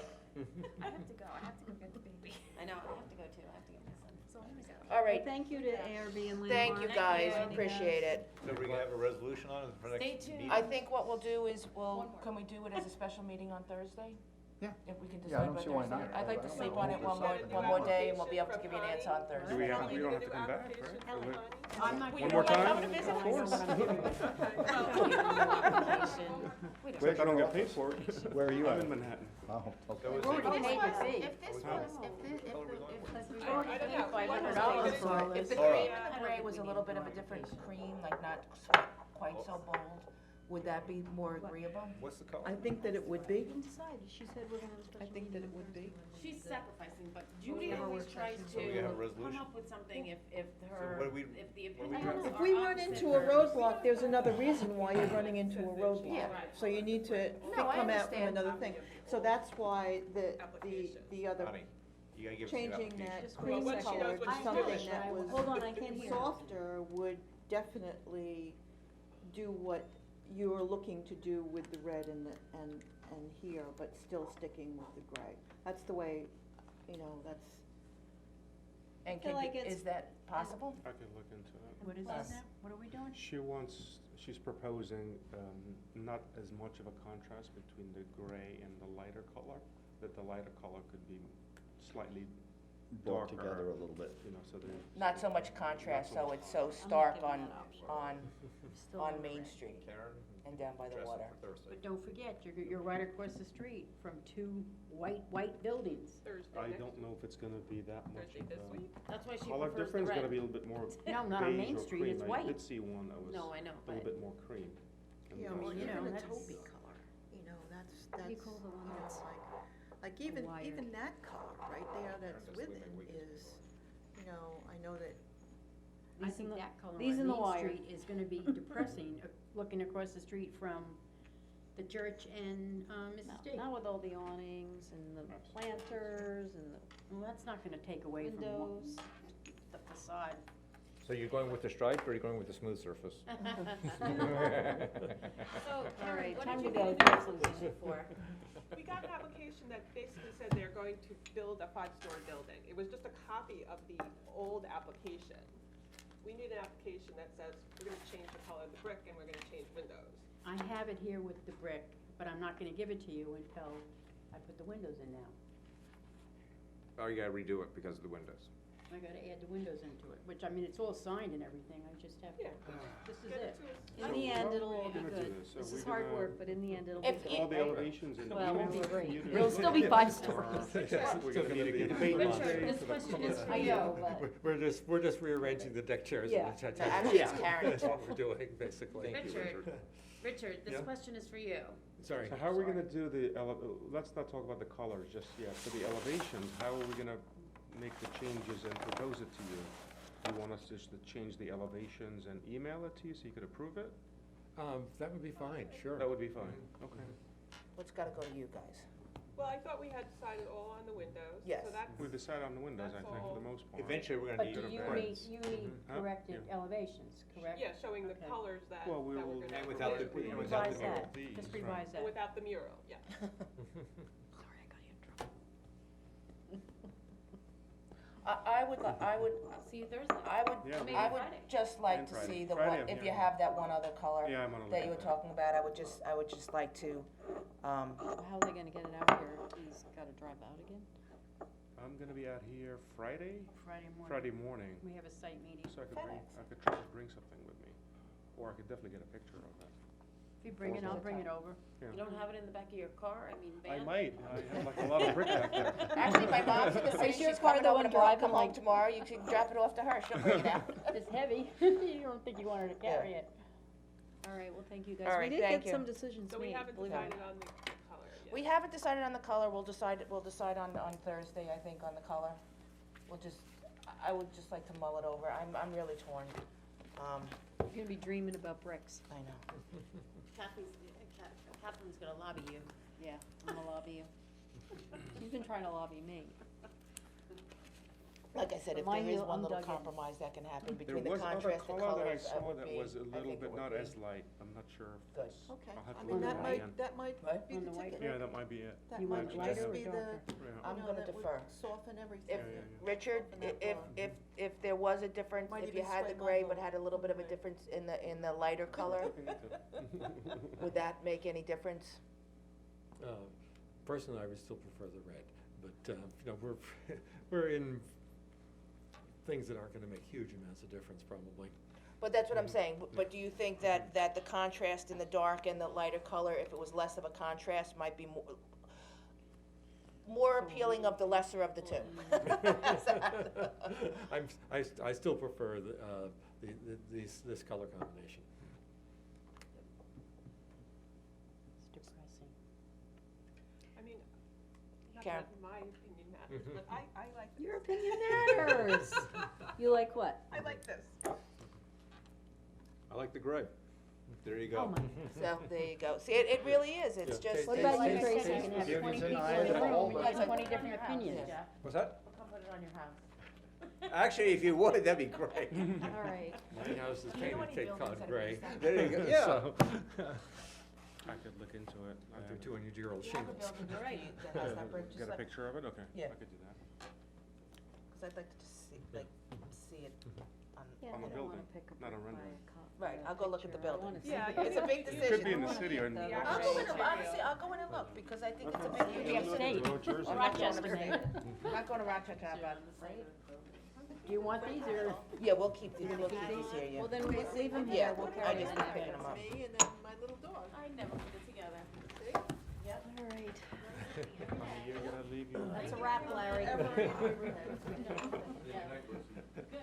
[SPEAKER 15] I have to go. I have to go get the baby.
[SPEAKER 12] I know, I have to go too, I have to get my son.
[SPEAKER 15] So I'm gonna go.
[SPEAKER 1] All right.
[SPEAKER 9] Thank you to ARB and Landmark.
[SPEAKER 1] Thank you guys,
[SPEAKER 9] for joining
[SPEAKER 1] appreciate
[SPEAKER 9] us.
[SPEAKER 1] it.
[SPEAKER 14] So we're gonna have a resolution on it for next
[SPEAKER 12] Stay
[SPEAKER 14] meeting?
[SPEAKER 12] tuned.
[SPEAKER 1] I think what we'll do is
[SPEAKER 15] One more.
[SPEAKER 1] can we do it as a special meeting on Thursday?
[SPEAKER 10] Yeah.
[SPEAKER 1] If we can
[SPEAKER 10] Yeah, I
[SPEAKER 1] decide
[SPEAKER 10] don't
[SPEAKER 1] by
[SPEAKER 10] see why
[SPEAKER 1] Thursday.
[SPEAKER 10] not.
[SPEAKER 1] I'd like to
[SPEAKER 10] I don't
[SPEAKER 1] sleep
[SPEAKER 10] know.
[SPEAKER 1] on it one more day, and we'll be able to give you an answer on Thursday.
[SPEAKER 6] Do we have,
[SPEAKER 4] Helen,
[SPEAKER 6] we don't have
[SPEAKER 4] you
[SPEAKER 6] to
[SPEAKER 4] need
[SPEAKER 6] come
[SPEAKER 4] an
[SPEAKER 6] back,
[SPEAKER 4] application
[SPEAKER 6] right?
[SPEAKER 4] for
[SPEAKER 6] Or
[SPEAKER 4] Connie?
[SPEAKER 13] I'm not.
[SPEAKER 6] One
[SPEAKER 13] gonna
[SPEAKER 6] more
[SPEAKER 13] go.
[SPEAKER 6] time?
[SPEAKER 13] I know
[SPEAKER 6] Of
[SPEAKER 13] what
[SPEAKER 6] course.
[SPEAKER 13] I'm gonna do.
[SPEAKER 6] Except I don't get paid for it.
[SPEAKER 10] Where are you
[SPEAKER 6] I'm
[SPEAKER 10] at?
[SPEAKER 6] in Manhattan.
[SPEAKER 10] Oh, okay.
[SPEAKER 13] We've already paid the fee.
[SPEAKER 1] If this
[SPEAKER 6] Huh?
[SPEAKER 1] was,
[SPEAKER 13] We've
[SPEAKER 4] I
[SPEAKER 13] already
[SPEAKER 4] don't
[SPEAKER 13] paid
[SPEAKER 4] know.
[SPEAKER 13] $500 for all
[SPEAKER 1] if
[SPEAKER 13] this.
[SPEAKER 1] the
[SPEAKER 14] Laura.
[SPEAKER 1] cream of the gray was a little bit of a different cream, like not quite so bold, would that be more agreeable?
[SPEAKER 14] What's the color?
[SPEAKER 7] I think that it would be.
[SPEAKER 9] We decided, she said we're gonna have a special
[SPEAKER 7] I think that
[SPEAKER 9] meeting
[SPEAKER 7] it would be.
[SPEAKER 12] She's sacrificing, but
[SPEAKER 9] Well, we
[SPEAKER 12] Judy
[SPEAKER 9] have a
[SPEAKER 12] always
[SPEAKER 9] work
[SPEAKER 12] tries
[SPEAKER 9] session.
[SPEAKER 14] So we have a
[SPEAKER 12] to come
[SPEAKER 14] resolution?
[SPEAKER 12] up with something if her,
[SPEAKER 14] what do we-
[SPEAKER 12] if the
[SPEAKER 14] what do we
[SPEAKER 12] opinions
[SPEAKER 14] do?
[SPEAKER 12] are
[SPEAKER 7] If we run
[SPEAKER 12] opposite
[SPEAKER 7] into a
[SPEAKER 12] her-
[SPEAKER 7] roadblock, there's another reason why you're running into a roadblock.
[SPEAKER 1] Yeah.
[SPEAKER 7] So you need to
[SPEAKER 1] No, I
[SPEAKER 7] come out with
[SPEAKER 1] understand.
[SPEAKER 7] another thing. So that's why
[SPEAKER 4] Application.
[SPEAKER 7] the other,
[SPEAKER 14] Honey, you gotta give us your
[SPEAKER 7] changing
[SPEAKER 14] application.
[SPEAKER 7] that
[SPEAKER 9] Well,
[SPEAKER 7] cream
[SPEAKER 4] what she
[SPEAKER 7] color
[SPEAKER 4] knows
[SPEAKER 7] to
[SPEAKER 4] what she's
[SPEAKER 7] something
[SPEAKER 4] doing.
[SPEAKER 7] that was
[SPEAKER 9] Hold on, I can't hear.
[SPEAKER 7] softer would definitely do what you're looking to do with the red and here, but still sticking with the gray. That's the way, that's.
[SPEAKER 1] And
[SPEAKER 9] feel like it's-
[SPEAKER 1] is that possible?
[SPEAKER 6] I could look into it.
[SPEAKER 13] What is this now? What are we doing?
[SPEAKER 6] She's proposing, not as much of a contrast between the gray and the lighter color, that the lighter color could be slightly
[SPEAKER 10] Brought
[SPEAKER 6] darker.
[SPEAKER 10] together a little bit.
[SPEAKER 6] You know, so they.
[SPEAKER 1] Not so much contrast,
[SPEAKER 6] Not so
[SPEAKER 1] so
[SPEAKER 6] much
[SPEAKER 1] it's so stark
[SPEAKER 9] giving
[SPEAKER 1] on,
[SPEAKER 9] that option.
[SPEAKER 1] on,
[SPEAKER 9] Still
[SPEAKER 1] on
[SPEAKER 9] on
[SPEAKER 1] Main
[SPEAKER 9] red.
[SPEAKER 1] Street
[SPEAKER 14] Karen?
[SPEAKER 1] and down by the
[SPEAKER 14] dress up
[SPEAKER 1] water.
[SPEAKER 14] for Thursday.
[SPEAKER 13] But don't forget, you're right across the street from two white buildings.
[SPEAKER 4] Thursday
[SPEAKER 6] I
[SPEAKER 4] next,
[SPEAKER 6] don't know if it's gonna be that much
[SPEAKER 4] Thursday
[SPEAKER 6] of
[SPEAKER 4] this
[SPEAKER 6] a
[SPEAKER 4] week?
[SPEAKER 12] That's why she
[SPEAKER 6] color
[SPEAKER 12] prefers the
[SPEAKER 6] difference, gonna
[SPEAKER 12] red.
[SPEAKER 6] be a little bit more
[SPEAKER 13] No, not on
[SPEAKER 6] beige
[SPEAKER 13] Main
[SPEAKER 6] or
[SPEAKER 13] Street,
[SPEAKER 6] cream.
[SPEAKER 13] it's
[SPEAKER 6] I
[SPEAKER 13] white.
[SPEAKER 6] did see one that was
[SPEAKER 12] No, I know,
[SPEAKER 6] a
[SPEAKER 12] but
[SPEAKER 6] little bit more cream. And
[SPEAKER 7] Yeah,
[SPEAKER 6] that
[SPEAKER 7] well,
[SPEAKER 6] was-
[SPEAKER 13] you know,
[SPEAKER 7] even a
[SPEAKER 13] that's-
[SPEAKER 7] taupey color, that's,
[SPEAKER 9] What do you call the one that's
[SPEAKER 7] like even
[SPEAKER 9] wired?
[SPEAKER 7] that color right there that's
[SPEAKER 14] That's
[SPEAKER 7] with
[SPEAKER 14] the way
[SPEAKER 7] it
[SPEAKER 14] we get to
[SPEAKER 7] is, I know that,
[SPEAKER 13] I
[SPEAKER 9] These
[SPEAKER 13] think
[SPEAKER 9] in the-
[SPEAKER 13] that color
[SPEAKER 9] these
[SPEAKER 13] on
[SPEAKER 9] in the
[SPEAKER 13] Main
[SPEAKER 9] wire.
[SPEAKER 13] Street is gonna be depressing, looking across the street from the church and, Mrs. D.
[SPEAKER 9] Not with all the awnings and the planters and the
[SPEAKER 13] Well, that's not gonna take away from
[SPEAKER 9] windows.
[SPEAKER 13] the facade.
[SPEAKER 14] So you're going with the stripe or you're going with the smooth surface?
[SPEAKER 12] So,
[SPEAKER 9] All
[SPEAKER 12] Karen,
[SPEAKER 9] right,
[SPEAKER 12] what
[SPEAKER 9] time
[SPEAKER 12] did
[SPEAKER 9] to
[SPEAKER 12] you
[SPEAKER 9] go.
[SPEAKER 12] get an application for?
[SPEAKER 4] We got an application that basically said they're going to build a 5-story building. It was just a copy of the old application. We need an application that says, we're gonna change the color of the brick and we're gonna change windows.
[SPEAKER 13] I have it here with the brick, but I'm not gonna give it to you until I put the windows in now.
[SPEAKER 14] Oh, you gotta redo it because of the windows.
[SPEAKER 13] I gotta add the windows into it, which, I mean, it's all signed and everything, I just have to,
[SPEAKER 4] Yeah.
[SPEAKER 13] this is
[SPEAKER 4] Get
[SPEAKER 13] it.
[SPEAKER 4] to us.
[SPEAKER 9] In
[SPEAKER 6] So
[SPEAKER 9] the
[SPEAKER 6] how
[SPEAKER 9] end,
[SPEAKER 6] are
[SPEAKER 9] it'll
[SPEAKER 6] we
[SPEAKER 9] all be
[SPEAKER 6] gonna do
[SPEAKER 9] good.
[SPEAKER 6] this? Are
[SPEAKER 9] This
[SPEAKER 6] we
[SPEAKER 9] is hard
[SPEAKER 6] gonna-
[SPEAKER 9] work, but in the end, it'll be
[SPEAKER 1] If
[SPEAKER 9] good.
[SPEAKER 1] you-
[SPEAKER 6] All the elevations and
[SPEAKER 9] Well, it won't be
[SPEAKER 6] emails?
[SPEAKER 9] great.
[SPEAKER 6] You do
[SPEAKER 9] It'll
[SPEAKER 6] it?
[SPEAKER 9] still be 5 stories.
[SPEAKER 6] We're gonna need to get paint
[SPEAKER 15] Richard,
[SPEAKER 6] Monday
[SPEAKER 15] this
[SPEAKER 6] for the
[SPEAKER 15] question is
[SPEAKER 6] color.
[SPEAKER 15] for
[SPEAKER 9] I
[SPEAKER 15] you.
[SPEAKER 9] know, but.
[SPEAKER 2] We're just rearranging the deck chairs
[SPEAKER 9] Yeah.
[SPEAKER 2] and the
[SPEAKER 1] No, actually, it's Karen.
[SPEAKER 2] That's what we're doing, basically.
[SPEAKER 14] Thank you,
[SPEAKER 15] Richard, Richard, this
[SPEAKER 2] Yeah?
[SPEAKER 15] question is for you.
[SPEAKER 2] Sorry.
[SPEAKER 6] So how are we gonna do the let's not talk about the colors just yet. For the elevations, how are we gonna make the changes and propose it to you? Do you want us just to change the elevations and email it to you so you could approve it?
[SPEAKER 2] That would be fine, sure.
[SPEAKER 6] That would be fine, okay.
[SPEAKER 1] What's gotta go to you guys?
[SPEAKER 4] Well, I thought we had decided all on the windows,
[SPEAKER 1] Yes.
[SPEAKER 4] so that's,
[SPEAKER 6] We decided on the windows, I
[SPEAKER 4] That's
[SPEAKER 6] think, for the
[SPEAKER 4] all.
[SPEAKER 6] most part.
[SPEAKER 14] Eventually, we're
[SPEAKER 13] But
[SPEAKER 14] gonna
[SPEAKER 13] do
[SPEAKER 14] need
[SPEAKER 13] you
[SPEAKER 14] the
[SPEAKER 13] need,
[SPEAKER 14] prints.
[SPEAKER 13] you need
[SPEAKER 6] Huh?
[SPEAKER 13] corrected
[SPEAKER 6] Yeah.
[SPEAKER 13] elevations, correct?
[SPEAKER 4] yeah, showing the
[SPEAKER 13] Okay.
[SPEAKER 4] colors that,
[SPEAKER 6] Well, we
[SPEAKER 4] that we're
[SPEAKER 6] will-
[SPEAKER 4] gonna.
[SPEAKER 14] And without the-
[SPEAKER 4] propose.
[SPEAKER 14] and without
[SPEAKER 13] Revise
[SPEAKER 14] the
[SPEAKER 13] that,
[SPEAKER 6] these,
[SPEAKER 13] just
[SPEAKER 6] right.
[SPEAKER 13] revise
[SPEAKER 4] And
[SPEAKER 13] that.
[SPEAKER 4] without the mural, yeah.
[SPEAKER 1] I would,
[SPEAKER 15] See you Thursday.
[SPEAKER 6] Yeah.
[SPEAKER 15] Maybe
[SPEAKER 1] I would
[SPEAKER 15] Friday.
[SPEAKER 1] just like
[SPEAKER 6] And
[SPEAKER 1] to
[SPEAKER 6] Friday.
[SPEAKER 1] see the
[SPEAKER 6] Friday,
[SPEAKER 1] one, if
[SPEAKER 6] yeah.
[SPEAKER 1] you have that one other color
[SPEAKER 6] Yeah, I'm gonna look
[SPEAKER 1] that you
[SPEAKER 6] at
[SPEAKER 1] were
[SPEAKER 6] that.
[SPEAKER 1] talking about, I would just like to,
[SPEAKER 9] How are they gonna get it out here? He's gotta drive out again?
[SPEAKER 6] I'm gonna be out here Friday
[SPEAKER 13] Friday morning,
[SPEAKER 6] morning,
[SPEAKER 13] we have a site meeting.
[SPEAKER 6] so I
[SPEAKER 1] FedEx.
[SPEAKER 6] could try to bring something with me. Or I could definitely get a picture of it.
[SPEAKER 13] If you bring it, I'll bring it over.
[SPEAKER 12] You don't have it in the back of your car, I mean,
[SPEAKER 6] I
[SPEAKER 12] van?
[SPEAKER 6] might, I have like a lot of brick back there.
[SPEAKER 1] actually, my mom's in the city,
[SPEAKER 9] Is your
[SPEAKER 1] she's
[SPEAKER 9] car
[SPEAKER 1] coming
[SPEAKER 9] the
[SPEAKER 1] over
[SPEAKER 9] one
[SPEAKER 1] tomorrow,
[SPEAKER 9] driving
[SPEAKER 1] come home
[SPEAKER 9] like-
[SPEAKER 1] tomorrow, you can drop it off to her, she'll bring it out.
[SPEAKER 13] It's heavy, you don't think you want her to carry it.
[SPEAKER 9] All right, well, thank you guys.
[SPEAKER 1] All right,
[SPEAKER 9] We did
[SPEAKER 1] thank
[SPEAKER 9] get
[SPEAKER 1] you.
[SPEAKER 9] some decisions
[SPEAKER 4] So we
[SPEAKER 9] made,
[SPEAKER 4] haven't
[SPEAKER 9] believe it or
[SPEAKER 4] decided
[SPEAKER 9] not.
[SPEAKER 4] on the color yet.
[SPEAKER 1] We haven't decided on the color, we'll decide on Thursday, I think, on the color. I would just like to mull it over, I'm really torn.
[SPEAKER 9] You're gonna be dreaming about bricks.
[SPEAKER 1] I know.
[SPEAKER 12] Catherine's gonna lobby you.
[SPEAKER 9] Yeah, I'm gonna lobby you. She's been trying to lobby me.
[SPEAKER 1] Like I said, if
[SPEAKER 9] Mine
[SPEAKER 1] there is
[SPEAKER 9] will-
[SPEAKER 1] one
[SPEAKER 9] I'm
[SPEAKER 1] little
[SPEAKER 9] dug in.
[SPEAKER 1] compromise that can happen
[SPEAKER 6] There
[SPEAKER 1] between the
[SPEAKER 6] was other
[SPEAKER 1] contrast, the
[SPEAKER 6] color that I
[SPEAKER 1] colors, I
[SPEAKER 6] saw
[SPEAKER 1] would
[SPEAKER 6] that
[SPEAKER 1] be,
[SPEAKER 6] was a
[SPEAKER 1] I
[SPEAKER 6] little
[SPEAKER 1] think it
[SPEAKER 6] bit
[SPEAKER 1] would
[SPEAKER 6] not
[SPEAKER 1] be.
[SPEAKER 6] as light, I'm not sure if
[SPEAKER 1] Good.
[SPEAKER 6] it's.
[SPEAKER 7] Okay,
[SPEAKER 6] I'll have
[SPEAKER 7] I
[SPEAKER 6] to
[SPEAKER 7] mean,
[SPEAKER 6] look
[SPEAKER 7] that
[SPEAKER 6] at it
[SPEAKER 7] might,
[SPEAKER 6] again.
[SPEAKER 7] that might
[SPEAKER 1] What?
[SPEAKER 7] be
[SPEAKER 13] On
[SPEAKER 7] the
[SPEAKER 13] the white
[SPEAKER 7] ticket.
[SPEAKER 6] Yeah, that might be it.
[SPEAKER 7] That
[SPEAKER 13] You
[SPEAKER 7] might
[SPEAKER 13] want it
[SPEAKER 7] just
[SPEAKER 13] lighter or
[SPEAKER 7] be the,
[SPEAKER 13] darker?
[SPEAKER 6] Yeah.
[SPEAKER 1] I'm
[SPEAKER 7] you know,
[SPEAKER 1] gonna
[SPEAKER 7] that would
[SPEAKER 1] defer.
[SPEAKER 7] soften everything.
[SPEAKER 1] If,
[SPEAKER 6] Yeah,
[SPEAKER 1] Richard,
[SPEAKER 7] Soften that blow.
[SPEAKER 1] if there was a difference,
[SPEAKER 7] Might
[SPEAKER 1] if you
[SPEAKER 7] even
[SPEAKER 1] had the
[SPEAKER 7] spray
[SPEAKER 1] gray but
[SPEAKER 7] marble.
[SPEAKER 1] had a little bit of a
[SPEAKER 7] Right.
[SPEAKER 1] difference in the lighter color, would that make any difference?
[SPEAKER 2] Personally, I would still prefer the red, but, you know, we're in things that aren't gonna make huge amounts of difference, probably.
[SPEAKER 1] But that's what I'm saying, but do you think that the contrast in the dark and the lighter color, if it was less of a contrast, might be more appealing of the lesser of the two?
[SPEAKER 2] I still prefer this color combination.
[SPEAKER 13] It's depressing.
[SPEAKER 4] I mean, not
[SPEAKER 1] Karen.
[SPEAKER 4] that my opinion matters, but I like this.
[SPEAKER 9] Your opinion matters. You like what?
[SPEAKER 4] I like this.
[SPEAKER 14] I like the gray. There you
[SPEAKER 9] Oh
[SPEAKER 14] go.
[SPEAKER 9] my.
[SPEAKER 1] So, there you go. See, it really is, it's
[SPEAKER 2] Yeah.
[SPEAKER 1] just.
[SPEAKER 9] What
[SPEAKER 1] it's-
[SPEAKER 9] about you,
[SPEAKER 13] Like I said,
[SPEAKER 9] Tracy?
[SPEAKER 13] you can have
[SPEAKER 10] Beauty's
[SPEAKER 13] 20
[SPEAKER 10] in
[SPEAKER 13] people
[SPEAKER 10] eye
[SPEAKER 13] in
[SPEAKER 10] of
[SPEAKER 13] the
[SPEAKER 10] the
[SPEAKER 13] room,
[SPEAKER 10] beholder.
[SPEAKER 13] you get 20 different opinions.
[SPEAKER 1] Yeah.
[SPEAKER 14] What's that?
[SPEAKER 12] We'll come put it on your house.
[SPEAKER 14] Actually, if you would, that'd be great.
[SPEAKER 9] All right.
[SPEAKER 2] My house is
[SPEAKER 1] You know
[SPEAKER 2] painted
[SPEAKER 1] any
[SPEAKER 2] Cape
[SPEAKER 1] buildings
[SPEAKER 2] Cod
[SPEAKER 1] that are
[SPEAKER 2] gray.
[SPEAKER 1] recycled?
[SPEAKER 14] There you go, yeah.
[SPEAKER 2] So,
[SPEAKER 6] I could look into it. I
[SPEAKER 2] after
[SPEAKER 6] haven't-
[SPEAKER 2] 200-year-old
[SPEAKER 1] You have a
[SPEAKER 2] shingles.
[SPEAKER 1] building that has that brick, just
[SPEAKER 6] Get a
[SPEAKER 1] like,
[SPEAKER 6] picture of it, okay,
[SPEAKER 1] Yeah.
[SPEAKER 6] I could do that.
[SPEAKER 1] cause I'd like to just see it on.
[SPEAKER 9] Yeah,
[SPEAKER 6] On
[SPEAKER 9] I
[SPEAKER 6] the
[SPEAKER 9] don't wanna
[SPEAKER 6] building,
[SPEAKER 9] pick a
[SPEAKER 6] not a
[SPEAKER 9] brick by
[SPEAKER 6] rendering.
[SPEAKER 9] a co-
[SPEAKER 1] Right,
[SPEAKER 9] by a
[SPEAKER 1] I'll go look at the
[SPEAKER 9] picture. I
[SPEAKER 1] building.
[SPEAKER 9] wanna see
[SPEAKER 4] Yeah,
[SPEAKER 9] the-
[SPEAKER 1] It's a big
[SPEAKER 6] It could
[SPEAKER 1] decision.
[SPEAKER 6] be in the city or in.
[SPEAKER 4] The
[SPEAKER 1] I'll go in, honestly, I'll go in and look, because I think it's a big
[SPEAKER 6] Okay.
[SPEAKER 1] deal.
[SPEAKER 13] Yeah, state.
[SPEAKER 6] Go Jersey.
[SPEAKER 1] I'm not going to
[SPEAKER 13] Rochester,
[SPEAKER 1] Rochester. I'm not going to Rochester, how about?
[SPEAKER 13] Do you want these or?
[SPEAKER 1] Yeah, we'll keep these here, yeah.
[SPEAKER 9] Well, then we leave them
[SPEAKER 1] Yeah,
[SPEAKER 9] here, we'll
[SPEAKER 1] I
[SPEAKER 9] carry
[SPEAKER 1] just
[SPEAKER 9] them.
[SPEAKER 1] keep picking them up.
[SPEAKER 7] Me and then my little dog.
[SPEAKER 12] I never put it together.
[SPEAKER 9] All right.
[SPEAKER 6] You're gonna leave your.
[SPEAKER 9] That's a wrap, Larry.
[SPEAKER 7] Ever.
[SPEAKER 12] Good.